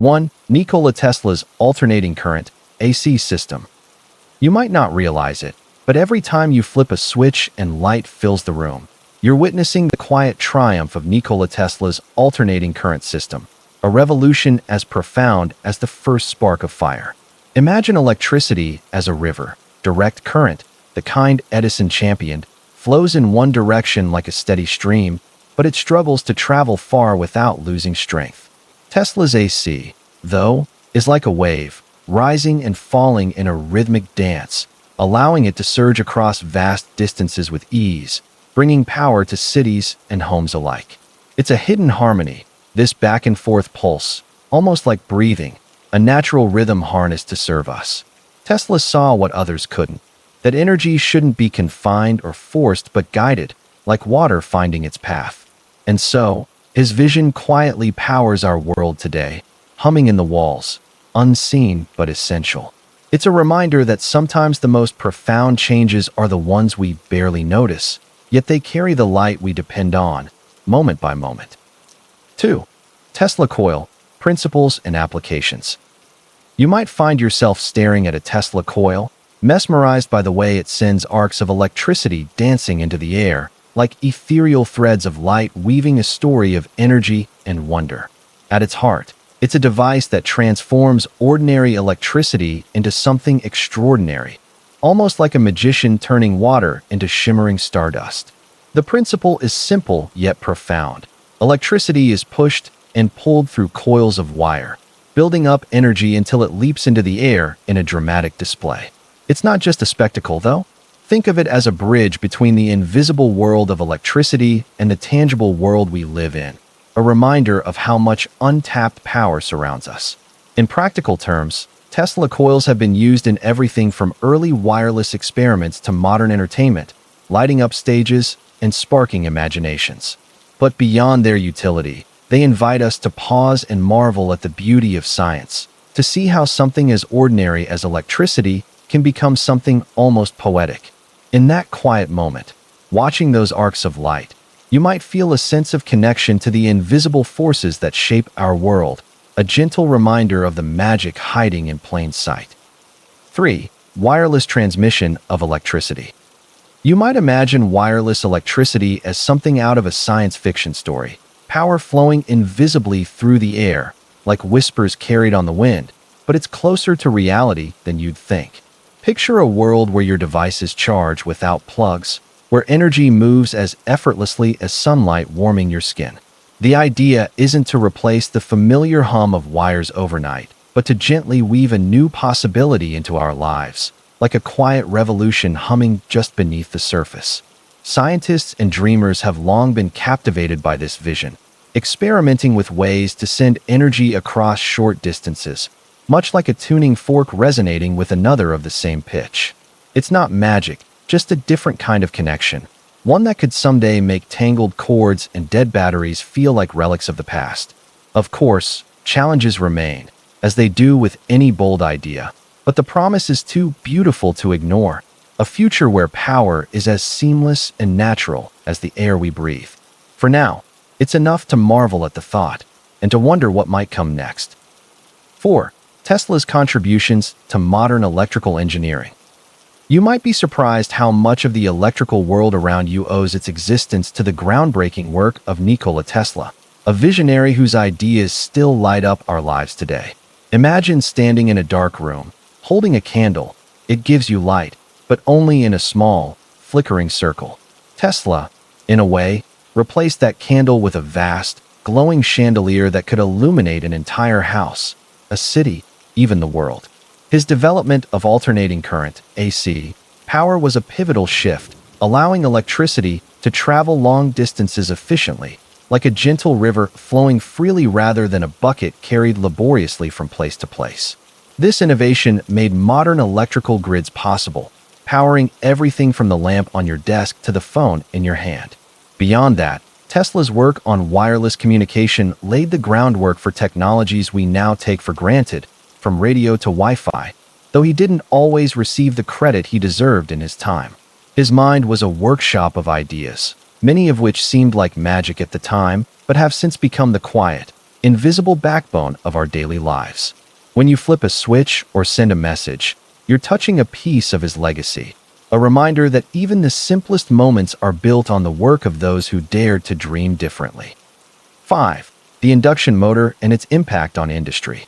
1. Nikola Tesla's alternating current AC system. You might not realize it, but every time you flip a switch and light fills the room, you're witnessing the quiet triumph of Nikola Tesla's alternating current system, a revolution as profound as the first spark of fire. Imagine electricity as a river. Direct current, the kind Edison championed, flows in one direction like a steady stream, but it struggles to travel far without losing strength. Tesla's AC, though, is like a wave, rising and falling in a rhythmic dance, allowing it to surge across vast distances with ease, bringing power to cities and homes alike. It's a hidden harmony, this back-and-forth pulse, almost like breathing, a natural rhythm harnessed to serve us. Tesla saw what others couldn't, that energy shouldn't be confined or forced but guided, like water finding its path. And so, his vision quietly powers our world today, humming in the walls, unseen but essential. It's a reminder that sometimes the most profound changes are the ones we barely notice, yet they carry the light we depend on, moment by moment. 2. Tesla coil, principles and applications. You might find yourself staring at a Tesla coil, mesmerized by the way it sends arcs of electricity dancing into the air, like ethereal threads of light weaving a story of energy and wonder. At its heart, it's a device that transforms ordinary electricity into something extraordinary, almost like a magician turning water into shimmering stardust. The principle is simple yet profound. Electricity is pushed and pulled through coils of wire, building up energy until it leaps into the air in a dramatic display. It's not just a spectacle, though. Think of it as a bridge between the invisible world of electricity and the tangible world we live in, a reminder of how much untapped power surrounds us. In practical terms, Tesla coils have been used in everything from early wireless experiments to modern entertainment, lighting up stages and sparking imaginations. But beyond their utility, they invite us to pause and marvel at the beauty of science, to see how something as ordinary as electricity can become something almost poetic. In that quiet moment, watching those arcs of light, you might feel a sense of connection to the invisible forces that shape our world, a gentle reminder of the magic hiding in plain sight. 3. Wireless transmission of electricity. You might imagine wireless electricity as something out of a science fiction story, power flowing invisibly through the air, like whispers carried on the wind, but it's closer to reality than you'd think. Picture a world where your devices charge without plugs, where energy moves as effortlessly as sunlight warming your skin. The idea isn't to replace the familiar hum of wires overnight, but to gently weave a new possibility into our lives, like a quiet revolution humming just beneath the surface. Scientists and dreamers have long been captivated by this vision, experimenting with ways to send energy across short distances, much like a tuning fork resonating with another of the same pitch. It's not magic, just a different kind of connection, one that could someday make tangled cords and dead batteries feel like relics of the past. Of course, challenges remain, as they do with any bold idea, but the promise is too beautiful to ignore, a future where power is as seamless and natural as the air we breathe. For now, it's enough to marvel at the thought, and to wonder what might come next. 4. Tesla's contributions to modern electrical engineering. You might be surprised how much of the electrical world around you owes its existence to the groundbreaking work of Nikola Tesla, a visionary whose ideas still light up our lives today. Imagine standing in a dark room, holding a candle. It gives you light, but only in a small, flickering circle. Tesla, in a way, replaced that candle with a vast, glowing chandelier that could illuminate an entire house, a city, even the world. His development of alternating current, AC, power was a pivotal shift, allowing electricity to travel long distances efficiently, like a gentle river flowing freely rather than a bucket carried laboriously from place to place. This innovation made modern electrical grids possible, powering everything from the lamp on your desk to the phone in your hand. Beyond that, Tesla's work on wireless communication laid the groundwork for technologies we now take for granted, from radio to Wi-Fi, though he didn't always receive the credit he deserved in his time. His mind was a workshop of ideas, many of which seemed like magic at the time, but have since become the quiet, invisible backbone of our daily lives. When you flip a switch or send a message, you're touching a piece of his legacy, a reminder that even the simplest moments are built on the work of those who dared to dream differently. 5. The induction motor and its impact on industry.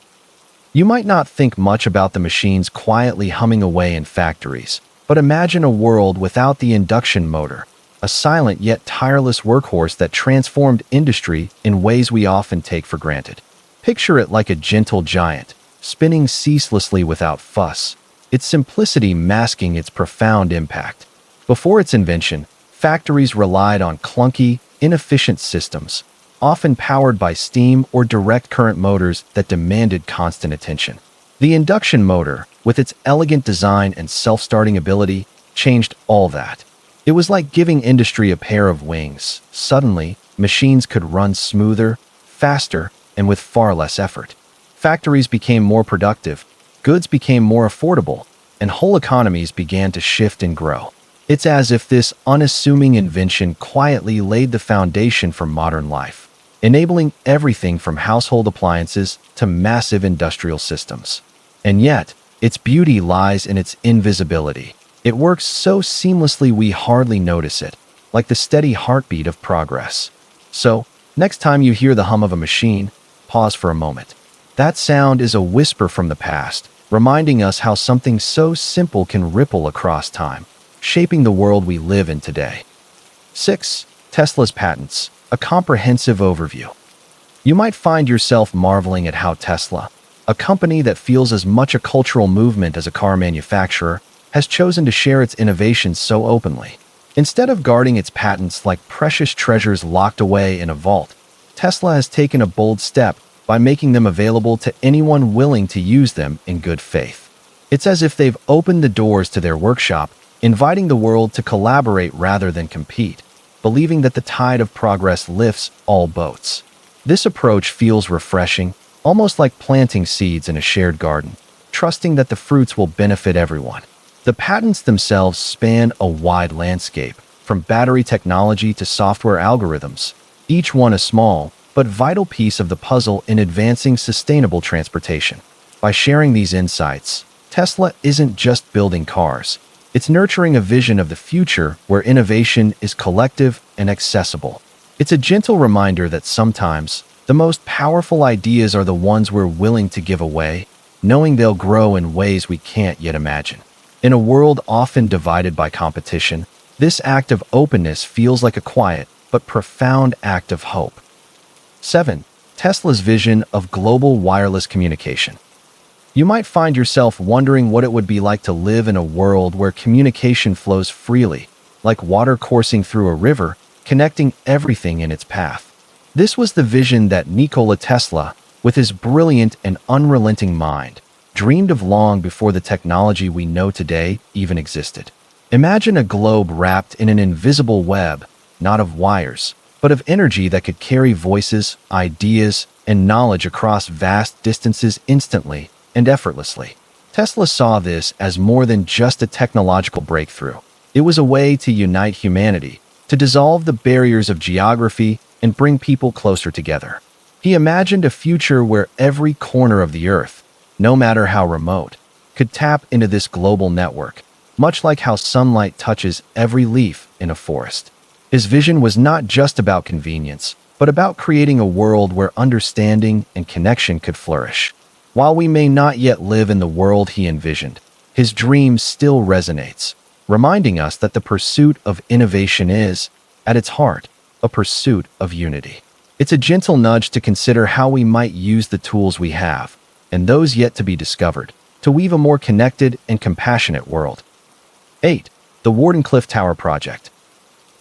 You might not think much about the machines quietly humming away in factories, but imagine a world without the induction motor, a silent yet tireless workhorse that transformed industry in ways we often take for granted. Picture it like a gentle giant, spinning ceaselessly without fuss, its simplicity masking its profound impact. Before its invention, factories relied on clunky, inefficient systems, often powered by steam or direct current motors that demanded constant attention. The induction motor, with its elegant design and self-starting ability, changed all that. It was like giving industry a pair of wings. Suddenly, machines could run smoother, faster, and with far less effort. Factories became more productive, goods became more affordable, and whole economies began to shift and grow. It's as if this unassuming invention quietly laid the foundation for modern life, enabling everything from household appliances to massive industrial systems. And yet, its beauty lies in its invisibility. It works so seamlessly we hardly notice it, like the steady heartbeat of progress. So, next time you hear the hum of a machine, pause for a moment. That sound is a whisper from the past, reminding us how something so simple can ripple across time, shaping the world we live in today. 6. Tesla's patents, a comprehensive overview. You might find yourself marveling at how Tesla, a company that feels as much a cultural movement as a car manufacturer, has chosen to share its innovations so openly. Instead of guarding its patents like precious treasures locked away in a vault, Tesla has taken a bold step by making them available to anyone willing to use them in good faith. It's as if they've opened the doors to their workshop, inviting the world to collaborate rather than compete, believing that the tide of progress lifts all boats. This approach feels refreshing, almost like planting seeds in a shared garden, trusting that the fruits will benefit everyone. The patents themselves span a wide landscape, from battery technology to software algorithms, each one a small but vital piece of the puzzle in advancing sustainable transportation. By sharing these insights, Tesla isn't just building cars, it's nurturing a vision of the future where innovation is collective and accessible. It's a gentle reminder that sometimes the most powerful ideas are the ones we're willing to give away, knowing they'll grow in ways we can't yet imagine. In a world often divided by competition, this act of openness feels like a quiet but profound act of hope. 7. Tesla's vision of global wireless communication. You might find yourself wondering what it would be like to live in a world where communication flows freely, like water coursing through a river, connecting everything in its path. This was the vision that Nikola Tesla, with his brilliant and unrelenting mind, dreamed of long before the technology we know today even existed. Imagine a globe wrapped in an invisible web, not of wires, but of energy that could carry voices, ideas, and knowledge across vast distances instantly and effortlessly. Tesla saw this as more than just a technological breakthrough. It was a way to unite humanity, to dissolve the barriers of geography and bring people closer together. He imagined a future where every corner of the Earth, no matter how remote, could tap into this global network, much like how sunlight touches every leaf in a forest. His vision was not just about convenience, but about creating a world where understanding and connection could flourish. While we may not yet live in the world he envisioned, his dream still resonates, reminding us that the pursuit of innovation is, at its heart, a pursuit of unity. It's a gentle nudge to consider how we might use the tools we have, and those yet to be discovered, to weave a more connected and compassionate world. 8. The Wardenclyffe Tower Project.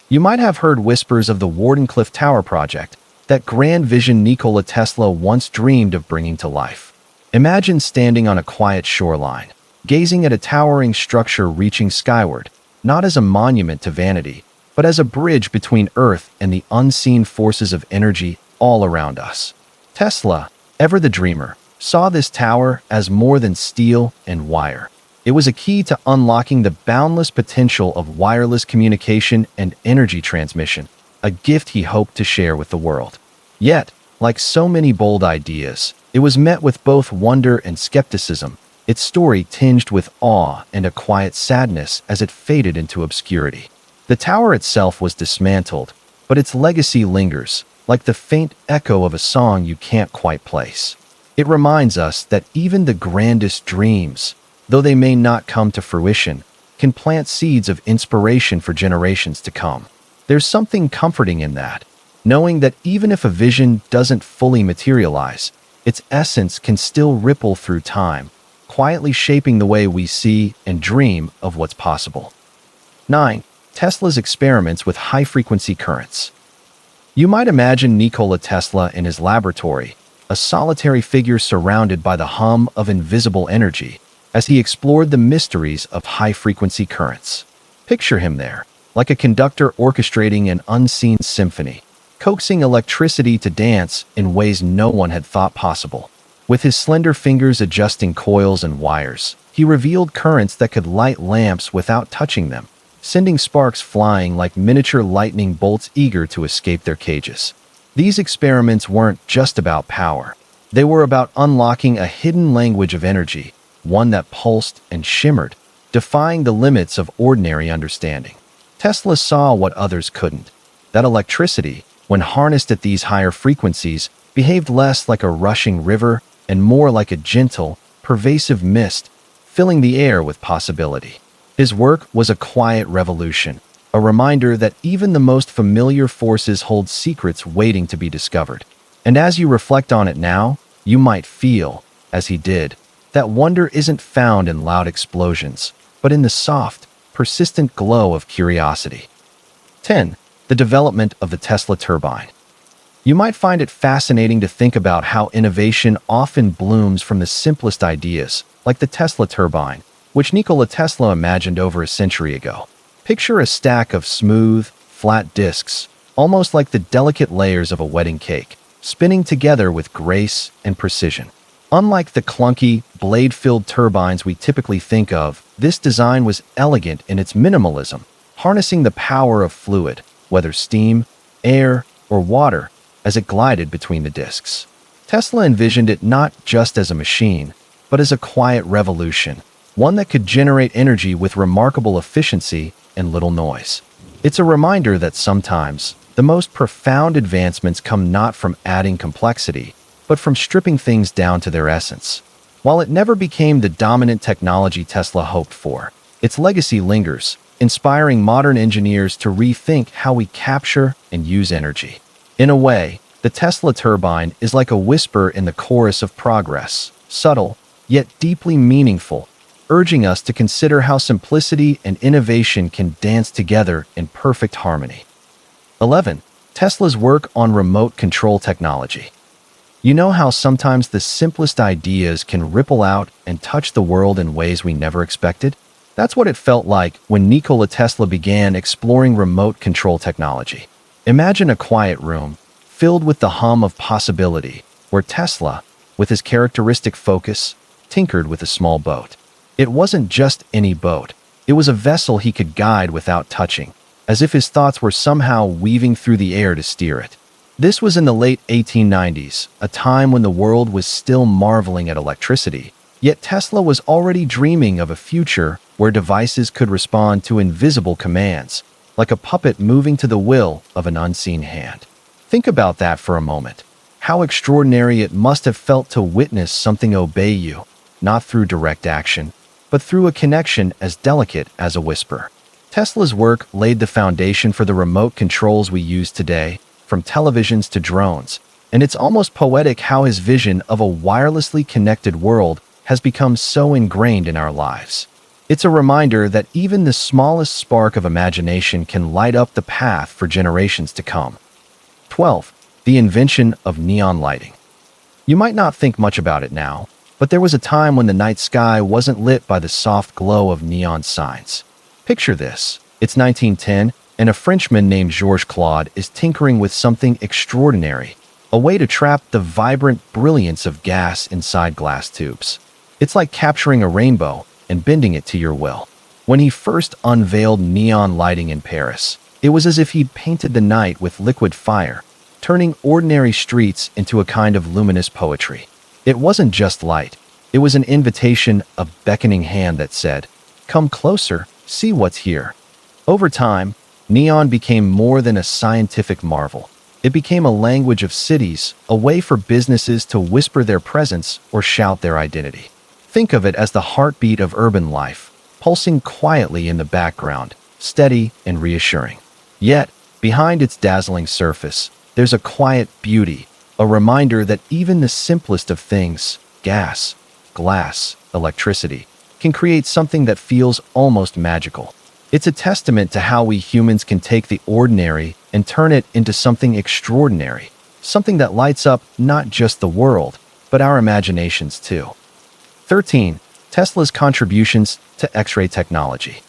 You might have heard whispers of the Wardenclyffe Tower Project, that grand vision Nikola Tesla once dreamed of bringing to life. Imagine standing on a quiet shoreline, gazing at a towering structure reaching skyward, not as a monument to vanity, but as a bridge between Earth and the unseen forces of energy all around us. Tesla, ever the dreamer, saw this tower as more than steel and wire. It was a key to unlocking the boundless potential of wireless communication and energy transmission, a gift he hoped to share with the world. Yet, Like so many bold ideas, it was met with both wonder and skepticism, its story tinged with awe and a quiet sadness as it faded into obscurity. The tower itself was dismantled, but its legacy lingers, like the faint echo of a song you can't quite place. It reminds us that even the grandest dreams, though they may not come to fruition, can plant seeds of inspiration for generations to come. There's something comforting in that, knowing that even if a vision doesn't fully materialize, its essence can still ripple through time, quietly shaping the way we see and dream of what's possible. 9. Tesla's experiments with high-frequency currents. You might imagine Nikola Tesla in his laboratory, a solitary figure surrounded by the hum of invisible energy, as he explored the mysteries of high-frequency currents. Picture him there, like a conductor orchestrating an unseen symphony, coaxing electricity to dance in ways no one had thought possible. With his slender fingers adjusting coils and wires, he revealed currents that could light lamps without touching them, sending sparks flying like miniature lightning bolts eager to escape their cages. These experiments weren't just about power. They were about unlocking a hidden language of energy, one that pulsed and shimmered, defying the limits of ordinary understanding. Tesla saw what others couldn't: that electricity, when harnessed at these higher frequencies, behaved less like a rushing river and more like a gentle, pervasive mist, filling the air with possibility. His work was a quiet revolution, a reminder that even the most familiar forces hold secrets waiting to be discovered. And as you reflect on it now, you might feel, as he did, that wonder isn't found in loud explosions, but in the soft, persistent glow of curiosity. 10. The development of the Tesla turbine. You might find it fascinating to think about how innovation often blooms from the simplest ideas, like the Tesla turbine, which Nikola Tesla imagined over a century ago. Picture a stack of smooth, flat discs, almost like the delicate layers of a wedding cake, spinning together with grace and precision. Unlike the clunky, blade-filled turbines we typically think of, this design was elegant in its minimalism, harnessing the power of fluid, whether steam, air, or water, as it glided between the discs. Tesla envisioned it not just as a machine, but as a quiet revolution, one that could generate energy with remarkable efficiency and little noise. It's a reminder that sometimes the most profound advancements come not from adding complexity, but from stripping things down to their essence. While it never became the dominant technology Tesla hoped for, its legacy lingers, inspiring modern engineers to rethink how we capture and use energy. In a way, the Tesla turbine is like a whisper in the chorus of progress, subtle, yet deeply meaningful, urging us to consider how simplicity and innovation can dance together in perfect harmony. 11. Tesla's work on remote control technology. You know how sometimes the simplest ideas can ripple out and touch the world in ways we never expected? That's what it felt like when Nikola Tesla began exploring remote control technology. Imagine a quiet room, filled with the hum of possibility, where Tesla, with his characteristic focus, tinkered with a small boat. It wasn't just any boat. It was a vessel he could guide without touching, as if his thoughts were somehow weaving through the air to steer it. This was in the late 1890s, a time when the world was still marveling at electricity, yet Tesla was already dreaming of a future where devices could respond to invisible commands, like a puppet moving to the will of an unseen hand. Think about that for a moment. How extraordinary it must have felt to witness something obey you, not through direct action, but through a connection as delicate as a whisper. Tesla's work laid the foundation for the remote controls we use today, from televisions to drones, and it's almost poetic how his vision of a wirelessly connected world has become so ingrained in our lives. It's a reminder that even the smallest spark of imagination can light up the path for generations to come. 12. The invention of neon lighting. You might not think much about it now, but there was a time when the night sky wasn't lit by the soft glow of neon signs. Picture this. It's 1910, and a Frenchman named Georges Claude is tinkering with something extraordinary, a way to trap the vibrant brilliance of gas inside glass tubes. It's like capturing a rainbow and bending it to your will. When he first unveiled neon lighting in Paris, it was as if he'd painted the night with liquid fire, turning ordinary streets into a kind of luminous poetry. It wasn't just light. It was an invitation, a beckoning hand that said, "Come closer, see what's here." Over time, neon became more than a scientific marvel. It became a language of cities, a way for businesses to whisper their presence or shout their identity. Think of it as the heartbeat of urban life, pulsing quietly in the background, steady and reassuring. Yet, behind its dazzling surface, there's a quiet beauty, a reminder that even the simplest of things, gas, glass, electricity, can create something that feels almost magical. It's a testament to how we humans can take the ordinary and turn it into something extraordinary, something that lights up not just the world, but our imaginations too. 13. Tesla's contributions to X-ray technology.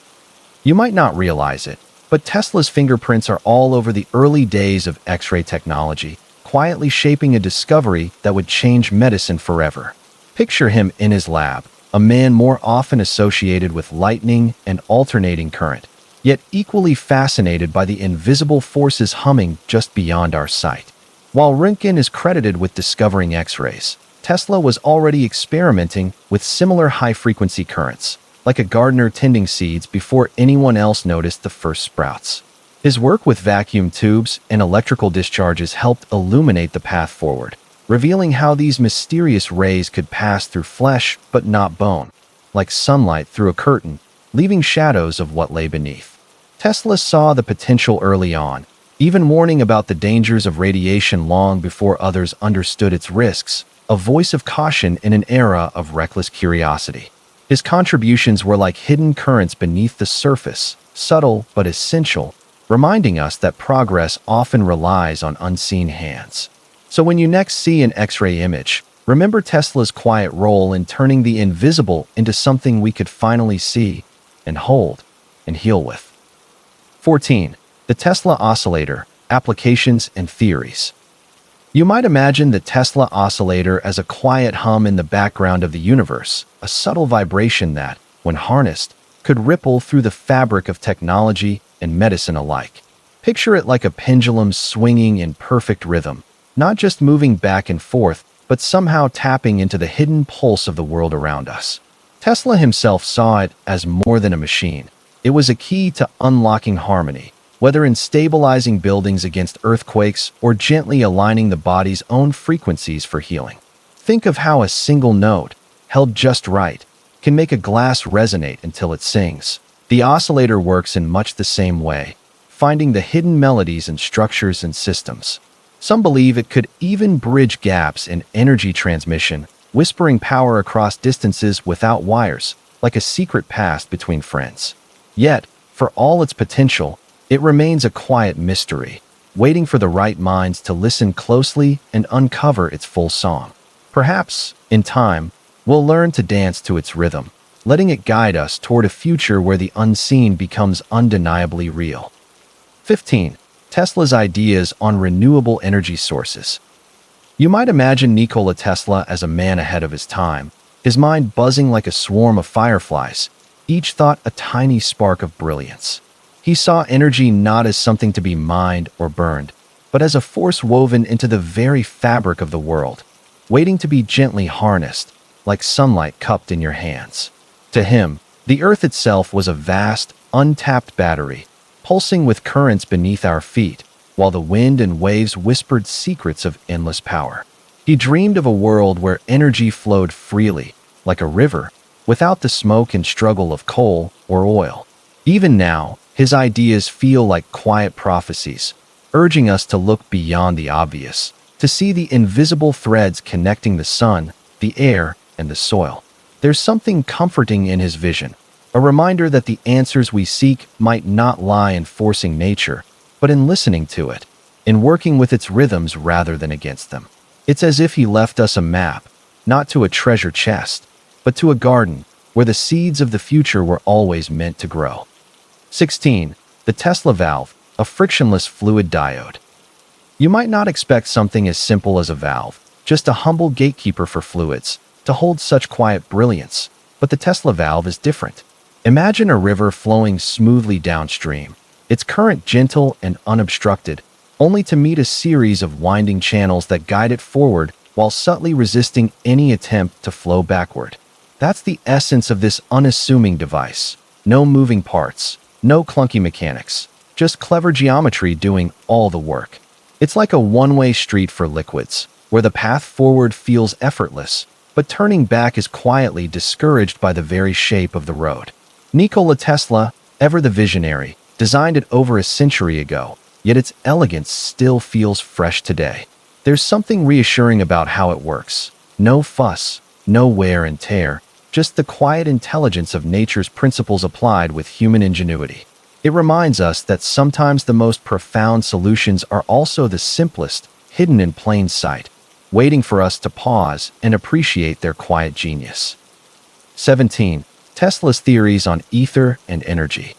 You might not realize it, but Tesla's fingerprints are all over the early days of X-ray technology, quietly shaping a discovery that would change medicine forever. Picture him in his lab, a man more often associated with lightning and alternating current, yet equally fascinated by the invisible forces humming just beyond our sight. While Röntgen is credited with discovering X-rays, Tesla was already experimenting with similar high-frequency currents, like a gardener tending seeds before anyone else noticed the first sprouts. His work with vacuum tubes and electrical discharges helped illuminate the path forward, revealing how these mysterious rays could pass through flesh but not bone, like sunlight through a curtain, leaving shadows of what lay beneath. Tesla saw the potential early on, even warning about the dangers of radiation long before others understood its risks, a voice of caution in an era of reckless curiosity. His contributions were like hidden currents beneath the surface, subtle but essential, reminding us that progress often relies on unseen hands. So when you next see an X-ray image, remember Tesla's quiet role in turning the invisible into something we could finally see and hold and heal with. 14. The Tesla oscillator, applications and theories. You might imagine the Tesla oscillator as a quiet hum in the background of the universe, a subtle vibration that, when harnessed, could ripple through the fabric of technology and medicine alike. Picture it like a pendulum swinging in perfect rhythm, not just moving back and forth, but somehow tapping into the hidden pulse of the world around us. Tesla himself saw it as more than a machine. It was a key to unlocking harmony, whether in stabilizing buildings against earthquakes or gently aligning the body's own frequencies for healing. Think of how a single note, held just right, can make a glass resonate until it sings. The oscillator works in much the same way, finding the hidden melodies and structures and systems. Some believe it could even bridge gaps in energy transmission, whispering power across distances without wires, like a secret past between friends. Yet, for all its potential, it remains a quiet mystery, waiting for the right minds to listen closely and uncover its full song. Perhaps, in time, we'll learn to dance to its rhythm, letting it guide us toward a future where the unseen becomes undeniably real. 15. Tesla's ideas on renewable energy sources. You might imagine Nikola Tesla as a man ahead of his time, his mind buzzing like a swarm of fireflies, each thought a tiny spark of brilliance. He saw energy not as something to be mined or burned, but as a force woven into the very fabric of the world, waiting to be gently harnessed, like sunlight cupped in your hands. To him, the earth itself was a vast, untapped battery, pulsing with currents beneath our feet, while the wind and waves whispered secrets of endless power. He dreamed of a world where energy flowed freely, like a river, without the smoke and struggle of coal or oil. Even now, his ideas feel like quiet prophecies, urging us to look beyond the obvious, to see the invisible threads connecting the sun, the air, and the soil. There's something comforting in his vision, a reminder that the answers we seek might not lie in forcing nature, but in listening to it, in working with its rhythms rather than against them. It's as if he left us a map, not to a treasure chest, but to a garden where the seeds of the future were always meant to grow. 16. The Tesla valve, a frictionless fluid diode. You might not expect something as simple as a valve, just a humble gatekeeper for fluids, to hold such quiet brilliance, but the Tesla valve is different. Imagine a river flowing smoothly downstream, its current gentle and unobstructed, only to meet a series of winding channels that guide it forward while subtly resisting any attempt to flow backward. That's the essence of this unassuming device. No moving parts, no clunky mechanics, just clever geometry doing all the work. It's like a one-way street for liquids, where the path forward feels effortless, but turning back is quietly discouraged by the very shape of the road. Nikola Tesla, ever the visionary, designed it over a century ago, yet its elegance still feels fresh today. There's something reassuring about how it works. No fuss, no wear and tear, just the quiet intelligence of nature's principles applied with human ingenuity. It reminds us that sometimes the most profound solutions are also the simplest, hidden in plain sight, waiting for us to pause and appreciate their quiet genius. 17. Tesla's theories on ether and energy.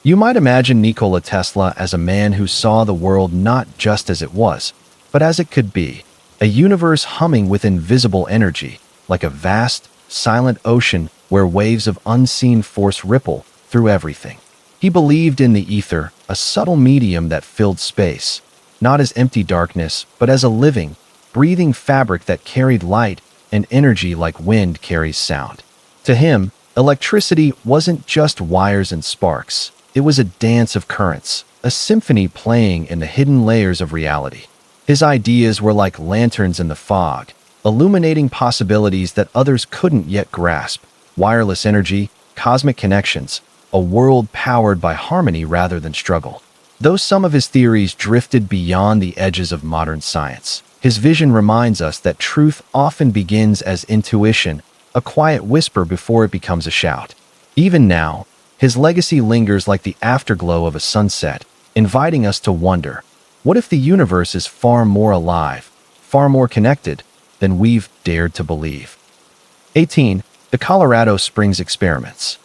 You might imagine Nikola Tesla as a man who saw the world not just as it was, but as it could be, a universe humming with invisible energy, like a vast, silent ocean where waves of unseen force ripple through everything. He believed in the ether, a subtle medium that filled space, not as empty darkness, but as a living, breathing fabric that carried light and energy like wind carries sound. To him, electricity wasn't just wires and sparks. It was a dance of currents, a symphony playing in the hidden layers of reality. His ideas were like lanterns in the fog, illuminating possibilities that others couldn't yet grasp. Wireless energy, cosmic connections, a world powered by harmony rather than struggle. Though some of his theories drifted beyond the edges of modern science, his vision reminds us that truth often begins as intuition, a quiet whisper before it becomes a shout. Even now, his legacy lingers like the afterglow of a sunset, inviting us to wonder, what if the universe is far more alive, far more connected than we've dared to believe? 18. The Colorado Springs Experiments.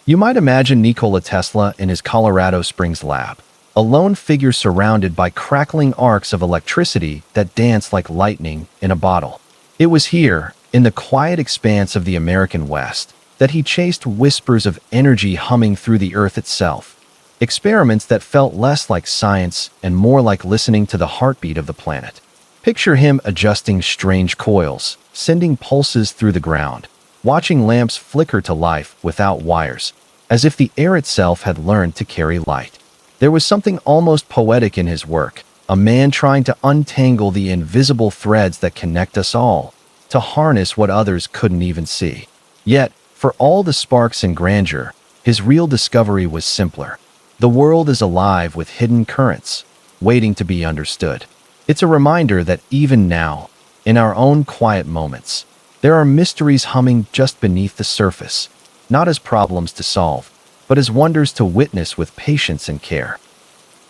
You might imagine Nikola Tesla in his Colorado Springs lab, a lone figure surrounded by crackling arcs of electricity that dance like lightning in a bottle. It was here, in the quiet expanse of the American West, that he chased whispers of energy humming through the earth itself, experiments that felt less like science and more like listening to the heartbeat of the planet. Picture him adjusting strange coils, sending pulses through the ground, watching lamps flicker to life without wires, as if the air itself had learned to carry light. There was something almost poetic in his work, a man trying to untangle the invisible threads that connect us all, to harness what others couldn't even see. Yet, for all the sparks and grandeur, his real discovery was simpler. The world is alive with hidden currents, waiting to be understood. It's a reminder that even now, in our own quiet moments, there are mysteries humming just beneath the surface, not as problems to solve, but as wonders to witness with patience and care.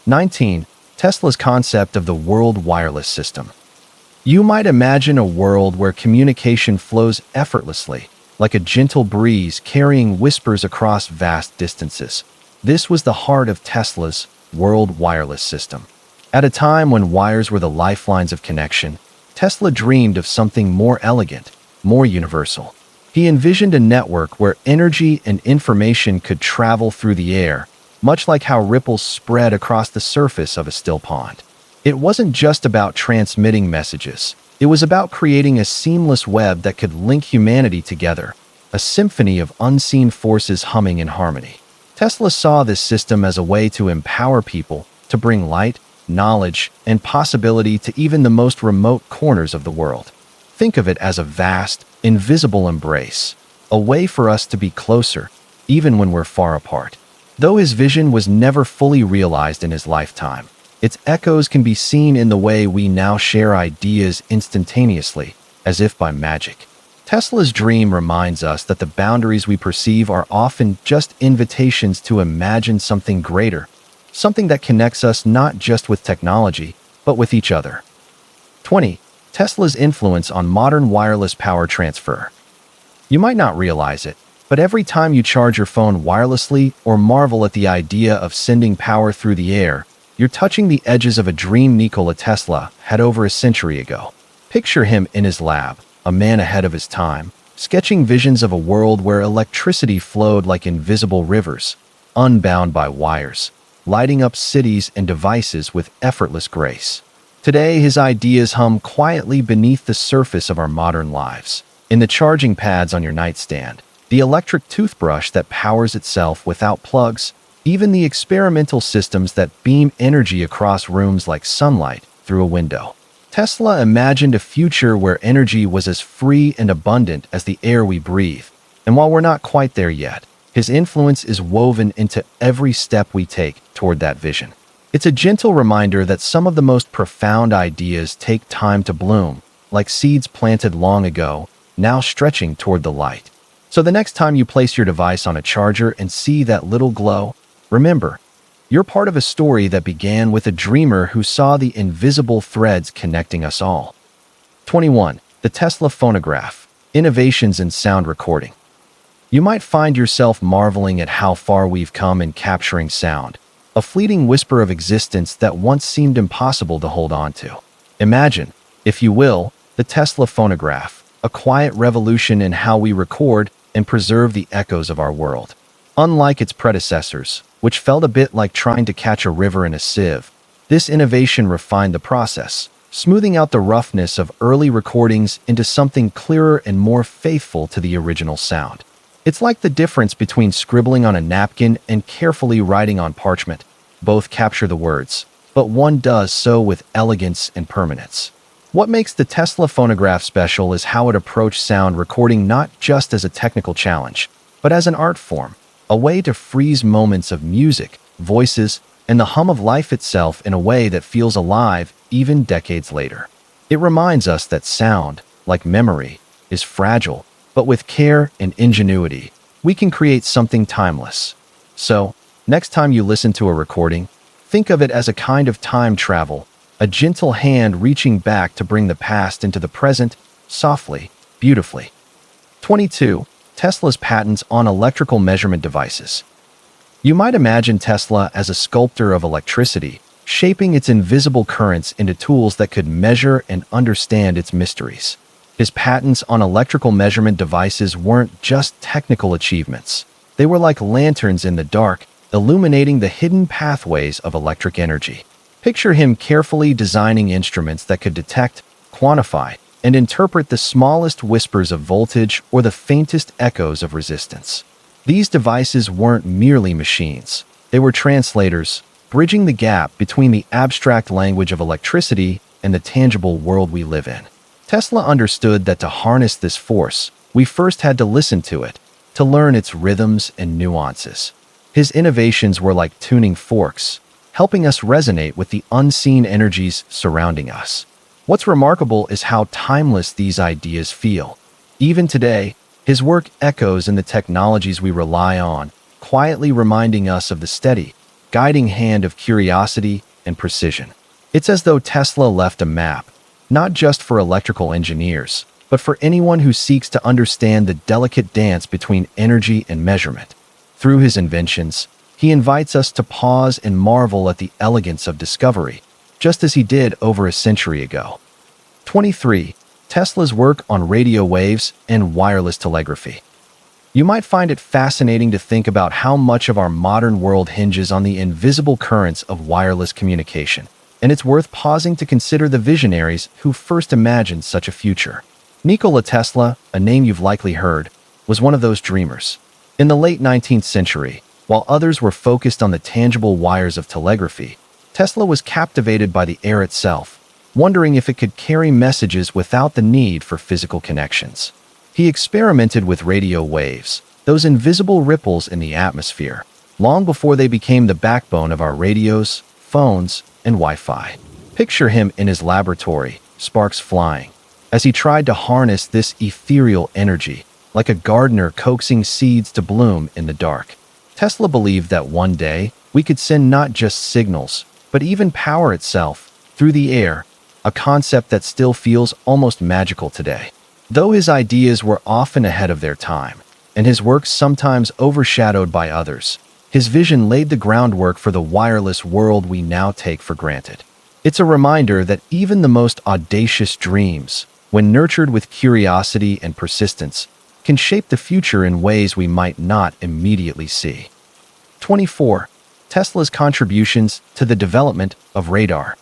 19. Tesla's concept of the world wireless system. You might imagine a world where communication flows effortlessly, like a gentle breeze carrying whispers across vast distances. This was the heart of Tesla's world wireless system. At a time when wires were the lifelines of connection, Tesla dreamed of something more elegant, more universal. He envisioned a network where energy and information could travel through the air, much like how ripples spread across the surface of a still pond. It wasn't just about transmitting messages. It was about creating a seamless web that could link humanity together, a symphony of unseen forces humming in harmony. Tesla saw this system as a way to empower people, to bring light, knowledge, and possibility to even the most remote corners of the world. Think of it as a vast, invisible embrace, a way for us to be closer, even when we're far apart. Though his vision was never fully realized in his lifetime, its echoes can be seen in the way we now share ideas instantaneously, as if by magic. Tesla's dream reminds us that the boundaries we perceive are often just invitations to imagine something greater, something that connects us not just with technology, but with each other. 20. Tesla's influence on modern wireless power transfer. You might not realize it, but every time you charge your phone wirelessly or marvel at the idea of sending power through the air, you're touching the edges of a dream Nikola Tesla had over a century ago. Picture him in his lab, a man ahead of his time, sketching visions of a world where electricity flowed like invisible rivers, unbound by wires. lighting up cities and devices with effortless grace. Today, his ideas hum quietly beneath the surface of our modern lives. In the charging pads on your nightstand, the electric toothbrush that powers itself without plugs, even the experimental systems that beam energy across rooms like sunlight through a window. Tesla imagined a future where energy was as free and abundant as the air we breathe. And while we're not quite there yet, his influence is woven into every step we take toward that vision. It's a gentle reminder that some of the most profound ideas take time to bloom, like seeds planted long ago, now stretching toward the light. So the next time you place your device on a charger and see that little glow, remember, you're part of a story that began with a dreamer who saw the invisible threads connecting us all. 21. The Tesla phonograph. Innovations in sound recording. You might find yourself marveling at how far we've come in capturing sound, a fleeting whisper of existence that once seemed impossible to hold on to. Imagine, if you will, the Tesla phonograph, a quiet revolution in how we record and preserve the echoes of our world. Unlike its predecessors, which felt a bit like trying to catch a river in a sieve, this innovation refined the process, smoothing out the roughness of early recordings into something clearer and more faithful to the original sound. It's like the difference between scribbling on a napkin and carefully writing on parchment. Both capture the words, but one does so with elegance and permanence. What makes the Tesla phonograph special is how it approached sound recording not just as a technical challenge, but as an art form, a way to freeze moments of music, voices, and the hum of life itself in a way that feels alive even decades later. It reminds us that sound, like memory, is fragile, but with care and ingenuity, we can create something timeless. So, next time you listen to a recording, think of it as a kind of time travel, a gentle hand reaching back to bring the past into the present, softly, beautifully. 22. Tesla's patents on electrical measurement devices. You might imagine Tesla as a sculptor of electricity, shaping its invisible currents into tools that could measure and understand its mysteries. His patents on electrical measurement devices weren't just technical achievements. They were like lanterns in the dark, illuminating the hidden pathways of electric energy. Picture him carefully designing instruments that could detect, quantify, and interpret the smallest whispers of voltage or the faintest echoes of resistance. These devices weren't merely machines. They were translators, bridging the gap between the abstract language of electricity and the tangible world we live in. Tesla understood that to harness this force, we first had to listen to it, to learn its rhythms and nuances. His innovations were like tuning forks, helping us resonate with the unseen energies surrounding us. What's remarkable is how timeless these ideas feel. Even today, his work echoes in the technologies we rely on, quietly reminding us of the steady, guiding hand of curiosity and precision. It's as though Tesla left a map, not just for electrical engineers, but for anyone who seeks to understand the delicate dance between energy and measurement. Through his inventions, he invites us to pause and marvel at the elegance of discovery, just as he did over a century ago. 23. Tesla's work on radio waves and wireless telegraphy. You might find it fascinating to think about how much of our modern world hinges on the invisible currents of wireless communication, and it's worth pausing to consider the visionaries who first imagined such a future. Nikola Tesla, a name you've likely heard, was one of those dreamers. In the late 19th century, while others were focused on the tangible wires of telegraphy, Tesla was captivated by the air itself, wondering if it could carry messages without the need for physical connections. He experimented with radio waves, those invisible ripples in the atmosphere, long before they became the backbone of our radios, phones, and Wi-Fi. Picture him in his laboratory, sparks flying, as he tried to harness this ethereal energy, like a gardener coaxing seeds to bloom in the dark. Tesla believed that one day we could send not just signals, but even power itself, through the air, a concept that still feels almost magical today. Though his ideas were often ahead of their time, and his work sometimes overshadowed by others, his vision laid the groundwork for the wireless world we now take for granted. It's a reminder that even the most audacious dreams, when nurtured with curiosity and persistence, can shape the future in ways we might not immediately see. 24. Tesla's contributions to the development of radar.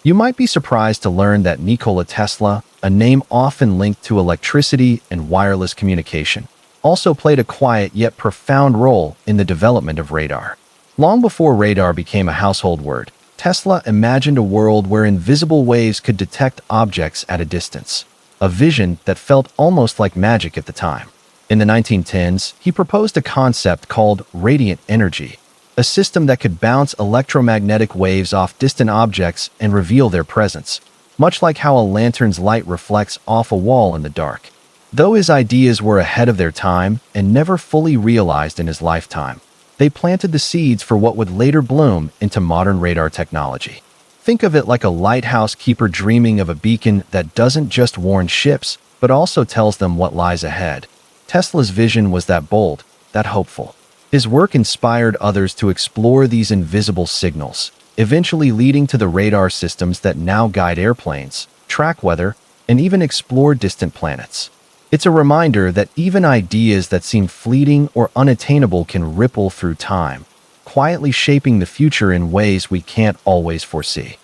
You might be surprised to learn that Nikola Tesla, a name often linked to electricity and wireless communication, also played a quiet yet profound role in the development of radar. Long before radar became a household word, Tesla imagined a world where invisible waves could detect objects at a distance, a vision that felt almost like magic at the time. In the 1910s, he proposed a concept called radiant energy, a system that could bounce electromagnetic waves off distant objects and reveal their presence, much like how a lantern's light reflects off a wall in the dark. Though his ideas were ahead of their time and never fully realized in his lifetime, they planted the seeds for what would later bloom into modern radar technology. Think of it like a lighthouse keeper dreaming of a beacon that doesn't just warn ships, but also tells them what lies ahead. Tesla's vision was that bold, that hopeful. His work inspired others to explore these invisible signals, eventually leading to the radar systems that now guide airplanes, track weather, and even explore distant planets. It's a reminder that even ideas that seem fleeting or unattainable can ripple through time, quietly shaping the future in ways we can't always foresee.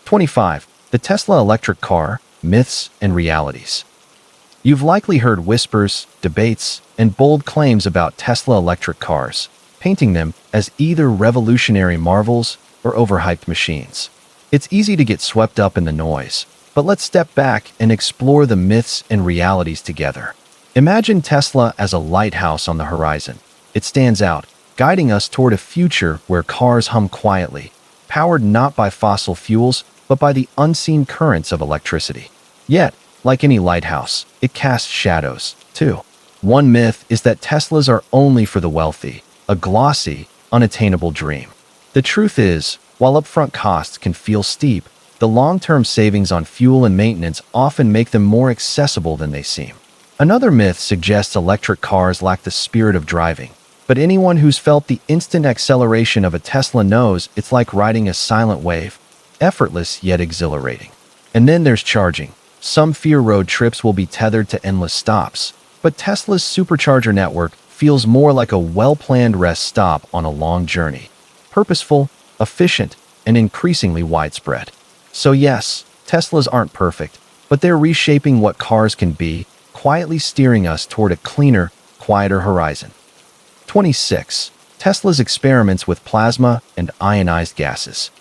25. The Tesla electric car, myths and realities. You've likely heard whispers, debates, and bold claims about Tesla electric cars, painting them as either revolutionary marvels or overhyped machines. It's easy to get swept up in the noise, but let's step back and explore the myths and realities together. Imagine Tesla as a lighthouse on the horizon. It stands out, guiding us toward a future where cars hum quietly, powered not by fossil fuels, but by the unseen currents of electricity. Yet, like any lighthouse, it casts shadows, too. One myth is that Teslas are only for the wealthy, a glossy, unattainable dream. The truth is, while upfront costs can feel steep, the long-term savings on fuel and maintenance often make them more accessible than they seem. Another myth suggests electric cars lack the spirit of driving, but anyone who's felt the instant acceleration of a Tesla knows it's like riding a silent wave, effortless yet exhilarating. And then there's charging. Some fear road trips will be tethered to endless stops, but Tesla's supercharger network feels more like a well-planned rest stop on a long journey. Purposeful, efficient, and increasingly widespread. So yes, Teslas aren't perfect, but they're reshaping what cars can be, quietly steering us toward a cleaner, quieter horizon. 26. Tesla's experiments with plasma and ionized gases.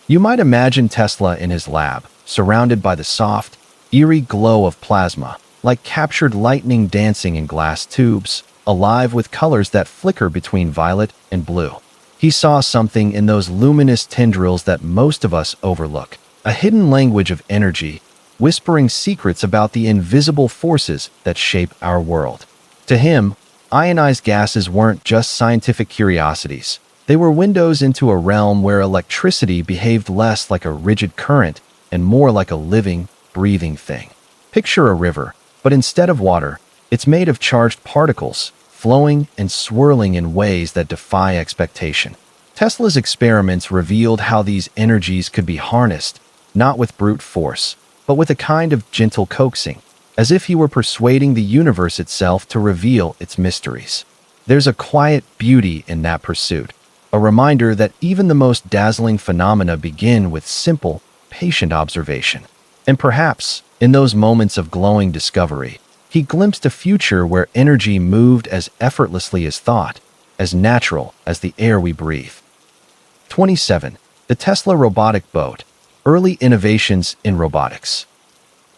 You might imagine Tesla in his lab, surrounded by the soft, eerie glow of plasma, like captured lightning dancing in glass tubes, alive with colors that flicker between violet and blue. He saw something in those luminous tendrils that most of us overlook, a hidden language of energy, whispering secrets about the invisible forces that shape our world. To him, ionized gases weren't just scientific curiosities. They were windows into a realm where electricity behaved less like a rigid current and more like a living, breathing thing. Picture a river, but instead of water, it's made of charged particles, flowing and swirling in ways that defy expectation. Tesla's experiments revealed how these energies could be harnessed, not with brute force, but with a kind of gentle coaxing, as if he were persuading the universe itself to reveal its mysteries. There's a quiet beauty in that pursuit, a reminder that even the most dazzling phenomena begin with simple, patient observation. And perhaps, in those moments of glowing discovery, he glimpsed a future where energy moved as effortlessly as thought, as natural as the air we breathe. 27. The Tesla robotic boat. Early innovations in robotics.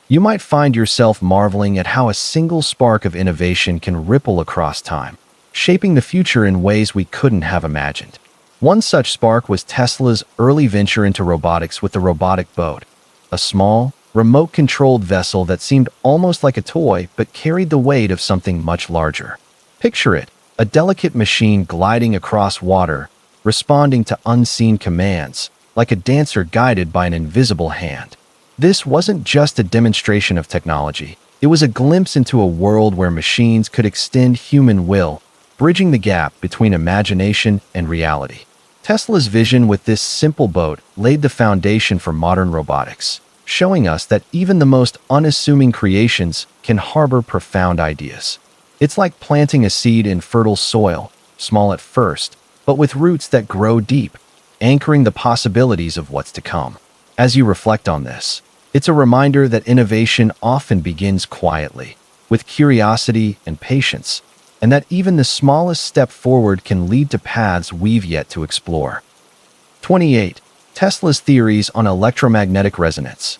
You might find yourself marveling at how a single spark of innovation can ripple across time, shaping the future in ways we couldn't have imagined. One such spark was Tesla's early venture into robotics with the robotic boat, a small, remote-controlled vessel that seemed almost like a toy but carried the weight of something much larger. Picture it, a delicate machine gliding across water, responding to unseen commands, like a dancer guided by an invisible hand. This wasn't just a demonstration of technology. It was a glimpse into a world where machines could extend human will, bridging the gap between imagination and reality. Tesla's vision with this simple boat laid the foundation for modern robotics, showing us that even the most unassuming creations can harbor profound ideas. It's like planting a seed in fertile soil, small at first, but with roots that grow deep, anchoring the possibilities of what's to come. As you reflect on this, it's a reminder that innovation often begins quietly, with curiosity and patience, and that even the smallest step forward can lead to paths we've yet to explore. 28. Tesla's theories on electromagnetic resonance.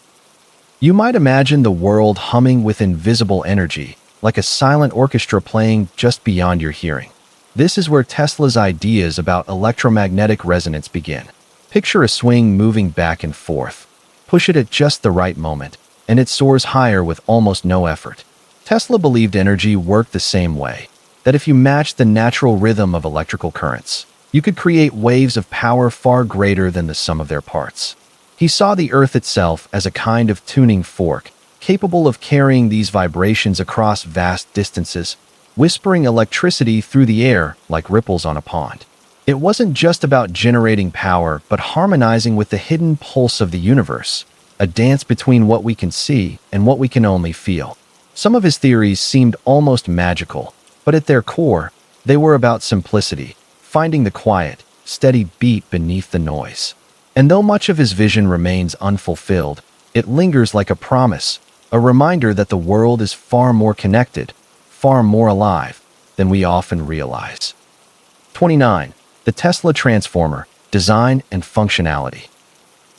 You might imagine the world humming with invisible energy, like a silent orchestra playing just beyond your hearing. This is where Tesla's ideas about electromagnetic resonance begin. Picture a swing moving back and forth. Push it at just the right moment, and it soars higher with almost no effort. Tesla believed energy worked the same way, that if you matched the natural rhythm of electrical currents, you could create waves of power far greater than the sum of their parts. He saw the Earth itself as a kind of tuning fork, capable of carrying these vibrations across vast distances, whispering electricity through the air like ripples on a pond. It wasn't just about generating power, but harmonizing with the hidden pulse of the universe, a dance between what we can see and what we can only feel. Some of his theories seemed almost magical, but at their core, they were about simplicity, finding the quiet, steady beat beneath the noise. And though much of his vision remains unfulfilled, it lingers like a promise, a reminder that the world is far more connected, far more alive than we often realize. 29. The Tesla Transformer, Design and Functionality.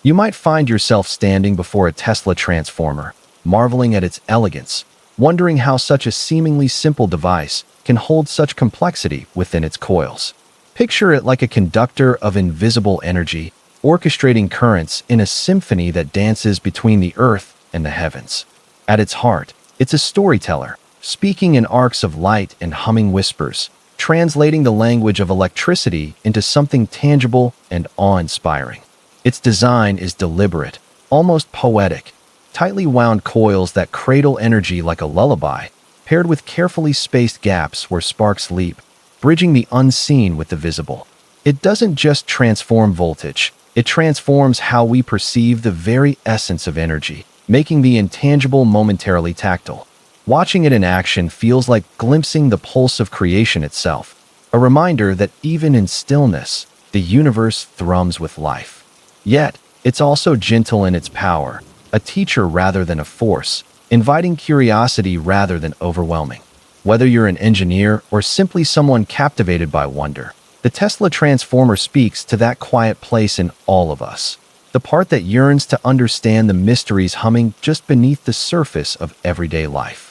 You might find yourself standing before a Tesla transformer, marveling at its elegance, wondering how such a seemingly simple device can hold such complexity within its coils. Picture it like a conductor of invisible energy, orchestrating currents in a symphony that dances between the earth and the heavens. At its heart, it's a storyteller, speaking in arcs of light and humming whispers, translating the language of electricity into something tangible and awe-inspiring. Its design is deliberate, almost poetic, tightly wound coils that cradle energy like a lullaby, paired with carefully spaced gaps where sparks leap, bridging the unseen with the visible. It doesn't just transform voltage, it transforms how we perceive the very essence of energy, making the intangible momentarily tactile. Watching it in action feels like glimpsing the pulse of creation itself, a reminder that even in stillness, the universe thrums with life. Yet, it's also gentle in its power, a teacher rather than a force, inviting curiosity rather than overwhelming. Whether you're an engineer or simply someone captivated by wonder, the Tesla Transformer speaks to that quiet place in all of us, the part that yearns to understand the mysteries humming just beneath the surface of everyday life.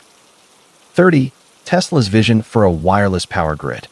30. Tesla's vision for a wireless power grid.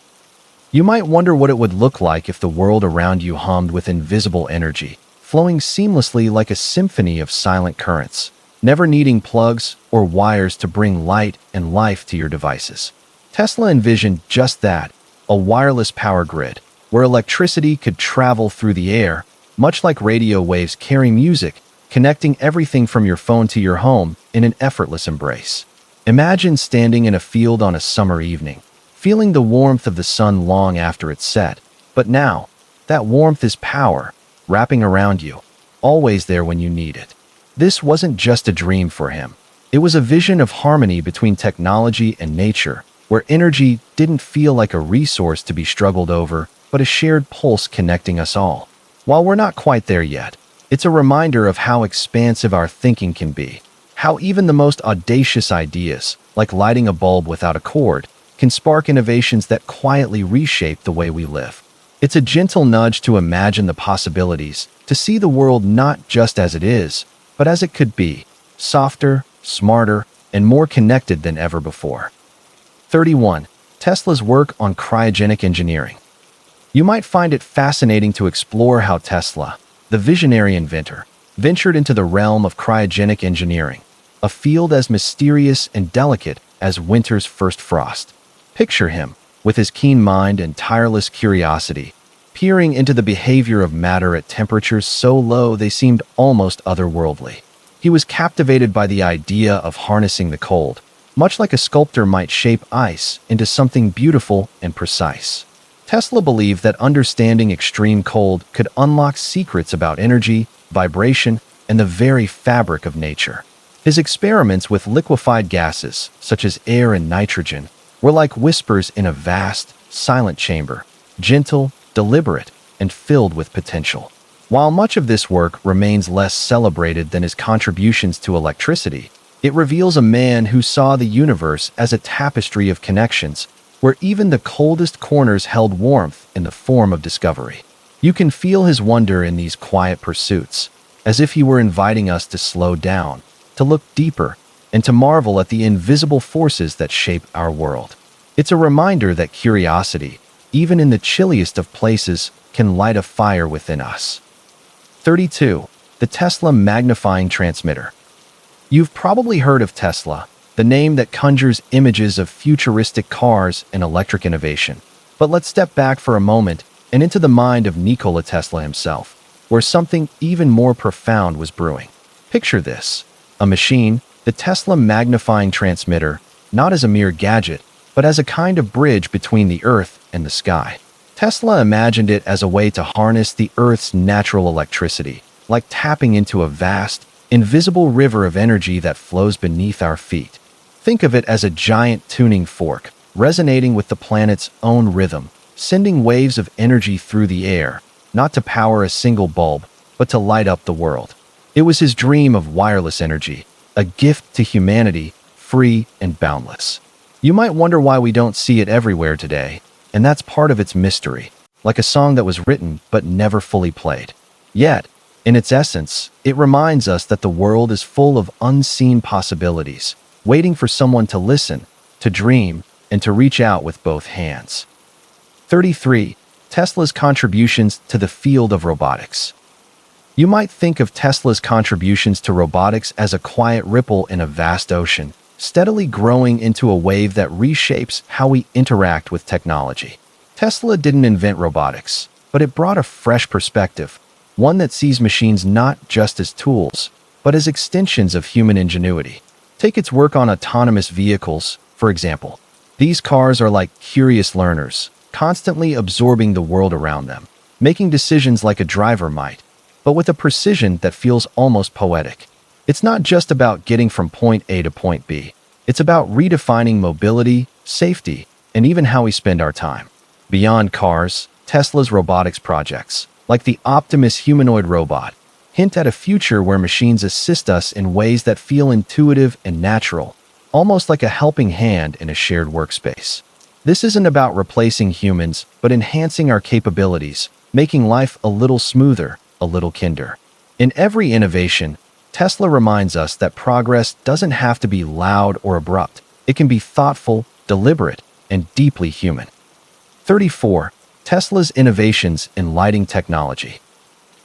You might wonder what it would look like if the world around you hummed with invisible energy, flowing seamlessly like a symphony of silent currents, never needing plugs or wires to bring light and life to your devices. Tesla envisioned just that, a wireless power grid, where electricity could travel through the air, much like radio waves carry music, connecting everything from your phone to your home in an effortless embrace. Imagine standing in a field on a summer evening, feeling the warmth of the sun long after it's set, but now, that warmth is power, wrapping around you, always there when you need it. This wasn't just a dream for him. It was a vision of harmony between technology and nature, where energy didn't feel like a resource to be struggled over, but a shared pulse connecting us all. While we're not quite there yet, it's a reminder of how expansive our thinking can be, how even the most audacious ideas, like lighting a bulb without a cord, can spark innovations that quietly reshape the way we live. It's a gentle nudge to imagine the possibilities, to see the world not just as it is, but as it could be, softer, smarter, and more connected than ever before. 31. Tesla's work on cryogenic engineering. You might find it fascinating to explore how Tesla, the visionary inventor, ventured into the realm of cryogenic engineering, a field as mysterious and delicate as winter's first frost. Picture him, with his keen mind and tireless curiosity, peering into the behavior of matter at temperatures so low they seemed almost otherworldly. He was captivated by the idea of harnessing the cold, much like a sculptor might shape ice into something beautiful and precise. Tesla believed that understanding extreme cold could unlock secrets about energy, vibration, and the very fabric of nature. His experiments with liquefied gases, such as air and nitrogen, were like whispers in a vast, silent chamber, gentle, deliberate, and filled with potential. While much of this work remains less celebrated than his contributions to electricity, it reveals a man who saw the universe as a tapestry of connections, where even the coldest corners held warmth in the form of discovery. You can feel his wonder in these quiet pursuits, as if he were inviting us to slow down, to look deeper, and to marvel at the invisible forces that shape our world. It's a reminder that curiosity, even in the chilliest of places, can light a fire within us. 32. The Tesla Magnifying Transmitter. You've probably heard of Tesla, the name that conjures images of futuristic cars and electric innovation. But let's step back for a moment and into the mind of Nikola Tesla himself, where something even more profound was brewing. Picture this: a machine, the Tesla Magnifying Transmitter, not as a mere gadget, but as a kind of bridge between the Earth and the sky. Tesla imagined it as a way to harness the Earth's natural electricity, like tapping into a vast, invisible river of energy that flows beneath our feet. Think of it as a giant tuning fork, resonating with the planet's own rhythm, sending waves of energy through the air, not to power a single bulb, but to light up the world. It was his dream of wireless energy, a gift to humanity, free and boundless. You might wonder why we don't see it everywhere today, and that's part of its mystery, like a song that was written but never fully played. Yet, in its essence, it reminds us that the world is full of unseen possibilities, waiting for someone to listen, to dream, and to reach out with both hands. 33. Tesla's contributions to the field of robotics. You might think of Tesla's contributions to robotics as a quiet ripple in a vast ocean, steadily growing into a wave that reshapes how we interact with technology. Tesla didn't invent robotics, but it brought a fresh perspective, one that sees machines not just as tools, but as extensions of human ingenuity. Take its work on autonomous vehicles, for example. These cars are like curious learners, constantly absorbing the world around them, making decisions like a driver might, but with a precision that feels almost poetic. It's not just about getting from point A to point B. It's about redefining mobility, safety, and even how we spend our time. Beyond cars, Tesla's robotics projects, like the Optimus humanoid robot, hint at a future where machines assist us in ways that feel intuitive and natural, almost like a helping hand in a shared workspace. This isn't about replacing humans, but enhancing our capabilities, making life a little smoother, a little kinder. In every innovation, Tesla reminds us that progress doesn't have to be loud or abrupt. It can be thoughtful, deliberate, and deeply human. 34. Tesla's innovations in lighting technology.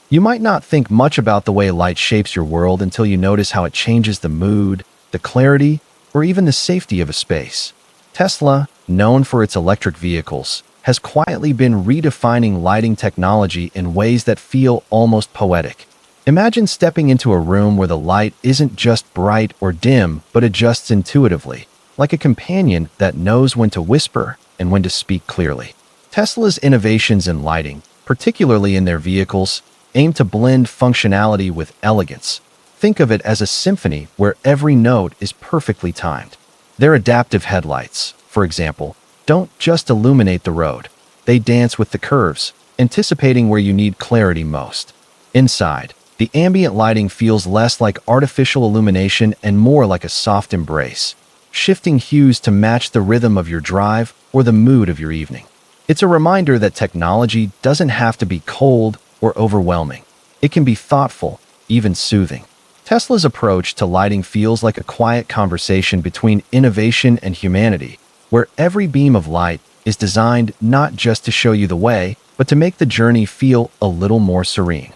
You might not think much about the way light shapes your world until you notice how it changes the mood, the clarity, or even the safety of a space. Tesla, known for its electric vehicles, has quietly been redefining lighting technology in ways that feel almost poetic. Imagine stepping into a room where the light isn't just bright or dim, but adjusts intuitively, like a companion that knows when to whisper and when to speak clearly. Tesla's innovations in lighting, particularly in their vehicles, aim to blend functionality with elegance. Think of it as a symphony where every note is perfectly timed. Their adaptive headlights, for example, don't just illuminate the road. They dance with the curves, anticipating where you need clarity most. Inside, the ambient lighting feels less like artificial illumination and more like a soft embrace, shifting hues to match the rhythm of your drive or the mood of your evening. It's a reminder that technology doesn't have to be cold or overwhelming. It can be thoughtful, even soothing. Tesla's approach to lighting feels like a quiet conversation between innovation and humanity, where every beam of light is designed not just to show you the way, but to make the journey feel a little more serene.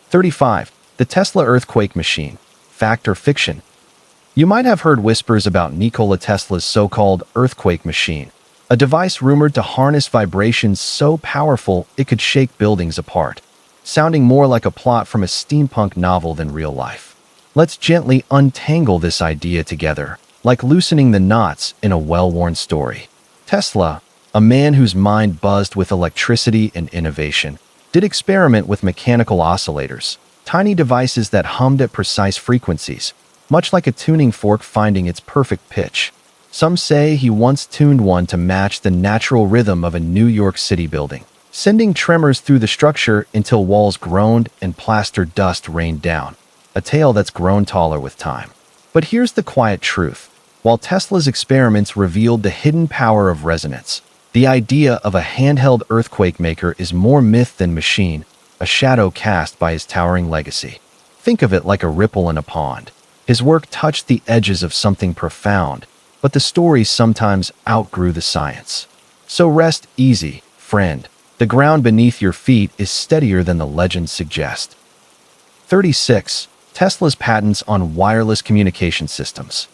35. The Tesla Earthquake Machine. Fact or fiction? You might have heard whispers about Nikola Tesla's so-called earthquake machine, a device rumored to harness vibrations so powerful it could shake buildings apart, sounding more like a plot from a steampunk novel than real life. Let's gently untangle this idea together, like loosening the knots in a well-worn story. Tesla, a man whose mind buzzed with electricity and innovation, did experiment with mechanical oscillators, tiny devices that hummed at precise frequencies, much like a tuning fork finding its perfect pitch. Some say he once tuned one to match the natural rhythm of a New York City building, sending tremors through the structure until walls groaned and plaster dust rained down, a tale that's grown taller with time. But here's the quiet truth. While Tesla's experiments revealed the hidden power of resonance, the idea of a handheld earthquake maker is more myth than machine, a shadow cast by his towering legacy. Think of it like a ripple in a pond. His work touched the edges of something profound, but the stories sometimes outgrew the science. So rest easy, friend. The ground beneath your feet is steadier than the legends suggest. 36. Tesla's patents on wireless communication systems.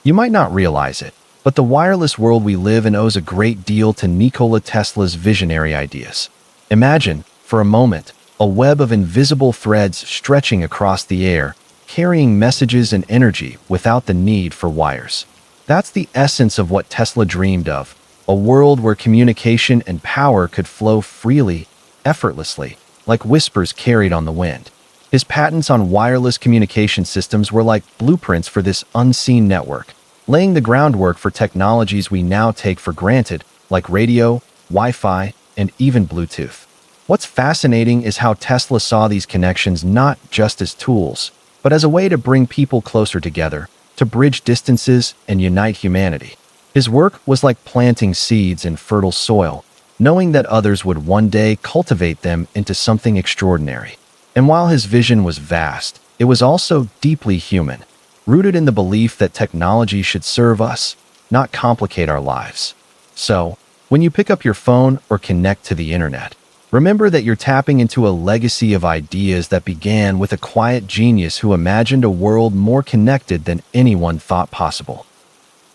You might not realize it, but the wireless world we live in owes a great deal to Nikola Tesla's visionary ideas. Imagine, for a moment, a web of invisible threads stretching across the air, carrying messages and energy without the need for wires. That's the essence of what Tesla dreamed of, a world where communication and power could flow freely, effortlessly, like whispers carried on the wind. His patents on wireless communication systems were like blueprints for this unseen network, laying the groundwork for technologies we now take for granted, like radio, Wi-Fi, and even Bluetooth. What's fascinating is how Tesla saw these connections not just as tools, but as a way to bring people closer together, to bridge distances and unite humanity. His work was like planting seeds in fertile soil, knowing that others would one day cultivate them into something extraordinary. And while his vision was vast, it was also deeply human, rooted in the belief that technology should serve us, not complicate our lives. So, when you pick up your phone or connect to the internet, remember that you're tapping into a legacy of ideas that began with a quiet genius who imagined a world more connected than anyone thought possible.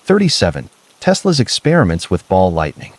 37. Tesla's experiments with ball lightning.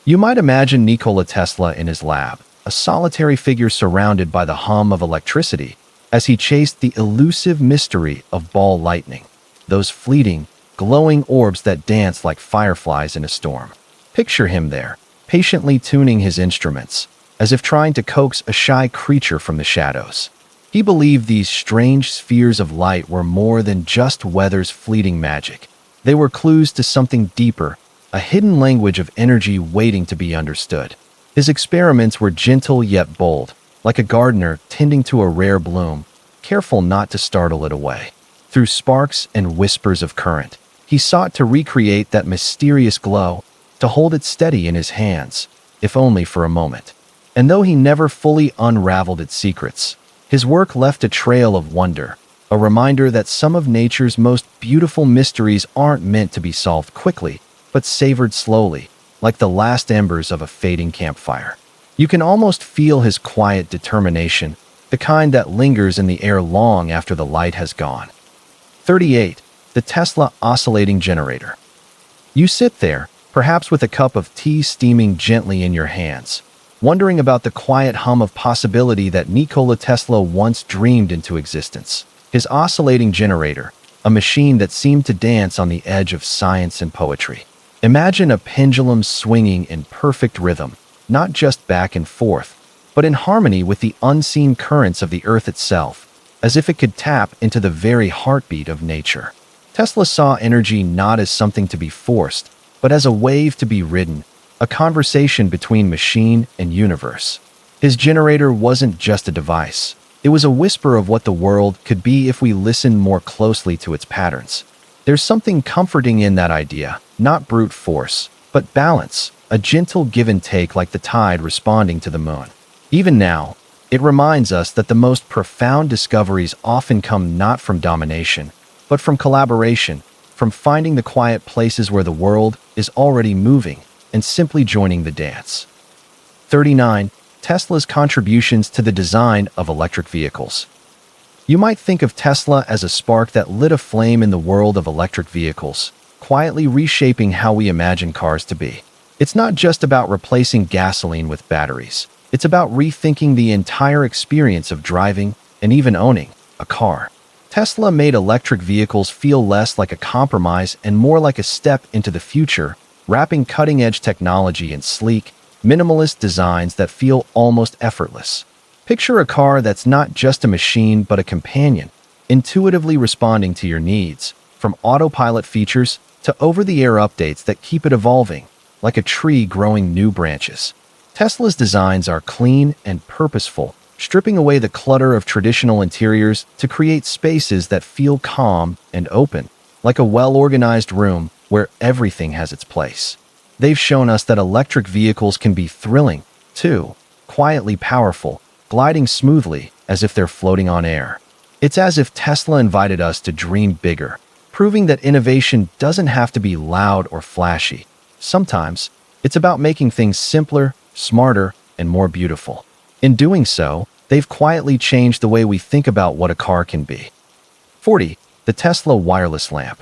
You might imagine Nikola Tesla in his lab, a solitary figure surrounded by the hum of electricity, as he chased the elusive mystery of ball lightning, those fleeting, glowing orbs that dance like fireflies in a storm. Picture him there, patiently tuning his instruments, as if trying to coax a shy creature from the shadows. He believed these strange spheres of light were more than just weather's fleeting magic. They were clues to something deeper, a hidden language of energy waiting to be understood. His experiments were gentle yet bold, like a gardener tending to a rare bloom, careful not to startle it away. Through sparks and whispers of current, he sought to recreate that mysterious glow, to hold it steady in his hands, if only for a moment. And though he never fully unraveled its secrets, his work left a trail of wonder, a reminder that some of nature's most beautiful mysteries aren't meant to be solved quickly, but savored slowly, like the last embers of a fading campfire. You can almost feel his quiet determination, the kind that lingers in the air long after the light has gone. 38. The Tesla oscillating generator. You sit there, perhaps with a cup of tea steaming gently in your hands, wondering about the quiet hum of possibility that Nikola Tesla once dreamed into existence. His oscillating generator, a machine that seemed to dance on the edge of science and poetry. Imagine a pendulum swinging in perfect rhythm, not just back and forth, but in harmony with the unseen currents of the earth itself, as if it could tap into the very heartbeat of nature. Tesla saw energy not as something to be forced, but as a wave to be ridden, a conversation between machine and universe. His generator wasn't just a device. It was a whisper of what the world could be if we listened more closely to its patterns. There's something comforting in that idea, not brute force, but balance, a gentle give and take like the tide responding to the moon. Even now, it reminds us that the most profound discoveries often come not from domination, but from collaboration, from finding the quiet places where the world is already moving and simply joining the dance. 39. Tesla's contributions to the design of electric vehicles. You might think of Tesla as a spark that lit a flame in the world of electric vehicles, quietly reshaping how we imagine cars to be. It's not just about replacing gasoline with batteries. It's about rethinking the entire experience of driving and even owning a car. Tesla made electric vehicles feel less like a compromise and more like a step into the future, wrapping cutting-edge technology in sleek, minimalist designs that feel almost effortless. Picture a car that's not just a machine but a companion, intuitively responding to your needs, from autopilot features to over-the-air updates that keep it evolving, like a tree growing new branches. Tesla's designs are clean and purposeful, stripping away the clutter of traditional interiors to create spaces that feel calm and open, like a well-organized room where everything has its place. They've shown us that electric vehicles can be thrilling, too, quietly powerful, gliding smoothly as if they're floating on air. It's as if Tesla invited us to dream bigger, proving that innovation doesn't have to be loud or flashy. Sometimes, it's about making things simpler, smarter, and more beautiful. In doing so, they've quietly changed the way we think about what a car can be. 40. The Tesla wireless lamp.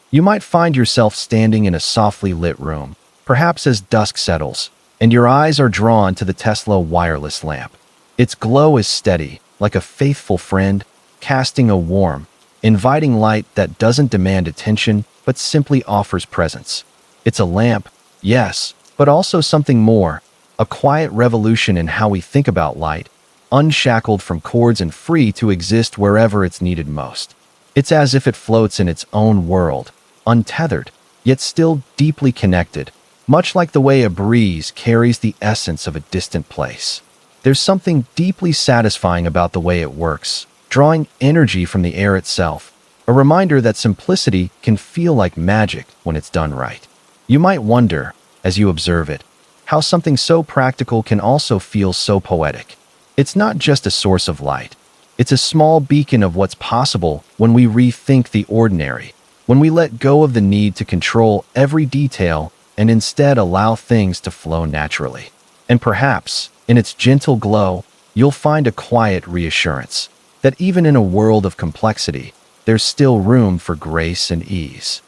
You might find yourself standing in a softly lit room, perhaps as dusk settles, and your eyes are drawn to the Tesla wireless lamp. Its glow is steady, like a faithful friend, casting a warm, inviting light that doesn't demand attention but simply offers presence. It's a lamp, yes, but also something more, a quiet revolution in how we think about light, unshackled from cords and free to exist wherever it's needed most. It's as if it floats in its own world, untethered, yet still deeply connected, much like the way a breeze carries the essence of a distant place. There's something deeply satisfying about the way it works, drawing energy from the air itself, a reminder that simplicity can feel like magic when it's done right. You might wonder, as you observe it, how something so practical can also feel so poetic. It's not just a source of light. It's a small beacon of what's possible when we rethink the ordinary, when we let go of the need to control every detail and instead allow things to flow naturally. And perhaps, in its gentle glow, you'll find a quiet reassurance that even in a world of complexity, there's still room for grace and ease.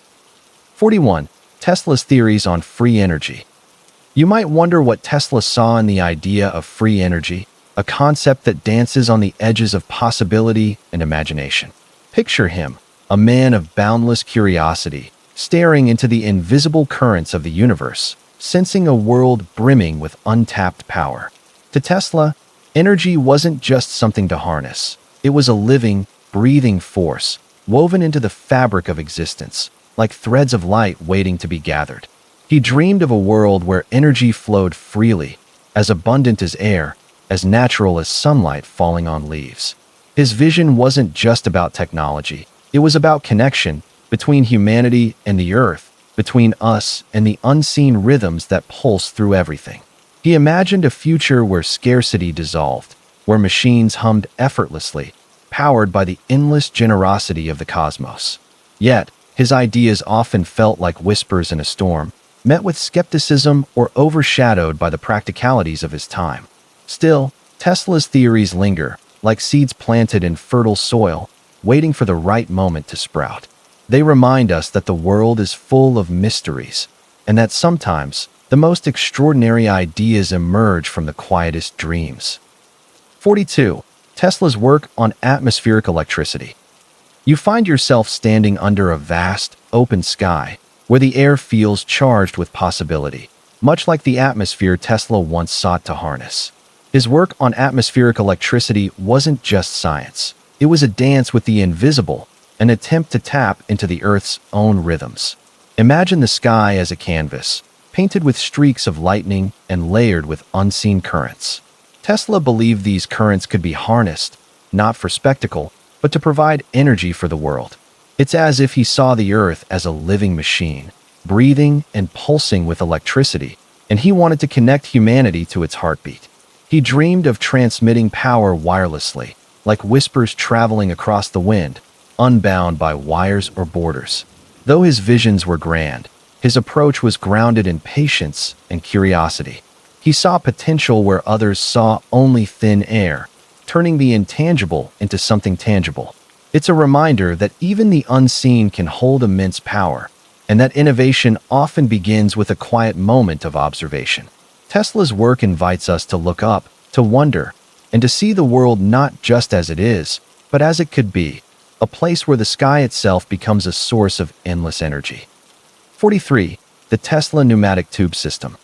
41. Tesla's theories on free energy. You might wonder what Tesla saw in the idea of free energy, a concept that dances on the edges of possibility and imagination. Picture him, a man of boundless curiosity, staring into the invisible currents of the universe, sensing a world brimming with untapped power. To Tesla, energy wasn't just something to harness. It was a living, breathing force, woven into the fabric of existence, like threads of light waiting to be gathered. He dreamed of a world where energy flowed freely, as abundant as air, as natural as sunlight falling on leaves. His vision wasn't just about technology. It was about connection between humanity and the earth, between us and the unseen rhythms that pulse through everything. He imagined a future where scarcity dissolved, where machines hummed effortlessly, powered by the endless generosity of the cosmos. Yet, his ideas often felt like whispers in a storm, met with skepticism or overshadowed by the practicalities of his time. Still, Tesla's theories linger, like seeds planted in fertile soil, waiting for the right moment to sprout. They remind us that the world is full of mysteries, and that sometimes the most extraordinary ideas emerge from the quietest dreams. 42. Tesla's work on atmospheric electricity. You find yourself standing under a vast, open sky, where the air feels charged with possibility, much like the atmosphere Tesla once sought to harness. His work on atmospheric electricity wasn't just science. It was a dance with the invisible, an attempt to tap into the Earth's own rhythms. Imagine the sky as a canvas, painted with streaks of lightning and layered with unseen currents. Tesla believed these currents could be harnessed, not for spectacle, but to provide energy for the world. It's as if he saw the Earth as a living machine, breathing and pulsing with electricity, and he wanted to connect humanity to its heartbeat. He dreamed of transmitting power wirelessly, like whispers traveling across the wind, unbound by wires or borders. Though his visions were grand, his approach was grounded in patience and curiosity. He saw potential where others saw only thin air, turning the intangible into something tangible. It's a reminder that even the unseen can hold immense power, and that innovation often begins with a quiet moment of observation. Tesla's work invites us to look up, to wonder, and to see the world not just as it is, but as it could be, a place where the sky itself becomes a source of endless energy. 43. The Tesla pneumatic tube system.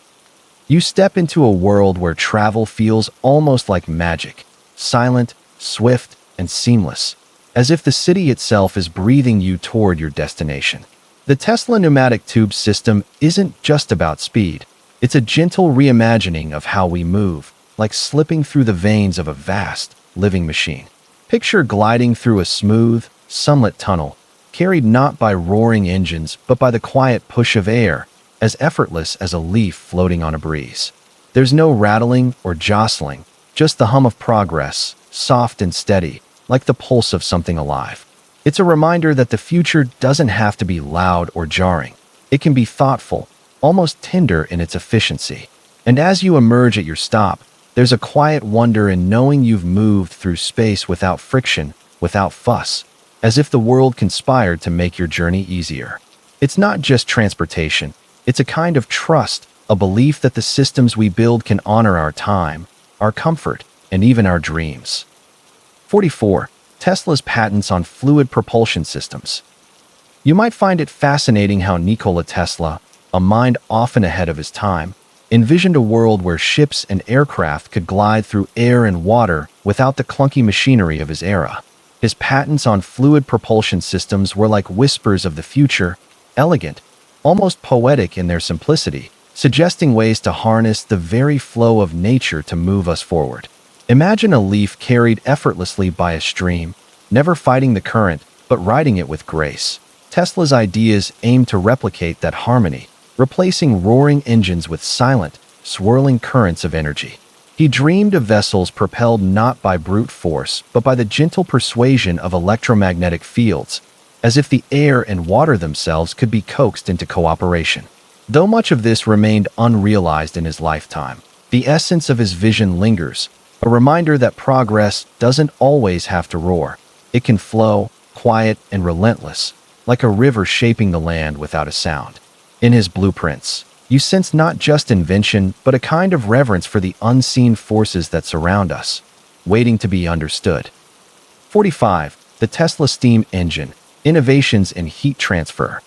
You step into a world where travel feels almost like magic, silent, swift, and seamless, as if the city itself is breathing you toward your destination. The Tesla pneumatic tube system isn't just about speed. It's a gentle reimagining of how we move, like slipping through the veins of a vast, living machine. Picture gliding through a smooth, sunlit tunnel, carried not by roaring engines but by the quiet push of air, as effortless as a leaf floating on a breeze. There's no rattling or jostling, just the hum of progress, soft and steady, like the pulse of something alive. It's a reminder that the future doesn't have to be loud or jarring. It can be thoughtful, almost tender in its efficiency. And as you emerge at your stop, there's a quiet wonder in knowing you've moved through space without friction, without fuss, as if the world conspired to make your journey easier. It's not just transportation, it's a kind of trust, a belief that the systems we build can honor our time, our comfort, and even our dreams. 44. Tesla's patents on fluid propulsion systems. You might find it fascinating how Nikola Tesla, a mind often ahead of his time, envisioned a world where ships and aircraft could glide through air and water without the clunky machinery of his era. His patents on fluid propulsion systems were like whispers of the future, elegant, almost poetic in their simplicity, suggesting ways to harness the very flow of nature to move us forward. Imagine a leaf carried effortlessly by a stream, never fighting the current, but riding it with grace. Tesla's ideas aimed to replicate that harmony, replacing roaring engines with silent, swirling currents of energy. He dreamed of vessels propelled not by brute force, but by the gentle persuasion of electromagnetic fields, as if the air and water themselves could be coaxed into cooperation. Though much of this remained unrealized in his lifetime, the essence of his vision lingers, a reminder that progress doesn't always have to roar. It can flow, quiet and relentless, like a river shaping the land without a sound. In his blueprints, you sense not just invention, but a kind of reverence for the unseen forces that surround us, waiting to be understood. 45. The Tesla steam engine, innovations in heat transfer.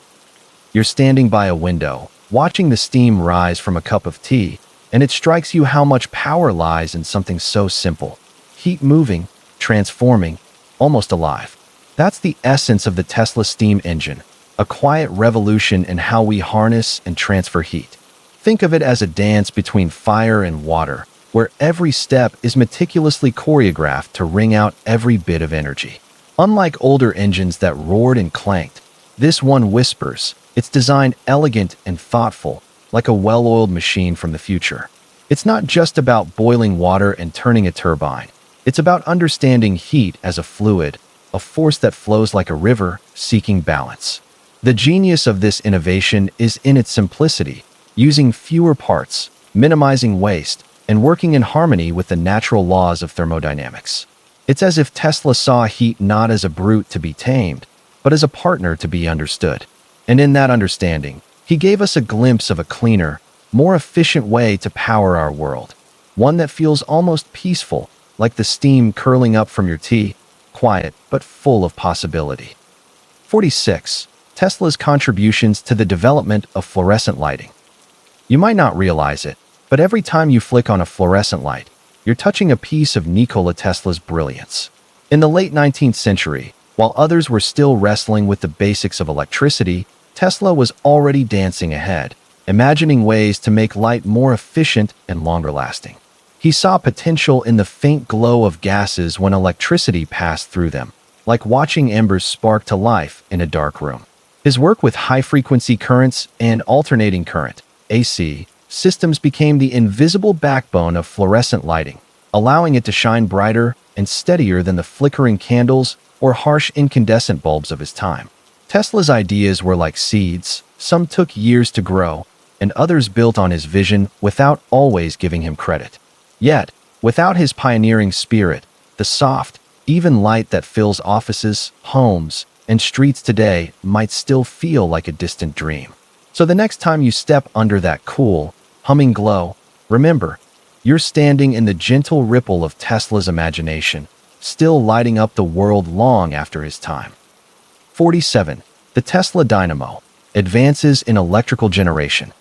You're standing by a window, watching the steam rise from a cup of tea, and it strikes you how much power lies in something so simple. Heat moving, transforming, almost alive. That's the essence of the Tesla steam engine, a quiet revolution in how we harness and transfer heat. Think of it as a dance between fire and water, where every step is meticulously choreographed to wring out every bit of energy. Unlike older engines that roared and clanked, this one whispers. It's designed elegant and thoughtful, like a well-oiled machine from the future. It's not just about boiling water and turning a turbine. It's about understanding heat as a fluid, a force that flows like a river, seeking balance. The genius of this innovation is in its simplicity, using fewer parts, minimizing waste, and working in harmony with the natural laws of thermodynamics. It's as if Tesla saw heat not as a brute to be tamed, but as a partner to be understood. And in that understanding, he gave us a glimpse of a cleaner, more efficient way to power our world. One that feels almost peaceful, like the steam curling up from your tea, quiet but full of possibility. 46. Tesla's contributions to the development of fluorescent lighting. You might not realize it, but every time you flick on a fluorescent light, you're touching a piece of Nikola Tesla's brilliance. In the late 19th century, while others were still wrestling with the basics of electricity, Tesla was already dancing ahead, imagining ways to make light more efficient and longer-lasting. He saw potential in the faint glow of gases when electricity passed through them, like watching embers spark to life in a dark room. His work with high-frequency currents and alternating current (AC) systems became the invisible backbone of fluorescent lighting, allowing it to shine brighter and steadier than the flickering candles or harsh incandescent bulbs of his time. Tesla's ideas were like seeds. Some took years to grow, and others built on his vision without always giving him credit. Yet, without his pioneering spirit, the soft, even light that fills offices, homes, and streets today might still feel like a distant dream. So the next time you step under that cool, humming glow, remember, you're standing in the gentle ripple of Tesla's imagination, still lighting up the world long after his time. 47. The Tesla Dynamo, advances in electrical generation.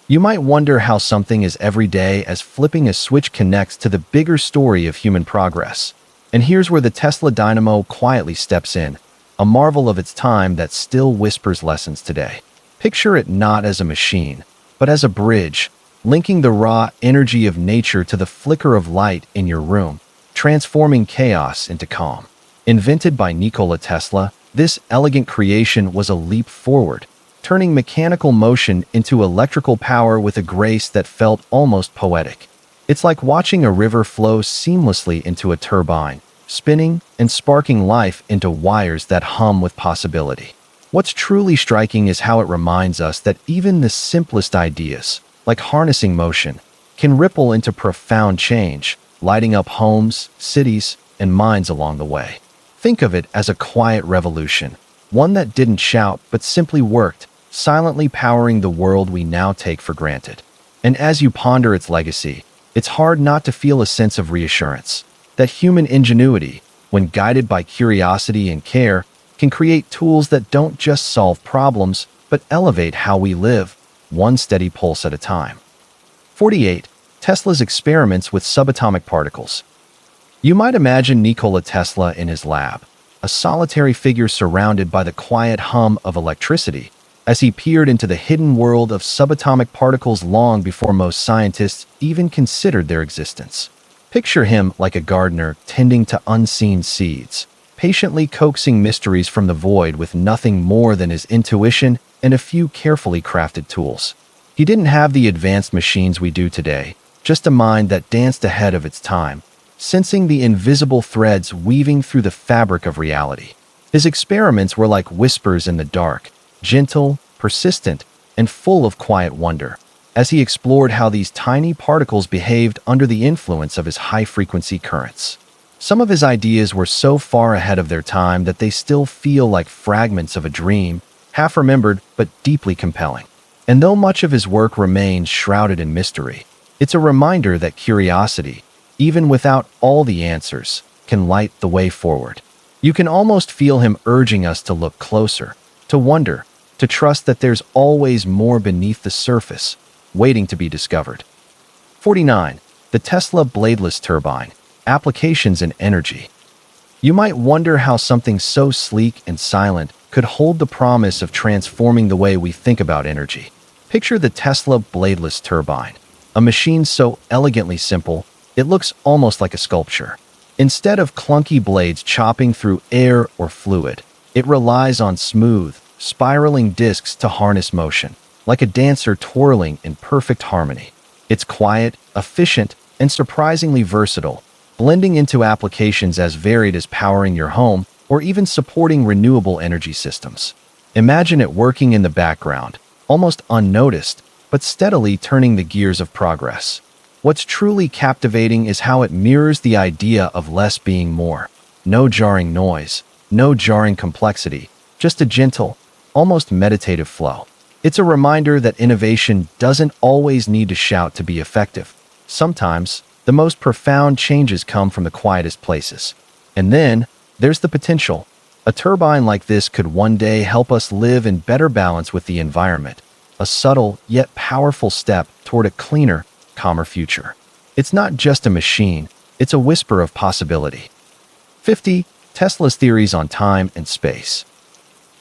You might wonder how something as everyday as flipping a switch connects to the bigger story of human progress. And here's where the Tesla Dynamo quietly steps in, a marvel of its time that still whispers lessons today. Picture it not as a machine, but as a bridge, linking the raw energy of nature to the flicker of light in your room, transforming chaos into calm. Invented by Nikola Tesla, this elegant creation was a leap forward, turning mechanical motion into electrical power with a grace that felt almost poetic. It's like watching a river flow seamlessly into a turbine, spinning and sparking life into wires that hum with possibility. What's truly striking is how it reminds us that even the simplest ideas, like harnessing motion, can ripple into profound change, lighting up homes, cities, and minds along the way. Think of it as a quiet revolution, one that didn't shout but simply worked, silently powering the world we now take for granted. And as you ponder its legacy, it's hard not to feel a sense of reassurance that human ingenuity, when guided by curiosity and care, can create tools that don't just solve problems but elevate how we live, one steady pulse at a time. 48. Tesla's experiments with subatomic particles. You might imagine Nikola Tesla in his lab, a solitary figure surrounded by the quiet hum of electricity, as he peered into the hidden world of subatomic particles long before most scientists even considered their existence. Picture him like a gardener tending to unseen seeds, patiently coaxing mysteries from the void with nothing more than his intuition and a few carefully crafted tools. He didn't have the advanced machines we do today, just a mind that danced ahead of its time, sensing the invisible threads weaving through the fabric of reality. His experiments were like whispers in the dark, gentle, persistent, and full of quiet wonder, as he explored how these tiny particles behaved under the influence of his high-frequency currents. Some of his ideas were so far ahead of their time that they still feel like fragments of a dream, half-remembered but deeply compelling. And though much of his work remains shrouded in mystery, it's a reminder that curiosity, even without all the answers, can light the way forward. You can almost feel him urging us to look closer, to wonder, to trust that there's always more beneath the surface, waiting to be discovered. 49. The Tesla bladeless turbine. Applications in energy. You might wonder how something so sleek and silent could hold the promise of transforming the way we think about energy. Picture the Tesla bladeless turbine, a machine so elegantly simple, it looks almost like a sculpture. Instead of clunky blades chopping through air or fluid, it relies on smooth, spiraling discs to harness motion, like a dancer twirling in perfect harmony. It's quiet, efficient, and surprisingly versatile, blending into applications as varied as powering your home or even supporting renewable energy systems. Imagine it working in the background, almost unnoticed, but steadily turning the gears of progress. What's truly captivating is how it mirrors the idea of less being more. No jarring noise, no jarring complexity, just a gentle, almost meditative flow. It's a reminder that innovation doesn't always need to shout to be effective. Sometimes, the most profound changes come from the quietest places. And then, there's the potential. A turbine like this could one day help us live in better balance with the environment, a subtle yet powerful step toward a cleaner, calmer future. It's not just a machine, it's a whisper of possibility. 50. Tesla's theories on time and space.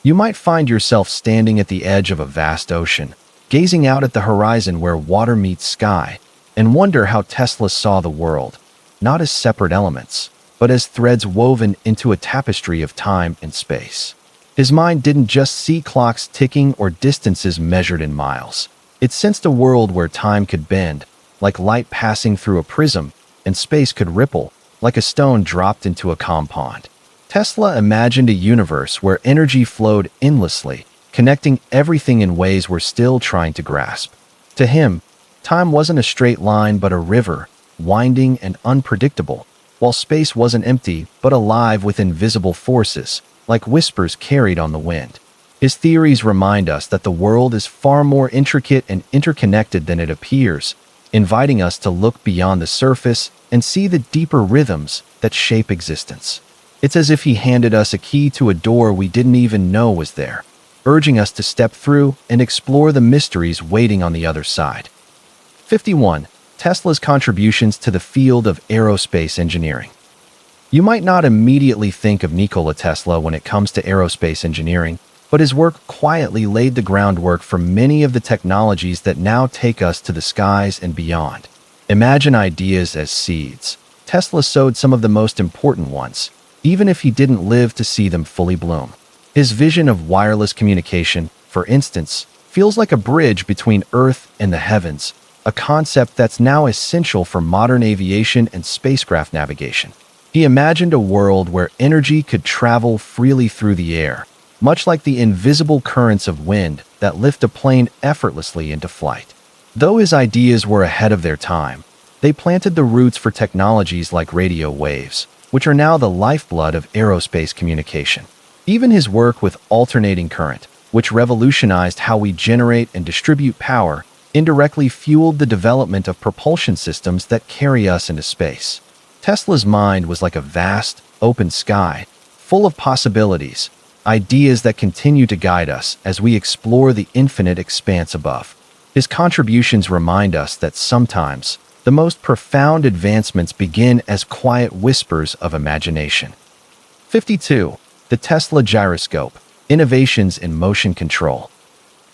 You might find yourself standing at the edge of a vast ocean, gazing out at the horizon where water meets sky, and wonder how Tesla saw the world, not as separate elements, but as threads woven into a tapestry of time and space. His mind didn't just see clocks ticking or distances measured in miles. It sensed a world where time could bend, like light passing through a prism, and space could ripple, like a stone dropped into a calm pond. Tesla imagined a universe where energy flowed endlessly, connecting everything in ways we're still trying to grasp. To him, time wasn't a straight line but a river, winding and unpredictable, while space wasn't empty but alive with invisible forces, like whispers carried on the wind. His theories remind us that the world is far more intricate and interconnected than it appears, inviting us to look beyond the surface and see the deeper rhythms that shape existence. It's as if he handed us a key to a door we didn't even know was there, urging us to step through and explore the mysteries waiting on the other side. 51. Tesla's contributions to the field of aerospace engineering. You might not immediately think of Nikola Tesla when it comes to aerospace engineering, but his work quietly laid the groundwork for many of the technologies that now take us to the skies and beyond. Imagine ideas as seeds. Tesla sowed some of the most important ones, even if he didn't live to see them fully bloom. His vision of wireless communication, for instance, feels like a bridge between Earth and the heavens, a concept that's now essential for modern aviation and spacecraft navigation. He imagined a world where energy could travel freely through the air, much like the invisible currents of wind that lift a plane effortlessly into flight. Though his ideas were ahead of their time, they planted the roots for technologies like radio waves, which are now the lifeblood of aerospace communication. Even his work with alternating current, which revolutionized how we generate and distribute power, indirectly fueled the development of propulsion systems that carry us into space. Tesla's mind was like a vast, open sky, full of possibilities, ideas that continue to guide us as we explore the infinite expanse above. His contributions remind us that sometimes the most profound advancements begin as quiet whispers of imagination. 52. The Tesla Gyroscope, Innovations in Motion Control.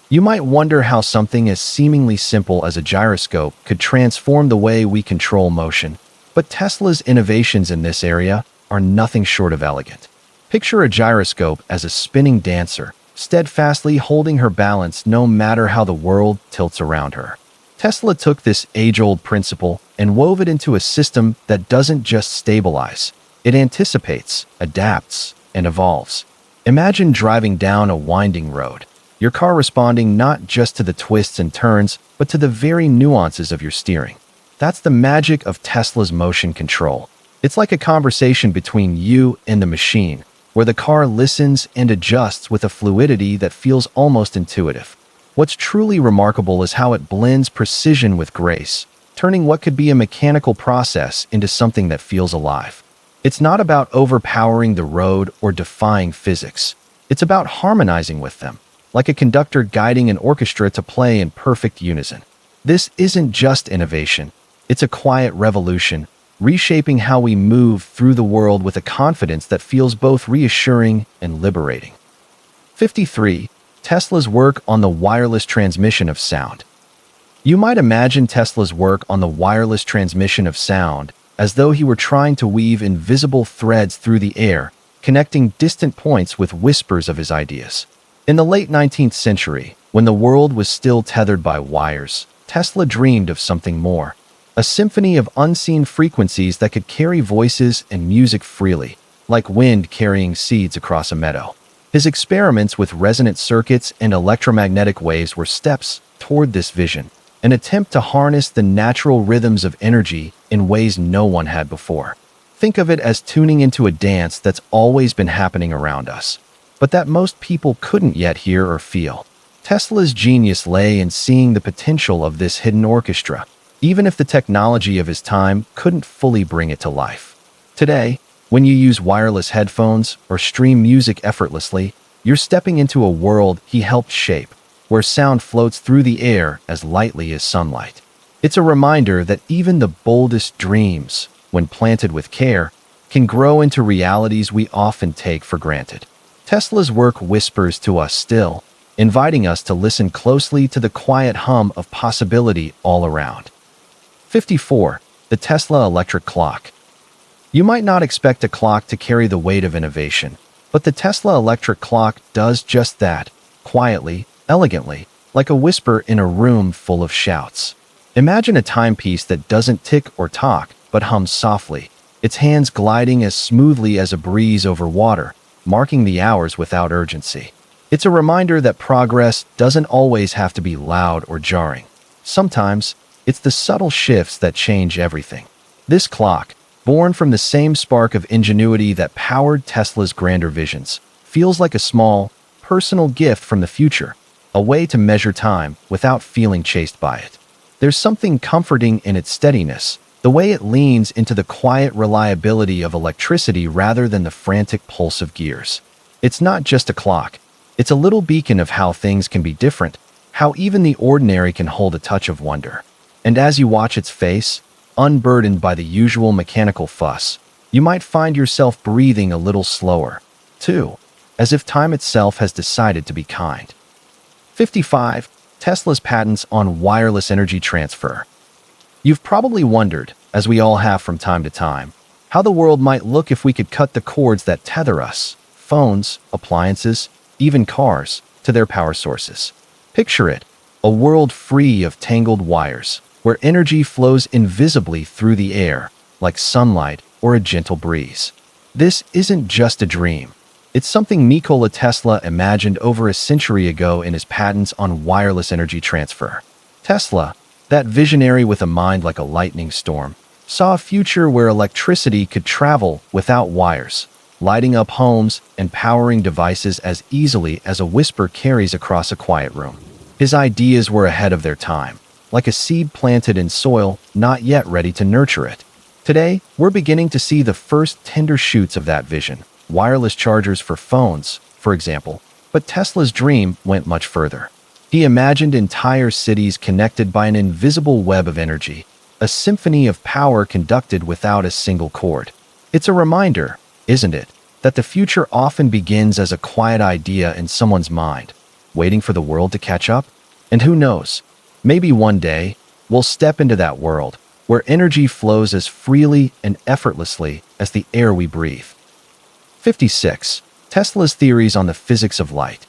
You might wonder how something as seemingly simple as a gyroscope could transform the way we control motion, but Tesla's innovations in this area are nothing short of elegant. Picture a gyroscope as a spinning dancer, steadfastly holding her balance no matter how the world tilts around her. Tesla took this age-old principle and wove it into a system that doesn't just stabilize, it anticipates, adapts, and evolves. Imagine driving down a winding road, your car responding not just to the twists and turns, but to the very nuances of your steering. That's the magic of Tesla's motion control. It's like a conversation between you and the machine, where the car listens and adjusts with a fluidity that feels almost intuitive. What's truly remarkable is how it blends precision with grace, turning what could be a mechanical process into something that feels alive. It's not about overpowering the road or defying physics. It's about harmonizing with them, like a conductor guiding an orchestra to play in perfect unison. This isn't just innovation. It's a quiet revolution, reshaping how we move through the world with a confidence that feels both reassuring and liberating. 53. Tesla's work on the wireless transmission of sound. You might imagine Tesla's work on the wireless transmission of sound as though he were trying to weave invisible threads through the air, connecting distant points with whispers of his ideas. In the late 19th century, when the world was still tethered by wires, Tesla dreamed of something more. A symphony of unseen frequencies that could carry voices and music freely, like wind carrying seeds across a meadow. His experiments with resonant circuits and electromagnetic waves were steps toward this vision, an attempt to harness the natural rhythms of energy in ways no one had before. Think of it as tuning into a dance that's always been happening around us, but that most people couldn't yet hear or feel. Tesla's genius lay in seeing the potential of this hidden orchestra, even if the technology of his time couldn't fully bring it to life. Today, when you use wireless headphones or stream music effortlessly, you're stepping into a world he helped shape, where sound floats through the air as lightly as sunlight. It's a reminder that even the boldest dreams, when planted with care, can grow into realities we often take for granted. Tesla's work whispers to us still, inviting us to listen closely to the quiet hum of possibility all around. 54. The Tesla Electric Clock. You might not expect a clock to carry the weight of innovation, but the Tesla electric clock does just that, quietly, elegantly, like a whisper in a room full of shouts. Imagine a timepiece that doesn't tick or talk, but hums softly, its hands gliding as smoothly as a breeze over water, marking the hours without urgency. It's a reminder that progress doesn't always have to be loud or jarring. Sometimes, it's the subtle shifts that change everything. This clock, born from the same spark of ingenuity that powered Tesla's grander visions, feels like a small, personal gift from the future, a way to measure time without feeling chased by it. There's something comforting in its steadiness, the way it leans into the quiet reliability of electricity rather than the frantic pulse of gears. It's not just a clock. It's a little beacon of how things can be different, how even the ordinary can hold a touch of wonder. And as you watch its face, unburdened by the usual mechanical fuss, you might find yourself breathing a little slower, too. as if time itself has decided to be kind. 55. Tesla's patents on wireless energy transfer. You've probably wondered, as we all have from time to time, how the world might look if we could cut the cords that tether us, phones, appliances, even cars, to their power sources. Picture it, a world free of tangled wires, where energy flows invisibly through the air, like sunlight or a gentle breeze. This isn't just a dream. It's something Nikola Tesla imagined over a century ago in his patents on wireless energy transfer. Tesla, that visionary with a mind like a lightning storm, saw a future where electricity could travel without wires, lighting up homes and powering devices as easily as a whisper carries across a quiet room. His ideas were ahead of their time, like a seed planted in soil not yet ready to nurture it. Today, we're beginning to see the first tender shoots of that vision. Wireless chargers for phones, for example, but Tesla's dream went much further. He imagined entire cities connected by an invisible web of energy, a symphony of power conducted without a single cord. It's a reminder, isn't it, that the future often begins as a quiet idea in someone's mind, waiting for the world to catch up? And who knows, maybe one day, we'll step into that world, where energy flows as freely and effortlessly as the air we breathe. 56. Tesla's theories on the physics of light.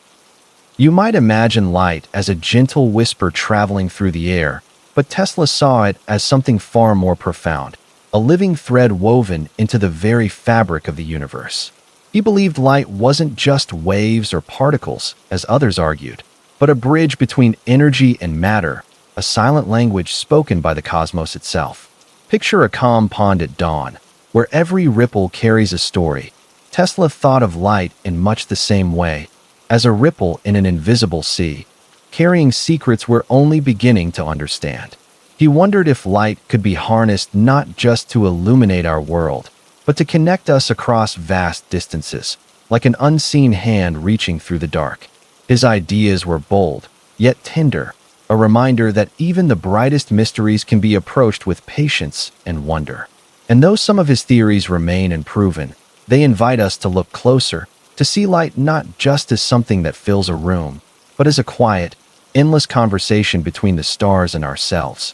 You might imagine light as a gentle whisper traveling through the air, but Tesla saw it as something far more profound, a living thread woven into the very fabric of the universe. He believed light wasn't just waves or particles, as others argued, but a bridge between energy and matter, a silent language spoken by the cosmos itself. Picture a calm pond at dawn, where every ripple carries a story. Tesla thought of light in much the same way, as a ripple in an invisible sea, carrying secrets we're only beginning to understand. He wondered if light could be harnessed not just to illuminate our world, but to connect us across vast distances, like an unseen hand reaching through the dark. His ideas were bold, yet tender, a reminder that even the brightest mysteries can be approached with patience and wonder. And though some of his theories remain unproven, they invite us to look closer, to see light not just as something that fills a room, but as a quiet, endless conversation between the stars and ourselves.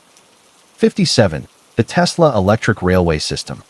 57. The Tesla Electric Railway System.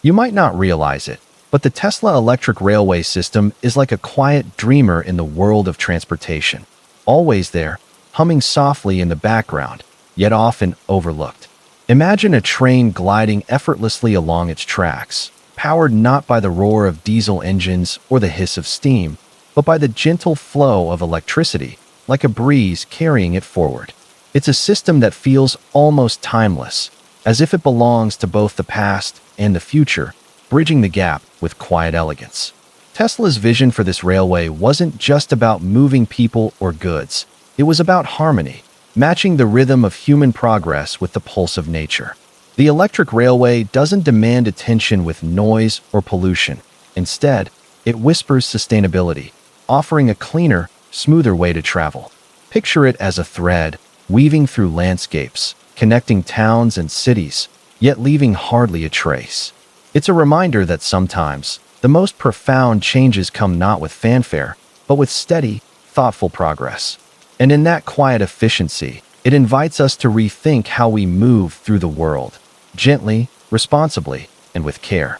You might not realize it, but the Tesla Electric Railway System is like a quiet dreamer in the world of transportation, always there, humming softly in the background, yet often overlooked. Imagine a train gliding effortlessly along its tracks, powered not by the roar of diesel engines or the hiss of steam, but by the gentle flow of electricity, like a breeze carrying it forward. It's a system that feels almost timeless, as if it belongs to both the past and the future, bridging the gap with quiet elegance. Tesla's vision for this railway wasn't just about moving people or goods. It was about harmony, matching the rhythm of human progress with the pulse of nature. The electric railway doesn't demand attention with noise or pollution. Instead, it whispers sustainability, offering a cleaner, smoother way to travel. Picture it as a thread, weaving through landscapes, connecting towns and cities, yet leaving hardly a trace. It's a reminder that sometimes, the most profound changes come not with fanfare, but with steady, thoughtful progress. And in that quiet efficiency, it invites us to rethink how we move through the world, gently, responsibly, and with care.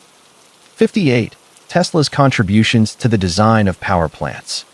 58. Tesla's contributions to the design of power plants.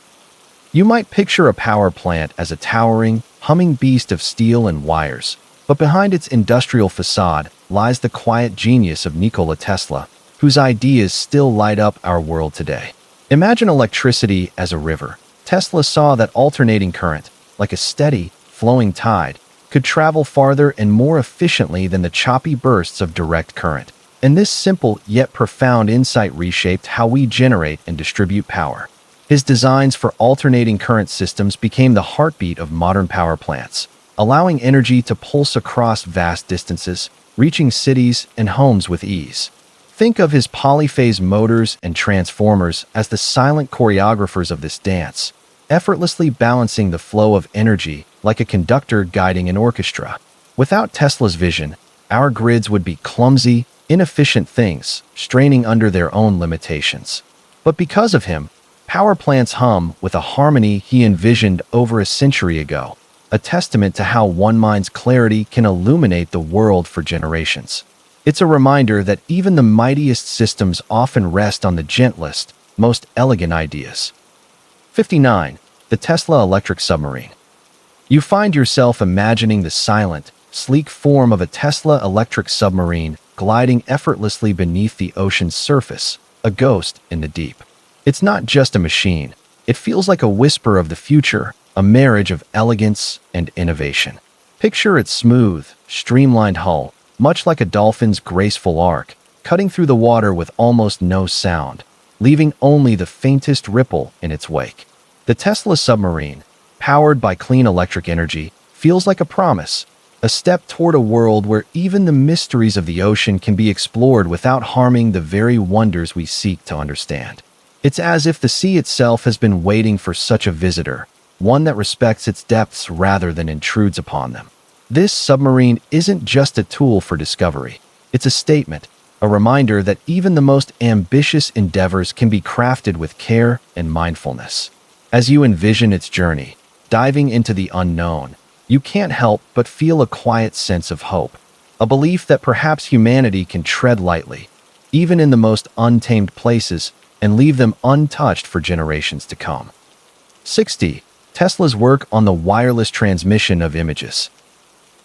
You might picture a power plant as a towering, humming beast of steel and wires, but behind its industrial facade lies the quiet genius of Nikola Tesla, whose ideas still light up our world today. Imagine electricity as a river. Tesla saw that alternating current, like a steady, flowing tide, could travel farther and more efficiently than the choppy bursts of direct current. And this simple yet profound insight reshaped how we generate and distribute power. His designs for alternating current systems became the heartbeat of modern power plants, allowing energy to pulse across vast distances, reaching cities and homes with ease. Think of his polyphase motors and transformers as the silent choreographers of this dance, effortlessly balancing the flow of energy like a conductor guiding an orchestra. Without Tesla's vision, our grids would be clumsy, inefficient things, straining under their own limitations. But because of him, Power plants hum with a harmony he envisioned over a century ago, a testament to how one mind's clarity can illuminate the world for generations. It's a reminder that even the mightiest systems often rest on the gentlest, most elegant ideas. 59. The Tesla electric submarine. You find yourself imagining the silent, sleek form of a Tesla electric submarine gliding effortlessly beneath the ocean's surface, a ghost in the deep. It's not just a machine. It feels like a whisper of the future, a marriage of elegance and innovation. Picture its smooth, streamlined hull, much like a dolphin's graceful arc, cutting through the water with almost no sound, leaving only the faintest ripple in its wake. The Tesla submarine, powered by clean electric energy, feels like a promise, a step toward a world where even the mysteries of the ocean can be explored without harming the very wonders we seek to understand. It's as if the sea itself has been waiting for such a visitor, one that respects its depths rather than intrudes upon them. This submarine isn't just a tool for discovery. It's a statement, a reminder that even the most ambitious endeavors can be crafted with care and mindfulness. As you envision its journey, diving into the unknown, you can't help but feel a quiet sense of hope, a belief that perhaps humanity can tread lightly, even in the most untamed places, and leave them untouched for generations to come. 60. Tesla's work on the wireless transmission of images.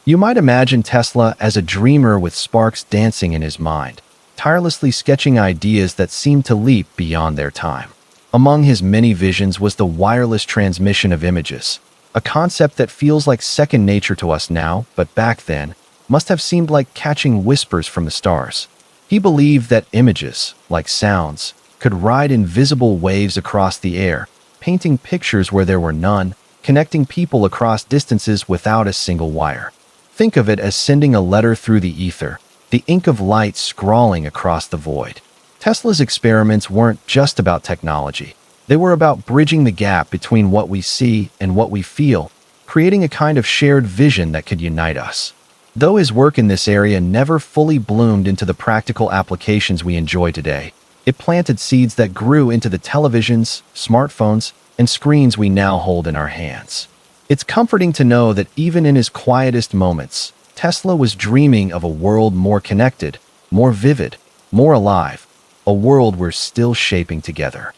You might imagine Tesla as a dreamer with sparks dancing in his mind, tirelessly sketching ideas that seemed to leap beyond their time. Among his many visions was the wireless transmission of images, a concept that feels like second nature to us now, but back then, must have seemed like catching whispers from the stars. He believed that images, like sounds, could ride invisible waves across the air, painting pictures where there were none, connecting people across distances without a single wire. Think of it as sending a letter through the ether, the ink of light scrawling across the void. Tesla's experiments weren't just about technology. They were about bridging the gap between what we see and what we feel, creating a kind of shared vision that could unite us. Though his work in this area never fully bloomed into the practical applications we enjoy today, it planted seeds that grew into the televisions, smartphones, and screens we now hold in our hands. It's comforting to know that even in his quietest moments, Tesla was dreaming of a world more connected, more vivid, more alive, a world we're still shaping together.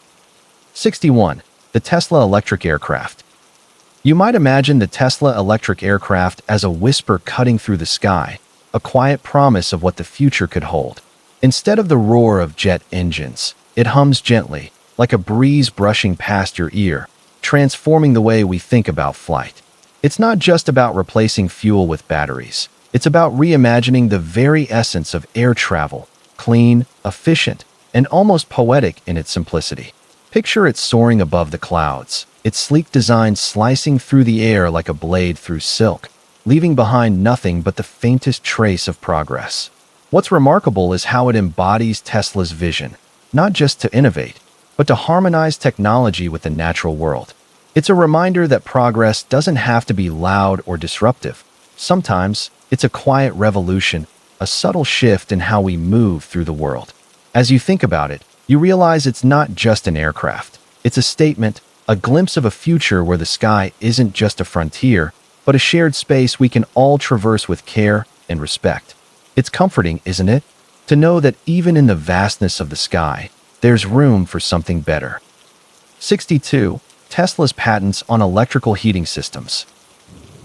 61. The Tesla electric aircraft. You might imagine the Tesla electric aircraft as a whisper cutting through the sky, a quiet promise of what the future could hold. Instead of the roar of jet engines, it hums gently, like a breeze brushing past your ear, transforming the way we think about flight. It's not just about replacing fuel with batteries. It's about reimagining the very essence of air travel, clean, efficient, and almost poetic in its simplicity. Picture it soaring above the clouds, its sleek design slicing through the air like a blade through silk, leaving behind nothing but the faintest trace of progress. What's remarkable is how it embodies Tesla's vision, not just to innovate, but to harmonize technology with the natural world. It's a reminder that progress doesn't have to be loud or disruptive. Sometimes, it's a quiet revolution, a subtle shift in how we move through the world. As you think about it, you realize it's not just an aircraft. It's a statement, a glimpse of a future where the sky isn't just a frontier, but a shared space we can all traverse with care and respect. It's comforting, isn't it? To know that even in the vastness of the sky, there's room for something better. 62. Tesla's patents on electrical heating systems.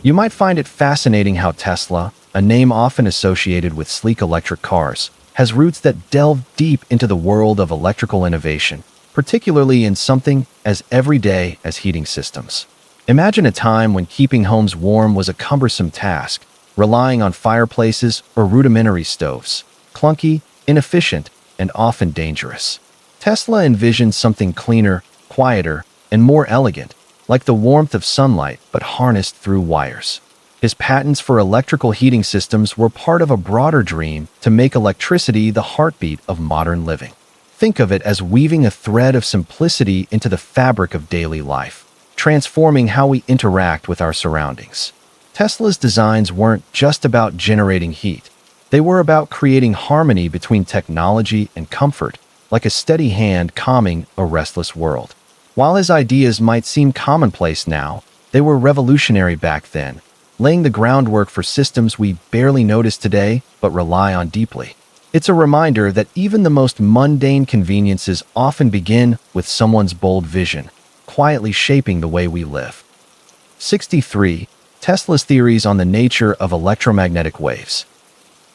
You might find it fascinating how Tesla, a name often associated with sleek electric cars, has roots that delve deep into the world of electrical innovation, particularly in something as everyday as heating systems. Imagine a time when keeping homes warm was a cumbersome task, relying on fireplaces or rudimentary stoves, clunky, inefficient, and often dangerous. Tesla envisioned something cleaner, quieter, and more elegant, like the warmth of sunlight but harnessed through wires. His patents for electrical heating systems were part of a broader dream to make electricity the heartbeat of modern living. Think of it as weaving a thread of simplicity into the fabric of daily life, transforming how we interact with our surroundings. Tesla's designs weren't just about generating heat. They were about creating harmony between technology and comfort, like a steady hand calming a restless world. While his ideas might seem commonplace now, they were revolutionary back then, laying the groundwork for systems we barely notice today but rely on deeply. It's a reminder that even the most mundane conveniences often begin with someone's bold vision, quietly shaping the way we live. 63. Tesla's theories on the nature of electromagnetic waves.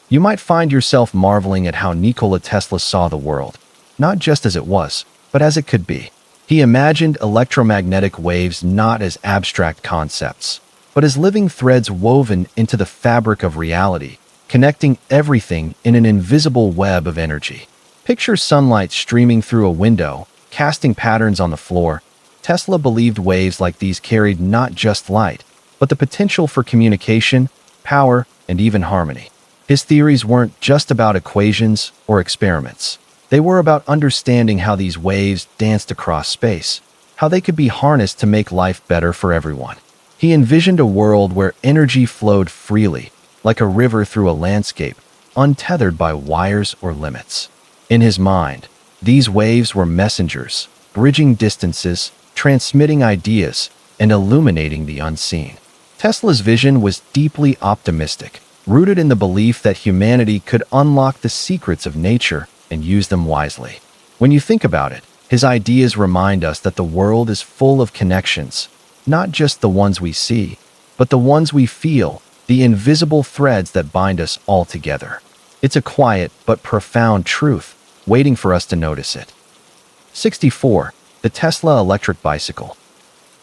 You might find yourself marveling at how Nikola Tesla saw the world, not just as it was, but as it could be. He imagined electromagnetic waves not as abstract concepts, but as living threads woven into the fabric of reality, connecting everything in an invisible web of energy. Picture sunlight streaming through a window, casting patterns on the floor. Tesla believed waves like these carried not just light, but the potential for communication, power, and even harmony. His theories weren't just about equations or experiments. They were about understanding how these waves danced across space, how they could be harnessed to make life better for everyone. He envisioned a world where energy flowed freely, like a river through a landscape, untethered by wires or limits. In his mind, these waves were messengers, bridging distances, transmitting ideas, and illuminating the unseen. Tesla's vision was deeply optimistic, rooted in the belief that humanity could unlock the secrets of nature and use them wisely. When you think about it, his ideas remind us that the world is full of connections, not just the ones we see, but the ones we feel, the invisible threads that bind us all together. It's a quiet but profound truth, waiting for us to notice it. 64. The Tesla electric bicycle.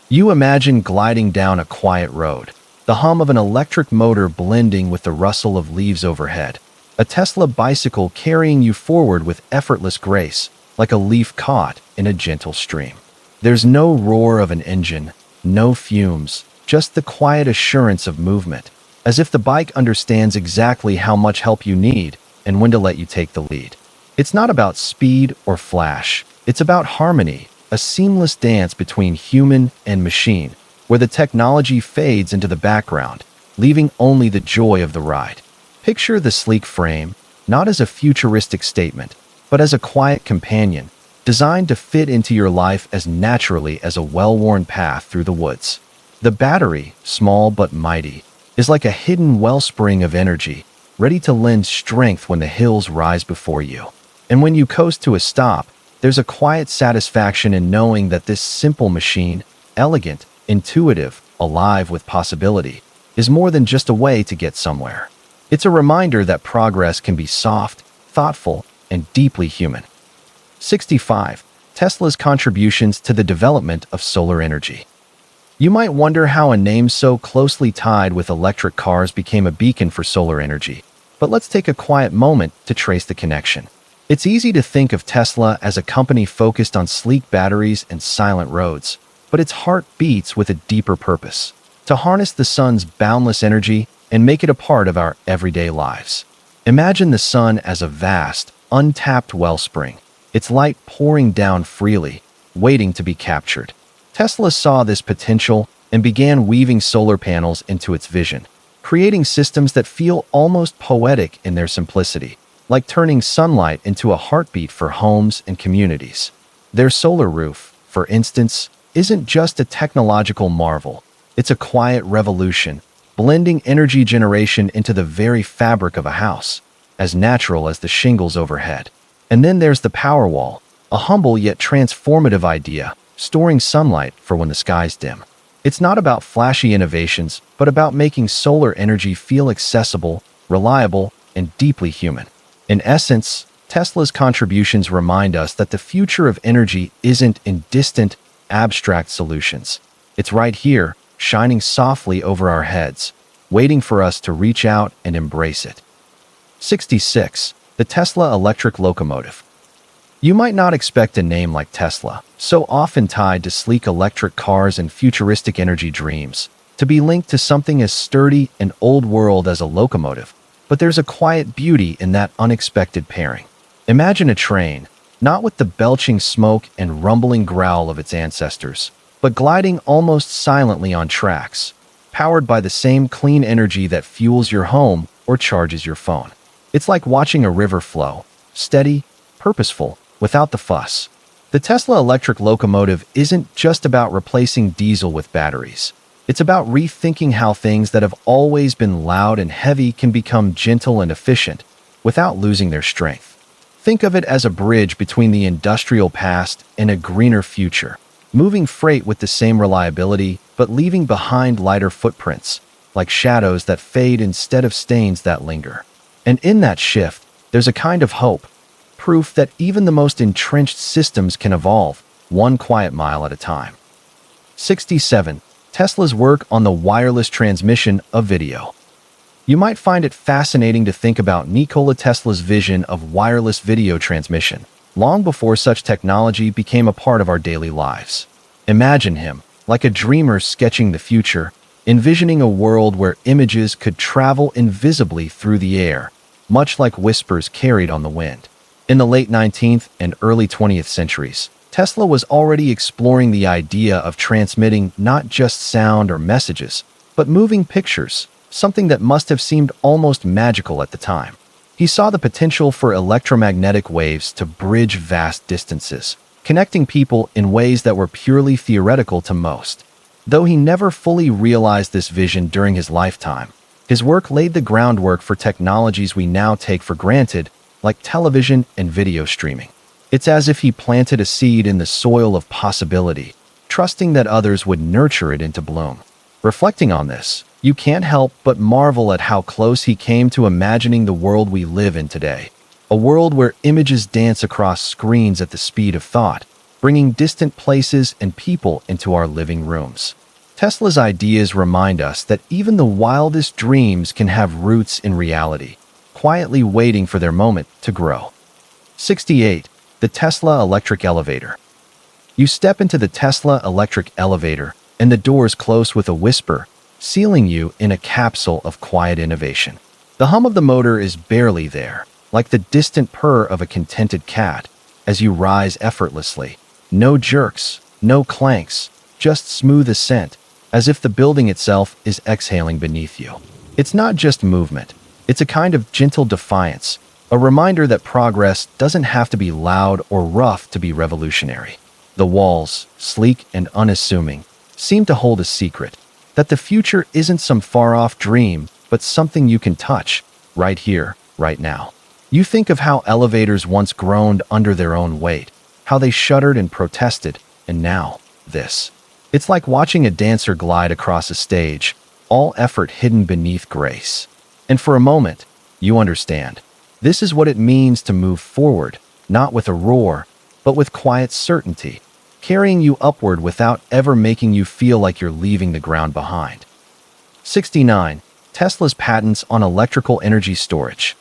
You imagine gliding down a quiet road, the hum of an electric motor blending with the rustle of leaves overhead. A Tesla bicycle carrying you forward with effortless grace, like a leaf caught in a gentle stream. There's no roar of an engine, no fumes, just the quiet assurance of movement, as if the bike understands exactly how much help you need and when to let you take the lead. It's not about speed or flash, it's about harmony, a seamless dance between human and machine, where the technology fades into the background, leaving only the joy of the ride. Picture the sleek frame, not as a futuristic statement, but as a quiet companion, designed to fit into your life as naturally as a well-worn path through the woods. The battery, small but mighty, is like a hidden wellspring of energy, ready to lend strength when the hills rise before you. And when you coast to a stop, there's a quiet satisfaction in knowing that this simple machine, elegant, intuitive, alive with possibility, is more than just a way to get somewhere. It's a reminder that progress can be soft, thoughtful, and deeply human. 65. Tesla's contributions to the development of solar energy. You might wonder how a name so closely tied with electric cars became a beacon for solar energy, but let's take a quiet moment to trace the connection. It's easy to think of Tesla as a company focused on sleek batteries and silent roads, but its heart beats with a deeper purpose: to harness the sun's boundless energy and make it a part of our everyday lives. Imagine the sun as a vast, untapped wellspring, its light pouring down freely, waiting to be captured. Tesla saw this potential and began weaving solar panels into its vision, creating systems that feel almost poetic in their simplicity, like turning sunlight into a heartbeat for homes and communities. Their solar roof, for instance, isn't just a technological marvel, it's a quiet revolution, blending energy generation into the very fabric of a house, as natural as the shingles overhead. And then there's the Powerwall, a humble yet transformative idea, storing sunlight for when the skies dim. It's not about flashy innovations, but about making solar energy feel accessible, reliable, and deeply human. In essence, Tesla's contributions remind us that the future of energy isn't in distant, abstract solutions. It's right here, shining softly over our heads, waiting for us to reach out and embrace it. 66. The Tesla electric locomotive. You might not expect a name like Tesla, so often tied to sleek electric cars and futuristic energy dreams, to be linked to something as sturdy and old-world as a locomotive. But there's a quiet beauty in that unexpected pairing. Imagine a train, not with the belching smoke and rumbling growl of its ancestors, but gliding almost silently on tracks, powered by the same clean energy that fuels your home or charges your phone. It's like watching a river flow, steady, purposeful, without the fuss. The Tesla electric locomotive isn't just about replacing diesel with batteries. It's about rethinking how things that have always been loud and heavy can become gentle and efficient without losing their strength. Think of it as a bridge between the industrial past and a greener future, moving freight with the same reliability but leaving behind lighter footprints, like shadows that fade instead of stains that linger. And in that shift, there's a kind of hope, proof that even the most entrenched systems can evolve, one quiet mile at a time. 67. Tesla's work on the wireless transmission of video. You might find it fascinating to think about Nikola Tesla's vision of wireless video transmission, long before such technology became a part of our daily lives. Imagine him, like a dreamer sketching the future, envisioning a world where images could travel invisibly through the air, much like whispers carried on the wind. In the late 19th and early 20th centuries, Tesla was already exploring the idea of transmitting not just sound or messages, but moving pictures, something that must have seemed almost magical at the time. He saw the potential for electromagnetic waves to bridge vast distances, connecting people in ways that were purely theoretical to most. Though he never fully realized this vision during his lifetime, his work laid the groundwork for technologies we now take for granted, like television and video streaming. It's as if he planted a seed in the soil of possibility, trusting that others would nurture it into bloom. Reflecting on this, you can't help but marvel at how close he came to imagining the world we live in today. A world where images dance across screens at the speed of thought, bringing distant places and people into our living rooms. Tesla's ideas remind us that even the wildest dreams can have roots in reality, quietly waiting for their moment to grow. 68. The Tesla electric elevator. You step into the Tesla electric elevator, and the doors close with a whisper, sealing you in a capsule of quiet innovation. The hum of the motor is barely there, like the distant purr of a contented cat, as you rise effortlessly. No jerks, no clanks, just smooth ascent, as if the building itself is exhaling beneath you. It's not just movement. It's a kind of gentle defiance, a reminder that progress doesn't have to be loud or rough to be revolutionary. The walls, sleek and unassuming, seem to hold a secret, that the future isn't some far-off dream, but something you can touch, right here, right now. You think of how elevators once groaned under their own weight, how they shuddered and protested, and now, this. It's like watching a dancer glide across a stage, all effort hidden beneath grace. And for a moment, you understand. This is what it means to move forward, not with a roar, but with quiet certainty, carrying you upward without ever making you feel like you're leaving the ground behind. 69. Tesla's patents on electrical energy storage.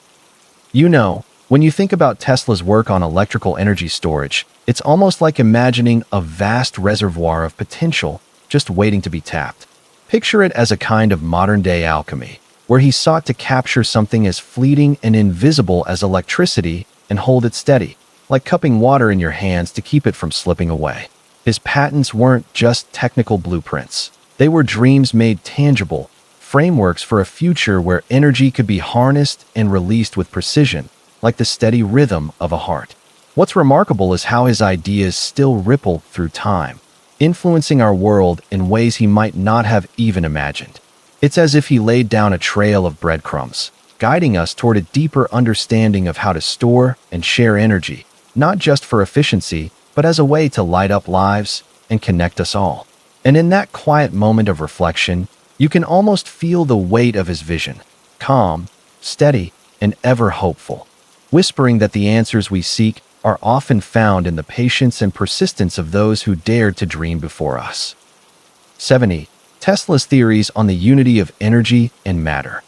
You know, when you think about Tesla's work on electrical energy storage, it's almost like imagining a vast reservoir of potential just waiting to be tapped. Picture it as a kind of modern-day alchemy, where he sought to capture something as fleeting and invisible as electricity and hold it steady, like cupping water in your hands to keep it from slipping away. His patents weren't just technical blueprints. They were dreams made tangible, frameworks for a future where energy could be harnessed and released with precision, like the steady rhythm of a heart. What's remarkable is how his ideas still ripple through time, influencing our world in ways he might not have even imagined. It's as if he laid down a trail of breadcrumbs, guiding us toward a deeper understanding of how to store and share energy, not just for efficiency, but as a way to light up lives and connect us all. And in that quiet moment of reflection, you can almost feel the weight of his vision, calm, steady, and ever hopeful, whispering that the answers we seek are often found in the patience and persistence of those who dared to dream before us. 70. Tesla's theories on the unity of energy and matter.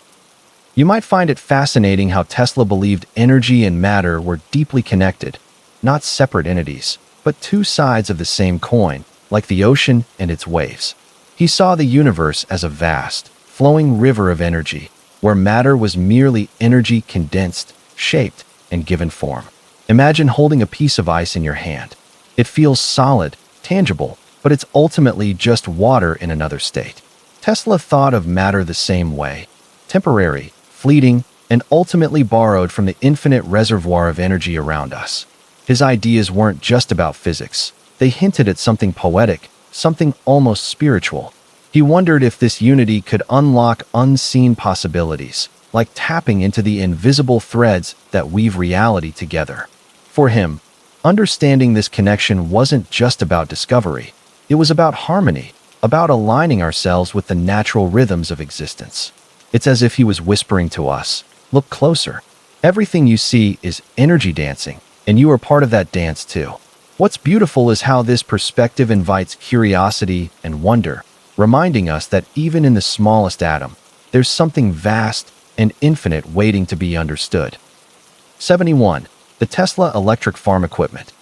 You might find it fascinating how Tesla believed energy and matter were deeply connected, not separate entities, but two sides of the same coin, like the ocean and its waves. He saw the universe as a vast, flowing river of energy, where matter was merely energy condensed, shaped, and given form. Imagine holding a piece of ice in your hand. It feels solid, tangible, but it's ultimately just water in another state. Tesla thought of matter the same way, temporary, fleeting, and ultimately borrowed from the infinite reservoir of energy around us. His ideas weren't just about physics. They hinted at something poetic, something almost spiritual. He wondered if this unity could unlock unseen possibilities, like tapping into the invisible threads that weave reality together. For him, understanding this connection wasn't just about discovery. It was about harmony, about aligning ourselves with the natural rhythms of existence. It's as if he was whispering to us, "Look closer. Everything you see is energy dancing, and you are part of that dance too." What's beautiful is how this perspective invites curiosity and wonder, reminding us that even in the smallest atom, there's something vast and infinite waiting to be understood. 71. The Tesla Electric Farm Equipment.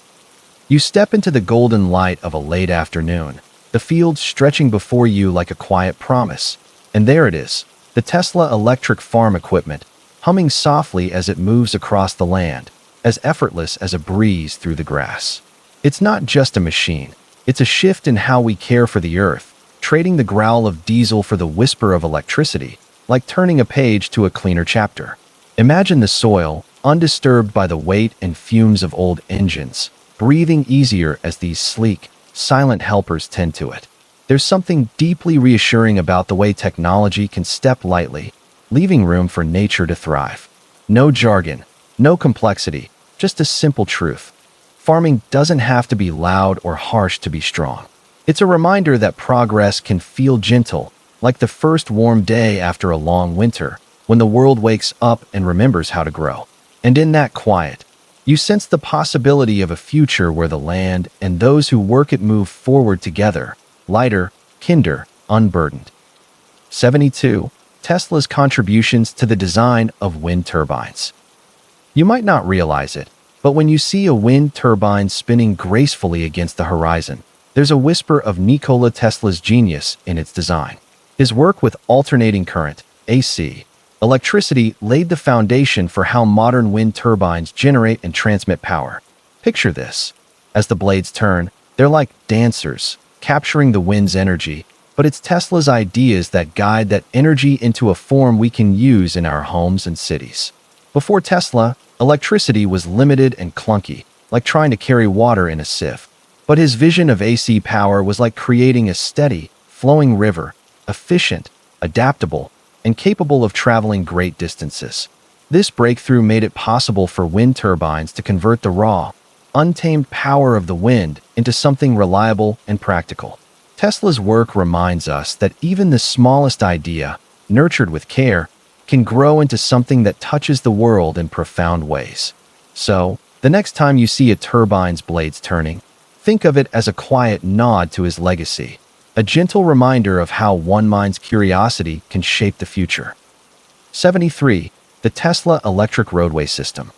You step into the golden light of a late afternoon, the field stretching before you like a quiet promise. And there it is, the Tesla Electric Farm Equipment, humming softly as it moves across the land, as effortless as a breeze through the grass. It's not just a machine, it's a shift in how we care for the earth, trading the growl of diesel for the whisper of electricity, like turning a page to a cleaner chapter. Imagine the soil, undisturbed by the weight and fumes of old engines, breathing easier as these sleek, silent helpers tend to it. There's something deeply reassuring about the way technology can step lightly, leaving room for nature to thrive. No jargon, no complexity, just a simple truth. Farming doesn't have to be loud or harsh to be strong. It's a reminder that progress can feel gentle, like the first warm day after a long winter, when the world wakes up and remembers how to grow. And in that quiet, you sense the possibility of a future where the land and those who work it move forward together, lighter, kinder, unburdened. 72. Tesla's contributions to the design of wind turbines. You might not realize it, but when you see a wind turbine spinning gracefully against the horizon, there's a whisper of Nikola Tesla's genius in its design. His work with alternating current, AC, electricity laid the foundation for how modern wind turbines generate and transmit power. Picture this. As the blades turn, they're like dancers, capturing the wind's energy, but it's Tesla's ideas that guide that energy into a form we can use in our homes and cities. Before Tesla, electricity was limited and clunky, like trying to carry water in a sieve. But his vision of AC power was like creating a steady, flowing river, efficient, adaptable, and capable of traveling great distances. This breakthrough made it possible for wind turbines to convert the raw, untamed power of the wind into something reliable and practical. Tesla's work reminds us that even the smallest idea, nurtured with care, can grow into something that touches the world in profound ways. So, the next time you see a turbine's blades turning, think of it as a quiet nod to his legacy, a gentle reminder of how one mind's curiosity can shape the future. 73. The Tesla Electric Roadway System.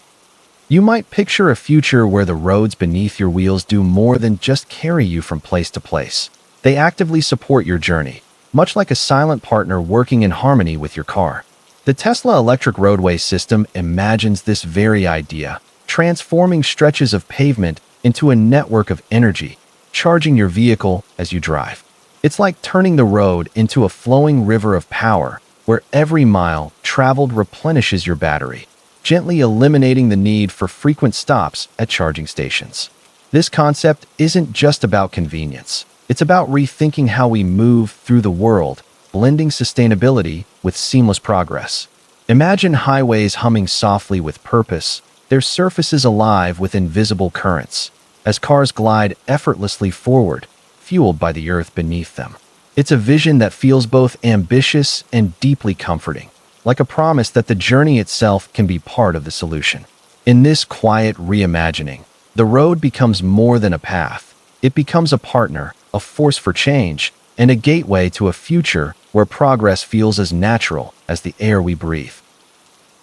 You might picture a future where the roads beneath your wheels do more than just carry you from place to place. They actively support your journey, much like a silent partner working in harmony with your car. The Tesla Electric Roadway System imagines this very idea, transforming stretches of pavement into a network of energy, charging your vehicle as you drive. It's like turning the road into a flowing river of power, where every mile traveled replenishes your battery, gently eliminating the need for frequent stops at charging stations. This concept isn't just about convenience. It's about rethinking how we move through the world, blending sustainability with seamless progress. Imagine highways humming softly with purpose, their surfaces alive with invisible currents, as cars glide effortlessly forward, fueled by the earth beneath them. It's a vision that feels both ambitious and deeply comforting, like a promise that the journey itself can be part of the solution. In this quiet reimagining, the road becomes more than a path. It becomes a partner, a force for change, and a gateway to a future where progress feels as natural as the air we breathe.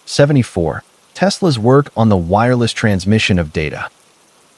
74. Tesla's work on the wireless transmission of data.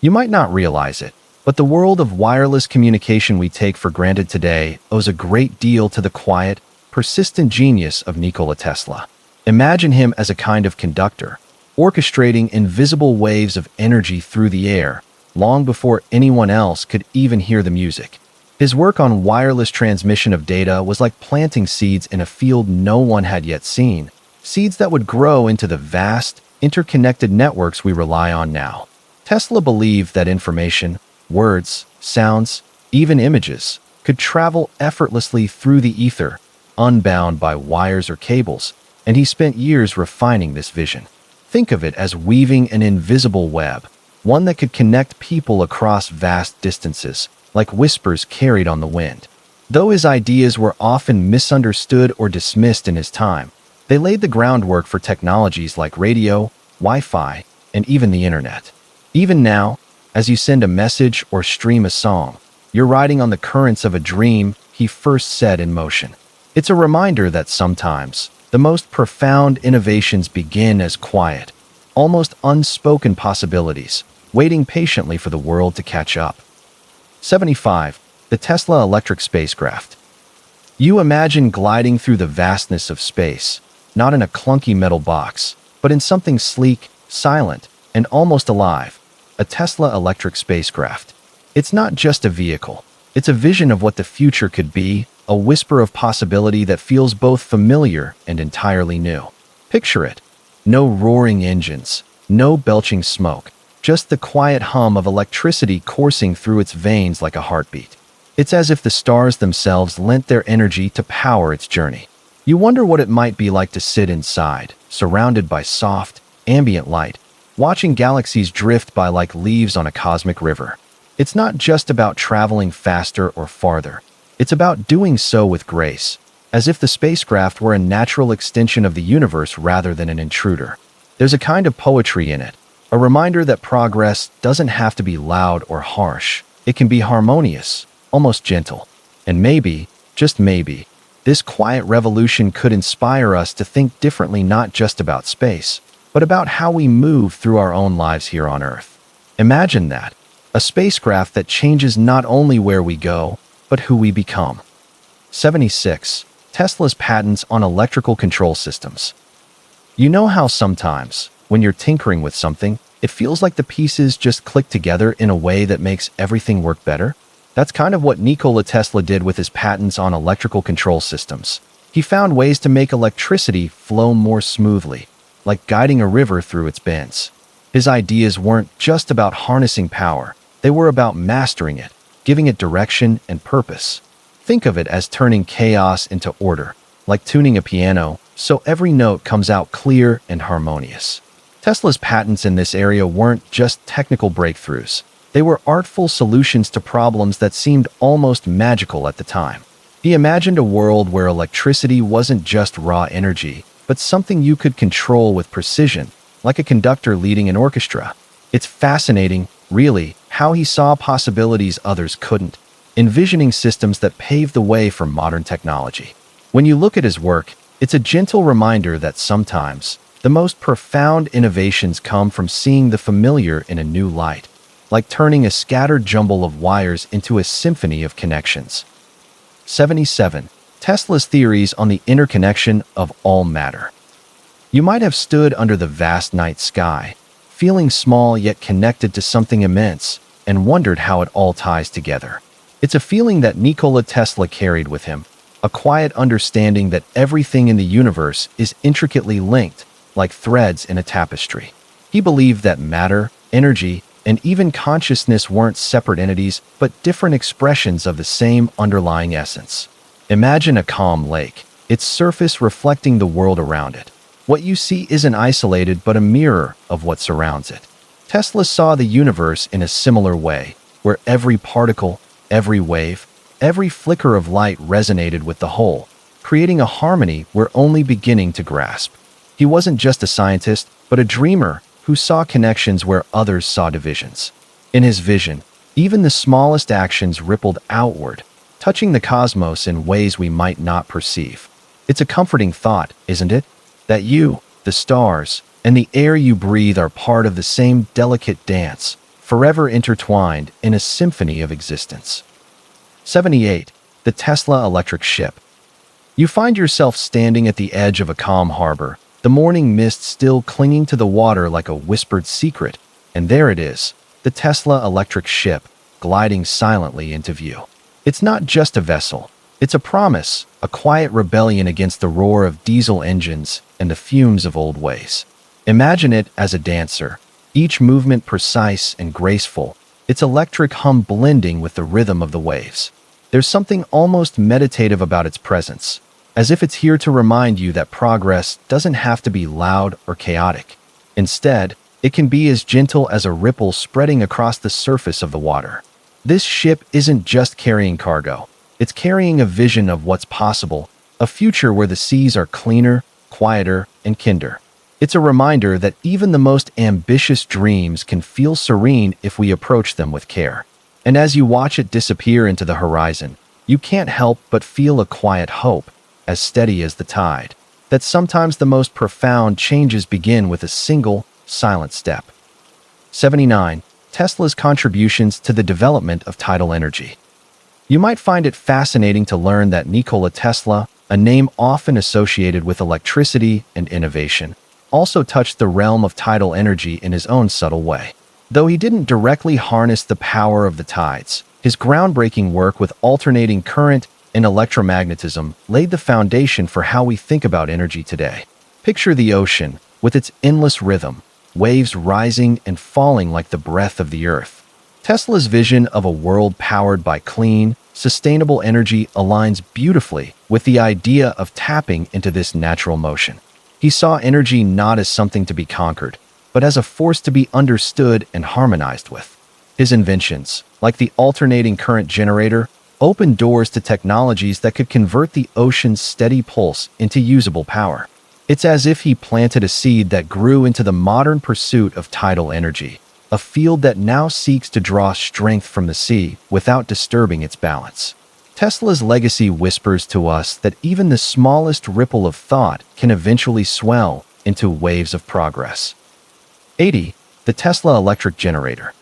You might not realize it, but the world of wireless communication we take for granted today owes a great deal to the quiet, persistent genius of Nikola Tesla. Imagine him as a kind of conductor, orchestrating invisible waves of energy through the air, long before anyone else could even hear the music. His work on wireless transmission of data was like planting seeds in a field no one had yet seen, seeds that would grow into the vast, interconnected networks we rely on now. Tesla believed that information, words, sounds, even images, could travel effortlessly through the ether, unbound by wires or cables, and he spent years refining this vision. Think of it as weaving an invisible web, one that could connect people across vast distances, like whispers carried on the wind. Though his ideas were often misunderstood or dismissed in his time, they laid the groundwork for technologies like radio, Wi-Fi, and even the internet. Even now, as you send a message or stream a song, you're riding on the currents of a dream he first set in motion. It's a reminder that sometimes the most profound innovations begin as quiet, almost unspoken possibilities, waiting patiently for the world to catch up. 75. The Tesla electric spacecraft. You imagine gliding through the vastness of space, not in a clunky metal box, but in something sleek, silent, and almost alive, a Tesla electric spacecraft. It's not just a vehicle. It's a vision of what the future could be, a whisper of possibility that feels both familiar and entirely new. Picture it. No roaring engines, no belching smoke, just the quiet hum of electricity coursing through its veins like a heartbeat. It's as if the stars themselves lent their energy to power its journey. You wonder what it might be like to sit inside, surrounded by soft, ambient light, watching galaxies drift by like leaves on a cosmic river. It's not just about traveling faster or farther. It's about doing so with grace, as if the spacecraft were a natural extension of the universe rather than an intruder. There's a kind of poetry in it, a reminder that progress doesn't have to be loud or harsh. It can be harmonious, almost gentle. And maybe, just maybe, this quiet revolution could inspire us to think differently, not just about space, but about how we move through our own lives here on Earth. Imagine that, a spacecraft that changes not only where we go, but who we become. 76. Tesla's patents on electrical control systems. You know how sometimes, when you're tinkering with something, it feels like the pieces just click together in a way that makes everything work better? That's kind of what Nikola Tesla did with his patents on electrical control systems. He found ways to make electricity flow more smoothly, like guiding a river through its bends. His ideas weren't just about harnessing power, they were about mastering it, giving it direction and purpose. Think of it as turning chaos into order, like tuning a piano, so every note comes out clear and harmonious. Tesla's patents in this area weren't just technical breakthroughs. They were artful solutions to problems that seemed almost magical at the time. He imagined a world where electricity wasn't just raw energy, but something you could control with precision, like a conductor leading an orchestra. It's fascinating, really, how he saw possibilities others couldn't, envisioning systems that paved the way for modern technology. When you look at his work, it's a gentle reminder that sometimes the most profound innovations come from seeing the familiar in a new light, like turning a scattered jumble of wires into a symphony of connections. 77. Tesla's theories on the interconnection of all matter. You might have stood under the vast night sky, feeling small yet connected to something immense, and wondered how it all ties together. It's a feeling that Nikola Tesla carried with him, a quiet understanding that everything in the universe is intricately linked, like threads in a tapestry. He believed that matter, energy, and even consciousness weren't separate entities, but different expressions of the same underlying essence. Imagine a calm lake, its surface reflecting the world around it. What you see isn't isolated but a mirror of what surrounds it. Tesla saw the universe in a similar way, where every particle, every wave, every flicker of light resonated with the whole, creating a harmony we're only beginning to grasp. He wasn't just a scientist, but a dreamer who saw connections where others saw divisions. In his vision, even the smallest actions rippled outward, touching the cosmos in ways we might not perceive. It's a comforting thought, isn't it? That you, the stars, and the air you breathe are part of the same delicate dance, forever intertwined in a symphony of existence. 78. The Tesla electric ship. You find yourself standing at the edge of a calm harbor, the morning mist still clinging to the water like a whispered secret, and there it is, the Tesla electric ship, gliding silently into view. It's not just a vessel. It's a promise, a quiet rebellion against the roar of diesel engines and the fumes of old ways. Imagine it as a dancer, each movement precise and graceful, its electric hum blending with the rhythm of the waves. There's something almost meditative about its presence, as if it's here to remind you that progress doesn't have to be loud or chaotic. Instead, it can be as gentle as a ripple spreading across the surface of the water. This ship isn't just carrying cargo. It's carrying a vision of what's possible, a future where the seas are cleaner, quieter, and kinder. It's a reminder that even the most ambitious dreams can feel serene if we approach them with care. And as you watch it disappear into the horizon, you can't help but feel a quiet hope, as steady as the tide, that sometimes the most profound changes begin with a single, silent step. 79. Tesla's contributions to the development of tidal energy. You might find it fascinating to learn that Nikola Tesla, a name often associated with electricity and innovation, also touched the realm of tidal energy in his own subtle way. Though he didn't directly harness the power of the tides, his groundbreaking work with alternating current and electromagnetism laid the foundation for how we think about energy today. Picture the ocean, with its endless rhythm, waves rising and falling like the breath of the earth. Tesla's vision of a world powered by clean, sustainable energy aligns beautifully with the idea of tapping into this natural motion. He saw energy not as something to be conquered, but as a force to be understood and harmonized with. His inventions, like the alternating current generator, opened doors to technologies that could convert the ocean's steady pulse into usable power. It's as if he planted a seed that grew into the modern pursuit of tidal energy, a field that now seeks to draw strength from the sea without disturbing its balance. Tesla's legacy whispers to us that even the smallest ripple of thought can eventually swell into waves of progress. 80. The Tesla electric generator.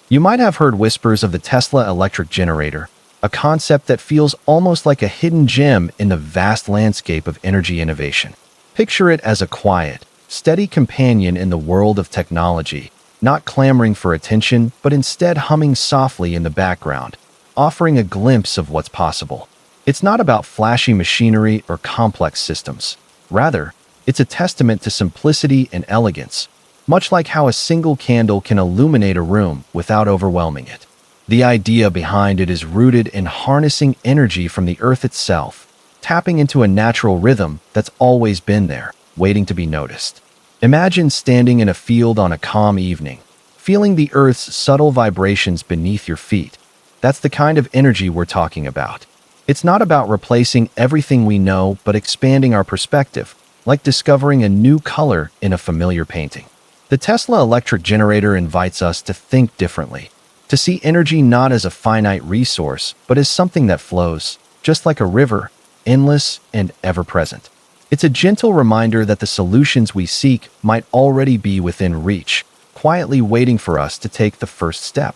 You might have heard whispers of the Tesla electric generator, a concept that feels almost like a hidden gem in the vast landscape of energy innovation. Picture it as a quiet, steady companion in the world of technology, not clamoring for attention, but instead humming softly in the background, offering a glimpse of what's possible. It's not about flashy machinery or complex systems. Rather, it's a testament to simplicity and elegance, much like how a single candle can illuminate a room without overwhelming it. The idea behind it is rooted in harnessing energy from the earth itself, tapping into a natural rhythm that's always been there, waiting to be noticed. Imagine standing in a field on a calm evening, feeling the earth's subtle vibrations beneath your feet. That's the kind of energy we're talking about. It's not about replacing everything we know, but expanding our perspective, like discovering a new color in a familiar painting. The Tesla electric generator invites us to think differently, to see energy not as a finite resource, but as something that flows, just like a river, endless and ever-present. It's a gentle reminder that the solutions we seek might already be within reach, quietly waiting for us to take the first step.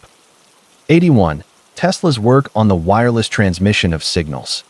81. Tesla's work on the wireless transmission of signals.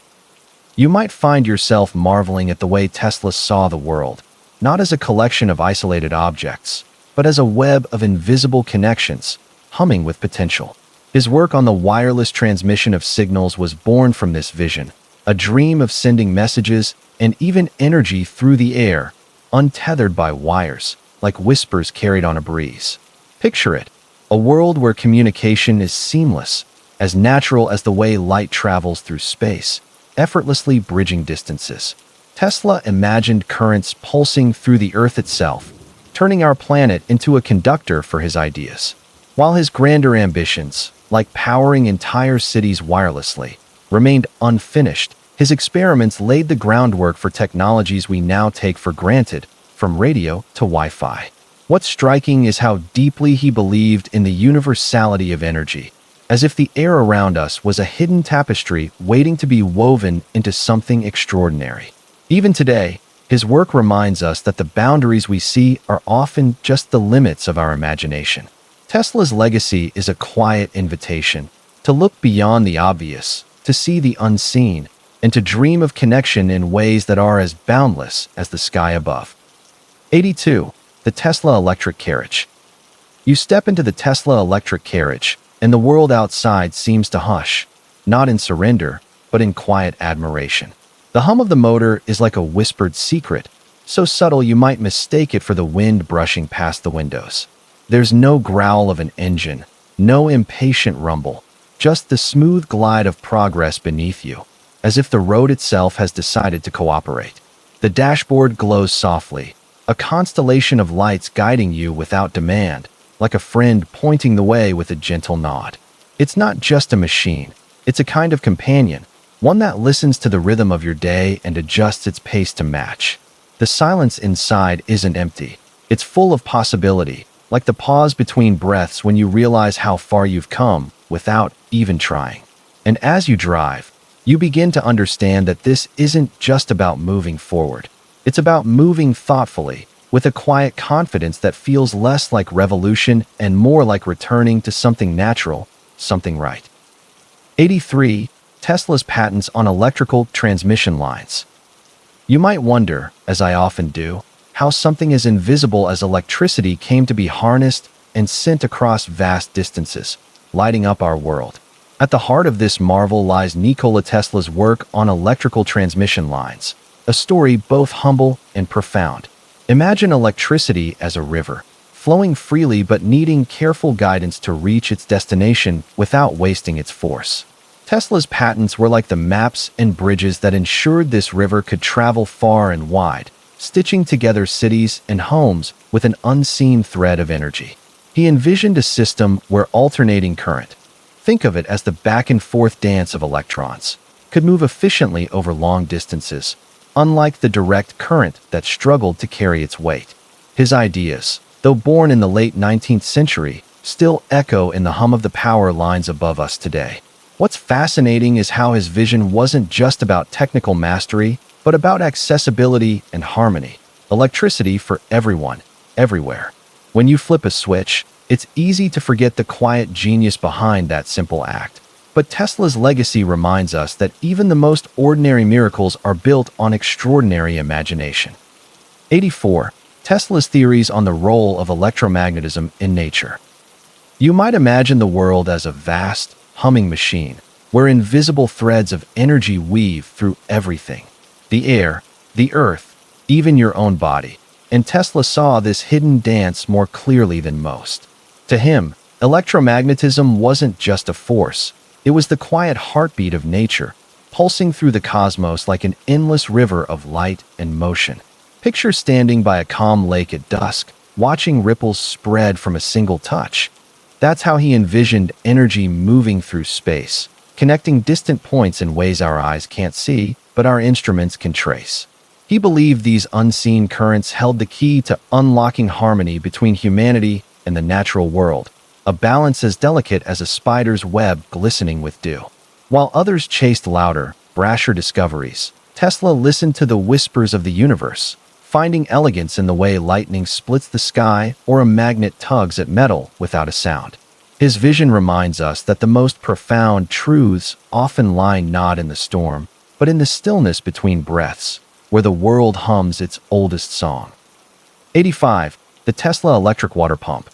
You might find yourself marveling at the way Tesla saw the world, not as a collection of isolated objects, but as a web of invisible connections, humming with potential. His work on the wireless transmission of signals was born from this vision, a dream of sending messages and even energy through the air, untethered by wires, like whispers carried on a breeze. Picture it, a world where communication is seamless, as natural as the way light travels through space, effortlessly bridging distances. Tesla imagined currents pulsing through the Earth itself, turning our planet into a conductor for his ideas. While his grander ambitions, like powering entire cities wirelessly, remained unfinished, his experiments laid the groundwork for technologies we now take for granted, from radio to Wi-Fi. What's striking is how deeply he believed in the universality of energy, as if the air around us was a hidden tapestry waiting to be woven into something extraordinary. Even today, his work reminds us that the boundaries we see are often just the limits of our imagination. Tesla's legacy is a quiet invitation to look beyond the obvious, to see the unseen, and to dream of connection in ways that are as boundless as the sky above. 82. The Tesla electric carriage. You step into the Tesla electric carriage, and the world outside seems to hush, not in surrender, but in quiet admiration. The hum of the motor is like a whispered secret, so subtle you might mistake it for the wind brushing past the windows. There's no growl of an engine, no impatient rumble, just the smooth glide of progress beneath you, as if the road itself has decided to cooperate. The dashboard glows softly, a constellation of lights guiding you without demand, like a friend pointing the way with a gentle nod. It's not just a machine, it's a kind of companion, one that listens to the rhythm of your day and adjusts its pace to match. The silence inside isn't empty, it's full of possibility, like the pause between breaths when you realize how far you've come without even trying. And as you drive, you begin to understand that this isn't just about moving forward. It's about moving thoughtfully, with a quiet confidence that feels less like revolution and more like returning to something natural, something right. 83. Tesla's patents on electrical transmission lines. You might wonder, as I often do, how something as invisible as electricity came to be harnessed and sent across vast distances, lighting up our world. At the heart of this marvel lies Nikola Tesla's work on electrical transmission lines, a story both humble and profound. Imagine electricity as a river, flowing freely but needing careful guidance to reach its destination without wasting its force. Tesla's patents were like the maps and bridges that ensured this river could travel far and wide, stitching together cities and homes with an unseen thread of energy. He envisioned a system where alternating current, think of it as the back-and-forth dance of electrons, could move efficiently over long distances, unlike the direct current that struggled to carry its weight. His ideas, though born in the late 19th century, still echo in the hum of the power lines above us today. What's fascinating is how his vision wasn't just about technical mastery, but about accessibility and harmony. Electricity for everyone, everywhere. When you flip a switch, it's easy to forget the quiet genius behind that simple act. But Tesla's legacy reminds us that even the most ordinary miracles are built on extraordinary imagination. 84. Tesla's theories on the role of electromagnetism in nature. You might imagine the world as a vast, humming machine, where invisible threads of energy weave through everything. The air, the earth, even your own body. And Tesla saw this hidden dance more clearly than most. To him, electromagnetism wasn't just a force, it was the quiet heartbeat of nature, pulsing through the cosmos like an endless river of light and motion. Picture standing by a calm lake at dusk, watching ripples spread from a single touch. That's how he envisioned energy moving through space, connecting distant points in ways our eyes can't see, but our instruments can trace. He believed these unseen currents held the key to unlocking harmony between humanity and the natural world, a balance as delicate as a spider's web glistening with dew. While others chased louder, brasher discoveries, Tesla listened to the whispers of the universe, finding elegance in the way lightning splits the sky or a magnet tugs at metal without a sound. His vision reminds us that the most profound truths often lie not in the storm, but in the stillness between breaths, where the world hums its oldest song. 85. The Tesla electric water pump.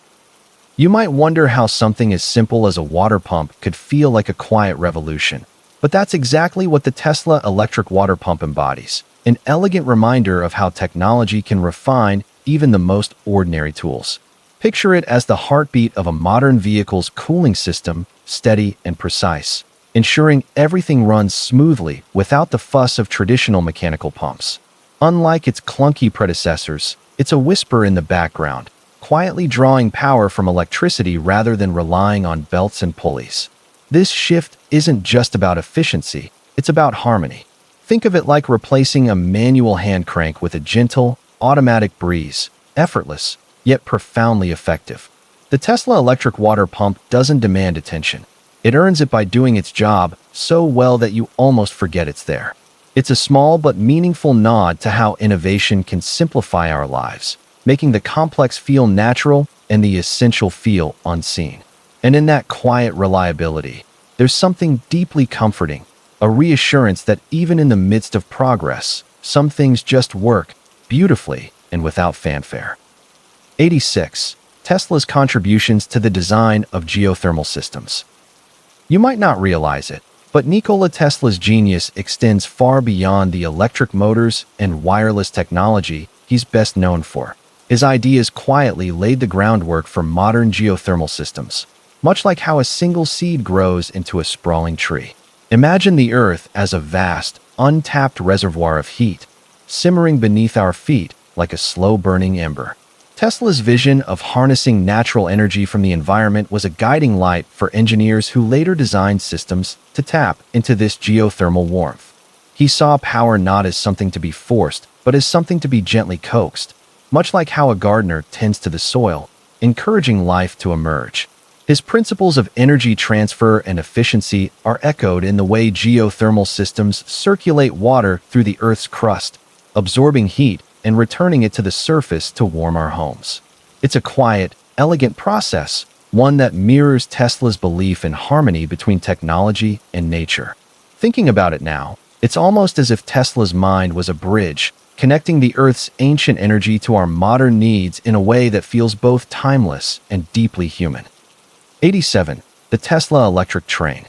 You might wonder how something as simple as a water pump could feel like a quiet revolution, but that's exactly what the Tesla electric water pump embodies. An elegant reminder of how technology can refine even the most ordinary tools. Picture it as the heartbeat of a modern vehicle's cooling system, steady and precise, ensuring everything runs smoothly without the fuss of traditional mechanical pumps. Unlike its clunky predecessors, it's a whisper in the background, quietly drawing power from electricity rather than relying on belts and pulleys. This shift isn't just about efficiency, it's about harmony. Think of it like replacing a manual hand crank with a gentle, automatic breeze, effortless, yet profoundly effective. The Tesla electric water pump doesn't demand attention. It earns it by doing its job so well that you almost forget it's there. It's a small but meaningful nod to how innovation can simplify our lives, making the complex feel natural and the essential feel unseen. And in that quiet reliability, there's something deeply comforting, a reassurance that even in the midst of progress, some things just work beautifully and without fanfare. 86. Tesla's contributions to the design of geothermal systems. You might not realize it, but Nikola Tesla's genius extends far beyond the electric motors and wireless technology he's best known for. His ideas quietly laid the groundwork for modern geothermal systems, much like how a single seed grows into a sprawling tree. Imagine the Earth as a vast, untapped reservoir of heat, simmering beneath our feet like a slow-burning ember. Tesla's vision of harnessing natural energy from the environment was a guiding light for engineers who later designed systems to tap into this geothermal warmth. He saw power not as something to be forced, but as something to be gently coaxed, much like how a gardener tends to the soil, encouraging life to emerge. His principles of energy transfer and efficiency are echoed in the way geothermal systems circulate water through the Earth's crust, absorbing heat and returning it to the surface to warm our homes. It's a quiet, elegant process, one that mirrors Tesla's belief in harmony between technology and nature. Thinking about it now, it's almost as if Tesla's mind was a bridge, connecting the Earth's ancient energy to our modern needs in a way that feels both timeless and deeply human. 87. The Tesla electric train.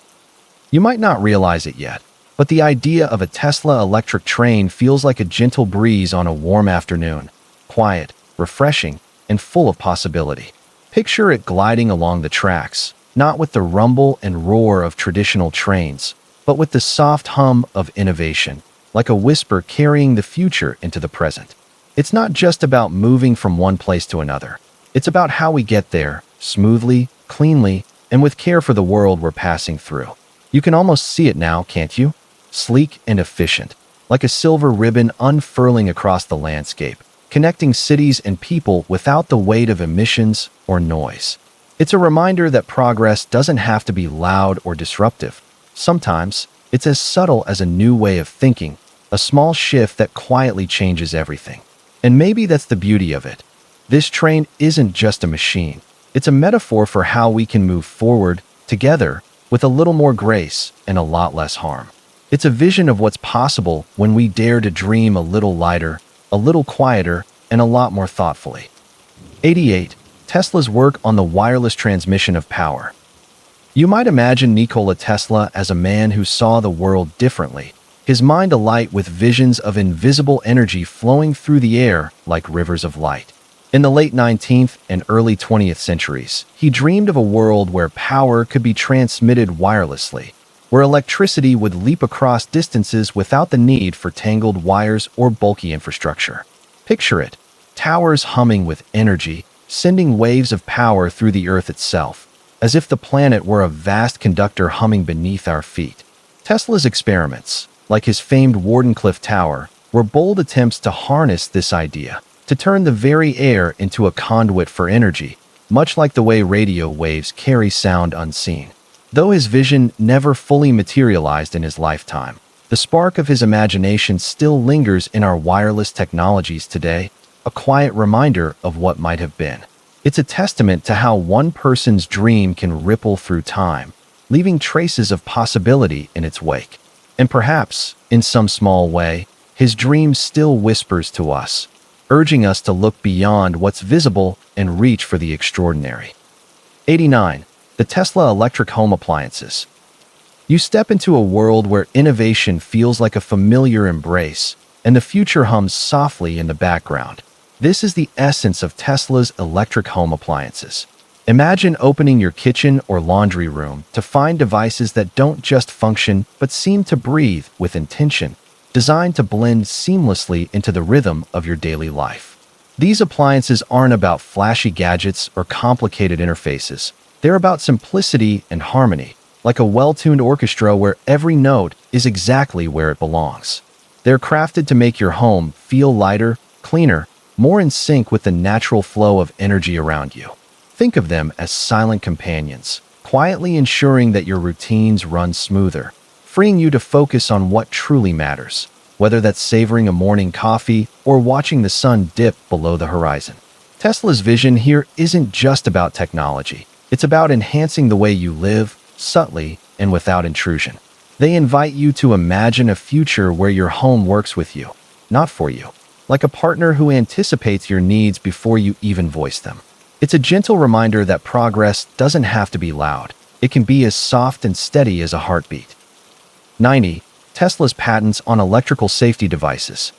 You might not realize it yet, but the idea of a Tesla electric train feels like a gentle breeze on a warm afternoon, quiet, refreshing, and full of possibility. Picture it gliding along the tracks, not with the rumble and roar of traditional trains, but with the soft hum of innovation, like a whisper carrying the future into the present. It's not just about moving from one place to another. It's about how we get there, smoothly, cleanly, and with care for the world we're passing through. You can almost see it now, can't you? Sleek and efficient, like a silver ribbon unfurling across the landscape, connecting cities and people without the weight of emissions or noise. It's a reminder that progress doesn't have to be loud or disruptive. Sometimes, it's as subtle as a new way of thinking, a small shift that quietly changes everything. And maybe that's the beauty of it. This train isn't just a machine. It's a metaphor for how we can move forward, together, with a little more grace and a lot less harm. It's a vision of what's possible when we dare to dream a little lighter, a little quieter, and a lot more thoughtfully. 88. Tesla's work on the wireless transmission of power. You might imagine Nikola Tesla as a man who saw the world differently, his mind alight with visions of invisible energy flowing through the air like rivers of light. In the late 19th and early 20th centuries, he dreamed of a world where power could be transmitted wirelessly, where electricity would leap across distances without the need for tangled wires or bulky infrastructure. Picture it, towers humming with energy, sending waves of power through the Earth itself, as if the planet were a vast conductor humming beneath our feet. Tesla's experiments, like his famed Wardenclyffe Tower, were bold attempts to harness this idea, to turn the very air into a conduit for energy, much like the way radio waves carry sound unseen. Though his vision never fully materialized in his lifetime, the spark of his imagination still lingers in our wireless technologies today, a quiet reminder of what might have been. It's a testament to how one person's dream can ripple through time, leaving traces of possibility in its wake. And perhaps, in some small way, his dream still whispers to us, urging us to look beyond what's visible and reach for the extraordinary. 89. The Tesla electric home appliances. You step into a world where innovation feels like a familiar embrace, and the future hums softly in the background. This is the essence of Tesla's electric home appliances. Imagine opening your kitchen or laundry room to find devices that don't just function but seem to breathe with intention, designed to blend seamlessly into the rhythm of your daily life. These appliances aren't about flashy gadgets or complicated interfaces. They're about simplicity and harmony, like a well-tuned orchestra where every note is exactly where it belongs. They're crafted to make your home feel lighter, cleaner, more in sync with the natural flow of energy around you. Think of them as silent companions, quietly ensuring that your routines run smoother, freeing you to focus on what truly matters, whether that's savoring a morning coffee or watching the sun dip below the horizon. Tesla's vision here isn't just about technology. It's about enhancing the way you live, subtly and without intrusion. They invite you to imagine a future where your home works with you, not for you, like a partner who anticipates your needs before you even voice them. It's a gentle reminder that progress doesn't have to be loud. It can be as soft and steady as a heartbeat. 90. Tesla's patents on electrical safety devices.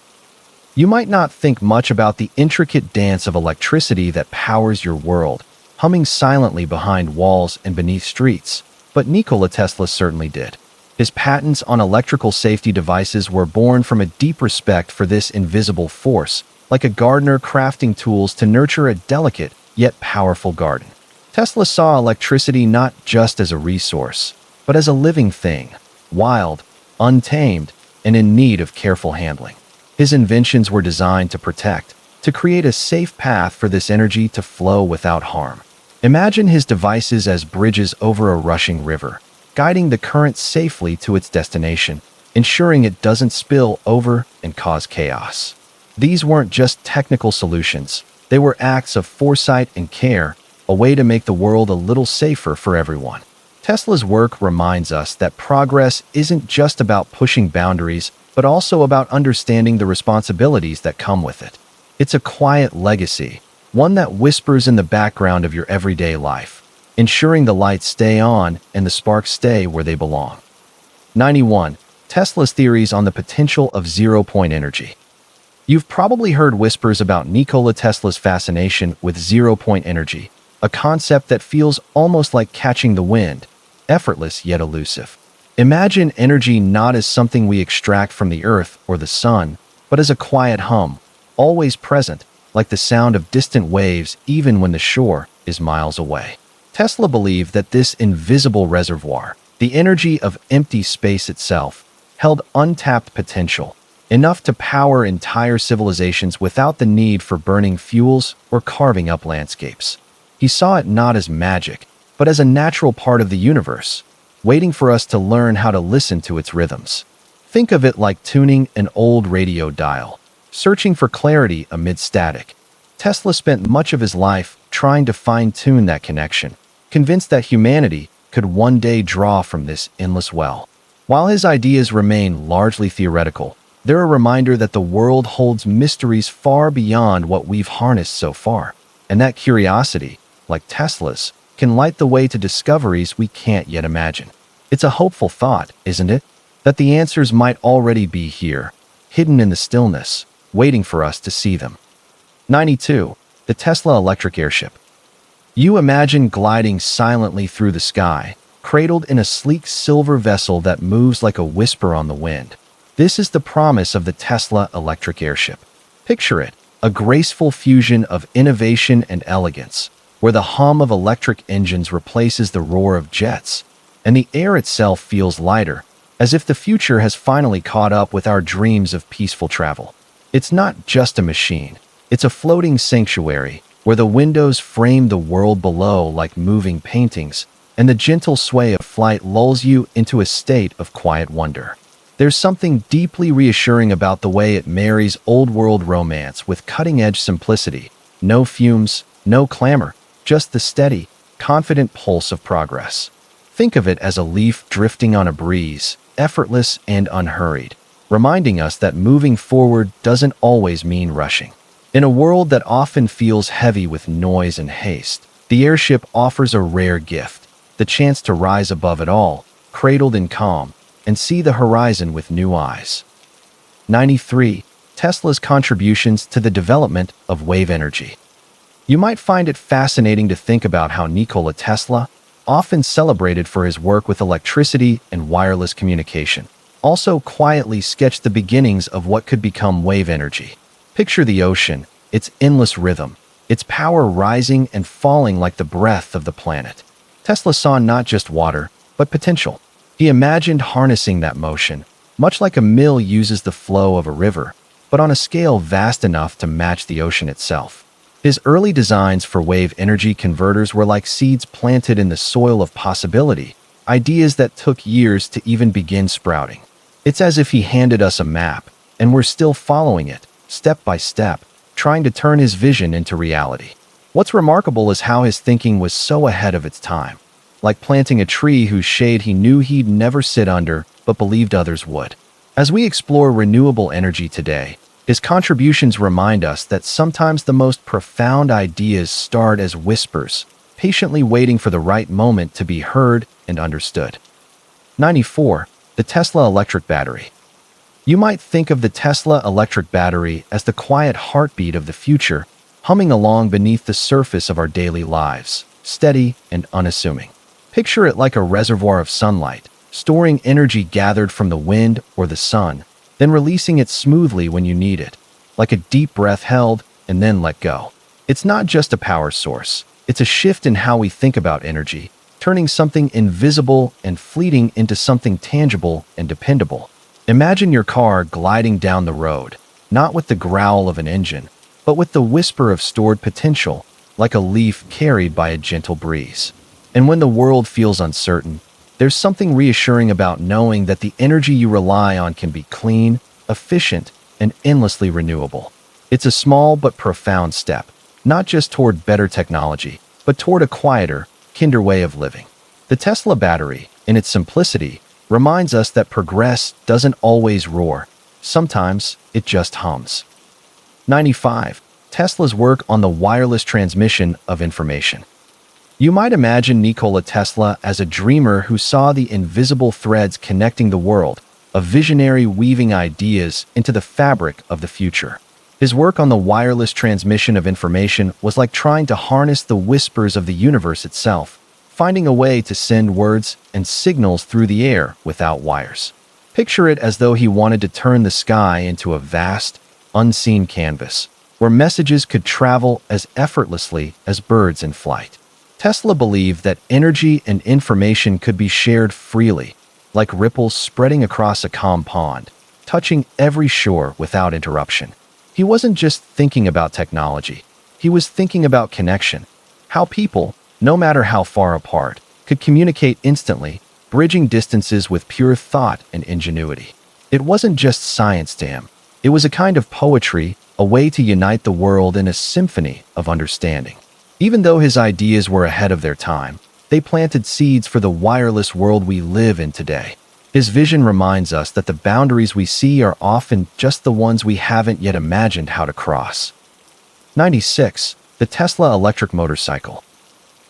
You might not think much about the intricate dance of electricity that powers your world, humming silently behind walls and beneath streets, but Nikola Tesla certainly did. His patents on electrical safety devices were born from a deep respect for this invisible force, like a gardener crafting tools to nurture a delicate yet powerful garden. Tesla saw electricity not just as a resource, but as a living thing, wild, untamed, and in need of careful handling. His inventions were designed to protect, to create a safe path for this energy to flow without harm. Imagine his devices as bridges over a rushing river, guiding the current safely to its destination, ensuring it doesn't spill over and cause chaos. These weren't just technical solutions, they were acts of foresight and care, a way to make the world a little safer for everyone. Tesla's work reminds us that progress isn't just about pushing boundaries, but also about understanding the responsibilities that come with it. It's a quiet legacy, one that whispers in the background of your everyday life, ensuring the lights stay on and the sparks stay where they belong. 91. Tesla's theories on the potential of zero-point energy. You've probably heard whispers about Nikola Tesla's fascination with zero-point energy, a concept that feels almost like catching the wind, effortless yet elusive. Imagine energy not as something we extract from the earth or the sun, but as a quiet hum, always present, like the sound of distant waves even when the shore is miles away. Tesla believed that this invisible reservoir, the energy of empty space itself, held untapped potential, enough to power entire civilizations without the need for burning fuels or carving up landscapes. He saw it not as magic, but as a natural part of the universe, waiting for us to learn how to listen to its rhythms. Think of it like tuning an old radio dial, searching for clarity amid static. Tesla spent much of his life trying to fine-tune that connection, convinced that humanity could one day draw from this endless well. While his ideas remain largely theoretical, they're a reminder that the world holds mysteries far beyond what we've harnessed so far, and that curiosity, like Tesla's, can light the way to discoveries we can't yet imagine. It's a hopeful thought, isn't it? That the answers might already be here, hidden in the stillness, waiting for us to see them. 92. The Tesla electric airship. You imagine gliding silently through the sky, cradled in a sleek silver vessel that moves like a whisper on the wind. This is the promise of the Tesla electric airship. Picture it, a graceful fusion of innovation and elegance, where the hum of electric engines replaces the roar of jets, and the air itself feels lighter, as if the future has finally caught up with our dreams of peaceful travel. It's not just a machine, it's a floating sanctuary, where the windows frame the world below like moving paintings, and the gentle sway of flight lulls you into a state of quiet wonder. There's something deeply reassuring about the way it marries old-world romance with cutting-edge simplicity. No fumes, no clamor, just the steady, confident pulse of progress. Think of it as a leaf drifting on a breeze, effortless and unhurried, reminding us that moving forward doesn't always mean rushing. In a world that often feels heavy with noise and haste, the airship offers a rare gift, the chance to rise above it all, cradled in calm, and see the horizon with new eyes. 93. Tesla's contributions to the development of wave energy. You might find it fascinating to think about how Nikola Tesla, often celebrated for his work with electricity and wireless communication, also quietly sketched the beginnings of what could become wave energy. Picture the ocean, its endless rhythm, its power rising and falling like the breath of the planet. Tesla saw not just water, but potential. He imagined harnessing that motion, much like a mill uses the flow of a river, but on a scale vast enough to match the ocean itself. His early designs for wave energy converters were like seeds planted in the soil of possibility, ideas that took years to even begin sprouting. It's as if he handed us a map, and we're still following it, step by step, trying to turn his vision into reality. What's remarkable is how his thinking was so ahead of its time, like planting a tree whose shade he knew he'd never sit under, but believed others would. As we explore renewable energy today, his contributions remind us that sometimes the most profound ideas start as whispers, patiently waiting for the right moment to be heard and understood. 94. The Tesla electric battery. You might think of the Tesla electric battery as the quiet heartbeat of the future, humming along beneath the surface of our daily lives, steady and unassuming. Picture it like a reservoir of sunlight, storing energy gathered from the wind or the sun, then releasing it smoothly when you need it, like a deep breath held and then let go. It's not just a power source, it's a shift in how we think about energy, turning something invisible and fleeting into something tangible and dependable. Imagine your car gliding down the road, not with the growl of an engine, but with the whisper of stored potential, like a leaf carried by a gentle breeze. And when the world feels uncertain, there's something reassuring about knowing that the energy you rely on can be clean, efficient, and endlessly renewable. It's a small but profound step, not just toward better technology, but toward a quieter, kinder way of living. The Tesla battery, in its simplicity, reminds us that progress doesn't always roar. Sometimes it just hums. 95. Tesla's work on the wireless transmission of information. You might imagine Nikola Tesla as a dreamer who saw the invisible threads connecting the world, a visionary weaving ideas into the fabric of the future. His work on the wireless transmission of information was like trying to harness the whispers of the universe itself, finding a way to send words and signals through the air without wires. Picture it as though he wanted to turn the sky into a vast, unseen canvas, where messages could travel as effortlessly as birds in flight. Tesla believed that energy and information could be shared freely, like ripples spreading across a calm pond, touching every shore without interruption. He wasn't just thinking about technology, he was thinking about connection, how people, no matter how far apart, could communicate instantly, bridging distances with pure thought and ingenuity. It wasn't just science to him, it was a kind of poetry, a way to unite the world in a symphony of understanding. Even though his ideas were ahead of their time, they planted seeds for the wireless world we live in today. His vision reminds us that the boundaries we see are often just the ones we haven't yet imagined how to cross. 96. The Tesla electric motorcycle.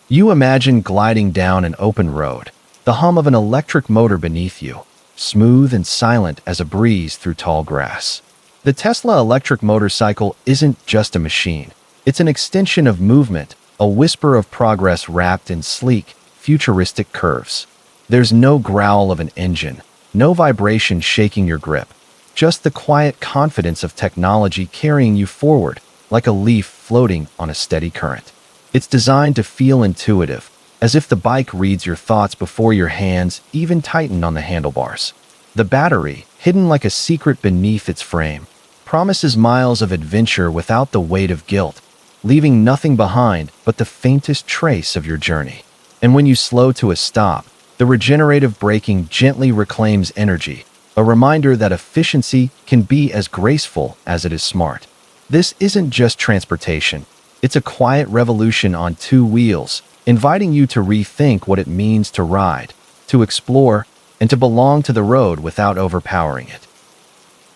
You imagine gliding down an open road, the hum of an electric motor beneath you, smooth and silent as a breeze through tall grass. The Tesla electric motorcycle isn't just a machine. It's an extension of movement, a whisper of progress wrapped in sleek, futuristic curves. There's no growl of an engine, no vibration shaking your grip, just the quiet confidence of technology carrying you forward, like a leaf floating on a steady current. It's designed to feel intuitive, as if the bike reads your thoughts before your hands even tighten on the handlebars. The battery, hidden like a secret beneath its frame, promises miles of adventure without the weight of guilt, leaving nothing behind but the faintest trace of your journey. And when you slow to a stop, the regenerative braking gently reclaims energy, a reminder that efficiency can be as graceful as it is smart. This isn't just transportation, it's a quiet revolution on two wheels, inviting you to rethink what it means to ride, to explore, and to belong to the road without overpowering it.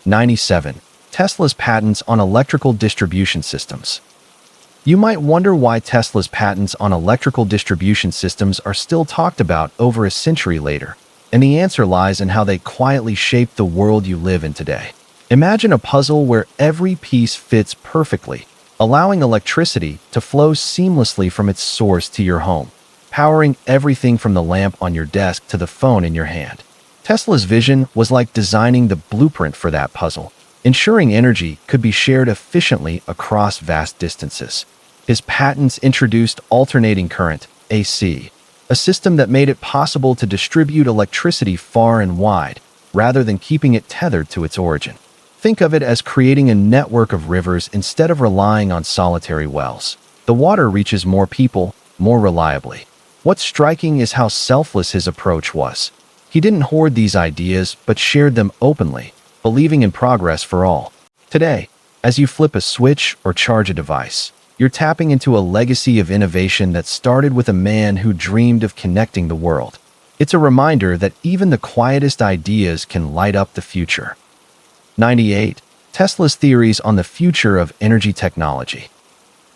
97. Tesla's patents on electrical distribution systems. You might wonder why Tesla's patents on electrical distribution systems are still talked about over a century later, and the answer lies in how they quietly shape the world you live in today. Imagine a puzzle where every piece fits perfectly, allowing electricity to flow seamlessly from its source to your home, powering everything from the lamp on your desk to the phone in your hand. Tesla's vision was like designing the blueprint for that puzzle, ensuring energy could be shared efficiently across vast distances. His patents introduced alternating current, AC, a system that made it possible to distribute electricity far and wide, rather than keeping it tethered to its origin. Think of it as creating a network of rivers instead of relying on solitary wells. The water reaches more people, more reliably. What's striking is how selfless his approach was. He didn't hoard these ideas, but shared them openly, believing in progress for all. Today, as you flip a switch or charge a device, you're tapping into a legacy of innovation that started with a man who dreamed of connecting the world. It's a reminder that even the quietest ideas can light up the future. 98. Tesla's theories on the future of energy technology.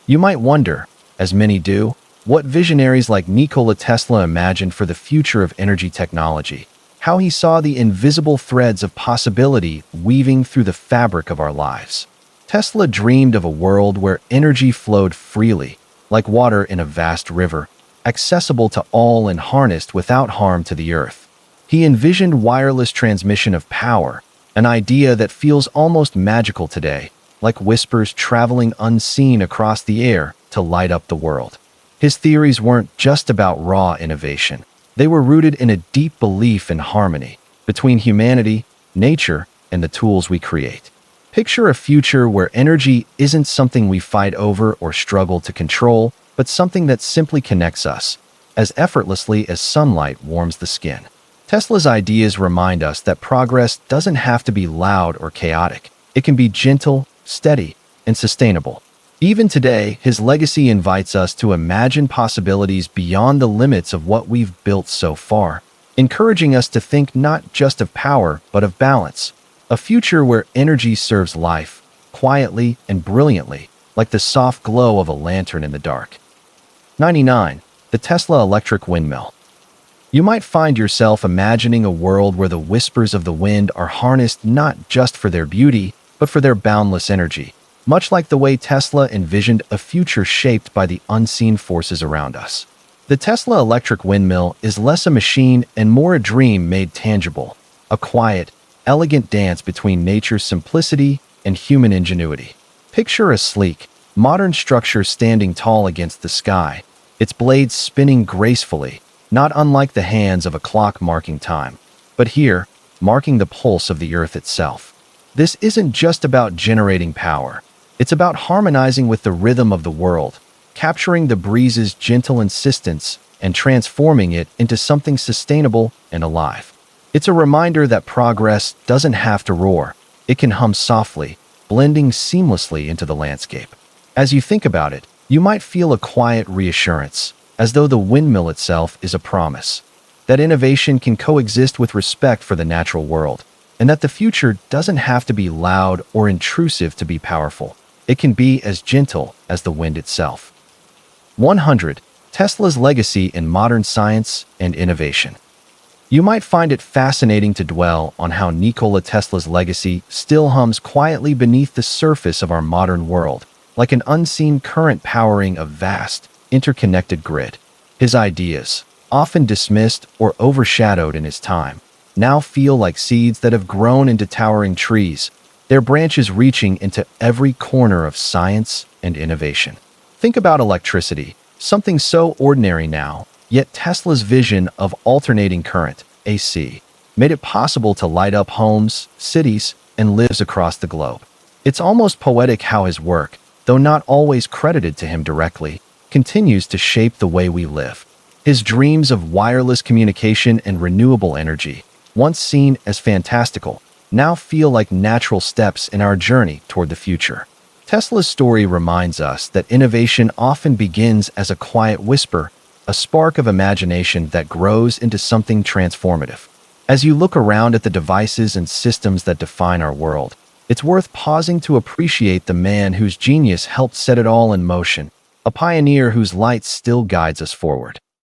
You might wonder, as many do, what visionaries like Nikola Tesla imagined for the future of energy technology. how he saw the invisible threads of possibility weaving through the fabric of our lives. Tesla dreamed of a world where energy flowed freely, like water in a vast river, accessible to all and harnessed without harm to the earth. He envisioned wireless transmission of power, an idea that feels almost magical today, like whispers traveling unseen across the air to light up the world. His theories weren't just about raw innovation. They were rooted in a deep belief in harmony between humanity, nature, and the tools we create. Picture a future where energy isn't something we fight over or struggle to control, but something that simply connects us, as effortlessly as sunlight warms the skin. Tesla's ideas remind us that progress doesn't have to be loud or chaotic. It can be gentle, steady, and sustainable. Even today, his legacy invites us to imagine possibilities beyond the limits of what we've built so far, encouraging us to think not just of power, but of balance. A future where energy serves life, quietly and brilliantly, like the soft glow of a lantern in the dark. 99. The Tesla Electric Windmill. You might find yourself imagining a world where the whispers of the wind are harnessed not just for their beauty, but for their boundless energy, much like the way Tesla envisioned a future shaped by the unseen forces around us. The Tesla Electric Windmill is less a machine and more a dream made tangible, a quiet, elegant dance between nature's simplicity and human ingenuity. Picture a sleek, modern structure standing tall against the sky, its blades spinning gracefully, not unlike the hands of a clock marking time, but here, marking the pulse of the earth itself. This isn't just about generating power. It's about harmonizing with the rhythm of the world, capturing the breeze's gentle insistence and transforming it into something sustainable and alive. It's a reminder that progress doesn't have to roar. It can hum softly, blending seamlessly into the landscape. As you think about it, you might feel a quiet reassurance, as though the windmill itself is a promise that innovation can coexist with respect for the natural world, and that the future doesn't have to be loud or intrusive to be powerful. It can be as gentle as the wind itself. 100. Tesla's legacy in modern science and innovation. You might find it fascinating to dwell on how Nikola Tesla's legacy still hums quietly beneath the surface of our modern world, like an unseen current powering a vast, interconnected grid. His ideas, often dismissed or overshadowed in his time, now feel like seeds that have grown into towering trees, their branches reaching into every corner of science and innovation. Think about electricity, something so ordinary now, yet Tesla's vision of alternating current, AC, made it possible to light up homes, cities, and lives across the globe. It's almost poetic how his work, though not always credited to him directly, continues to shape the way we live. His dreams of wireless communication and renewable energy, once seen as fantastical, now feel like natural steps in our journey toward the future. Tesla's story reminds us that innovation often begins as a quiet whisper, a spark of imagination that grows into something transformative. As you look around at the devices and systems that define our world, it's worth pausing to appreciate the man whose genius helped set it all in motion, a pioneer whose light still guides us forward.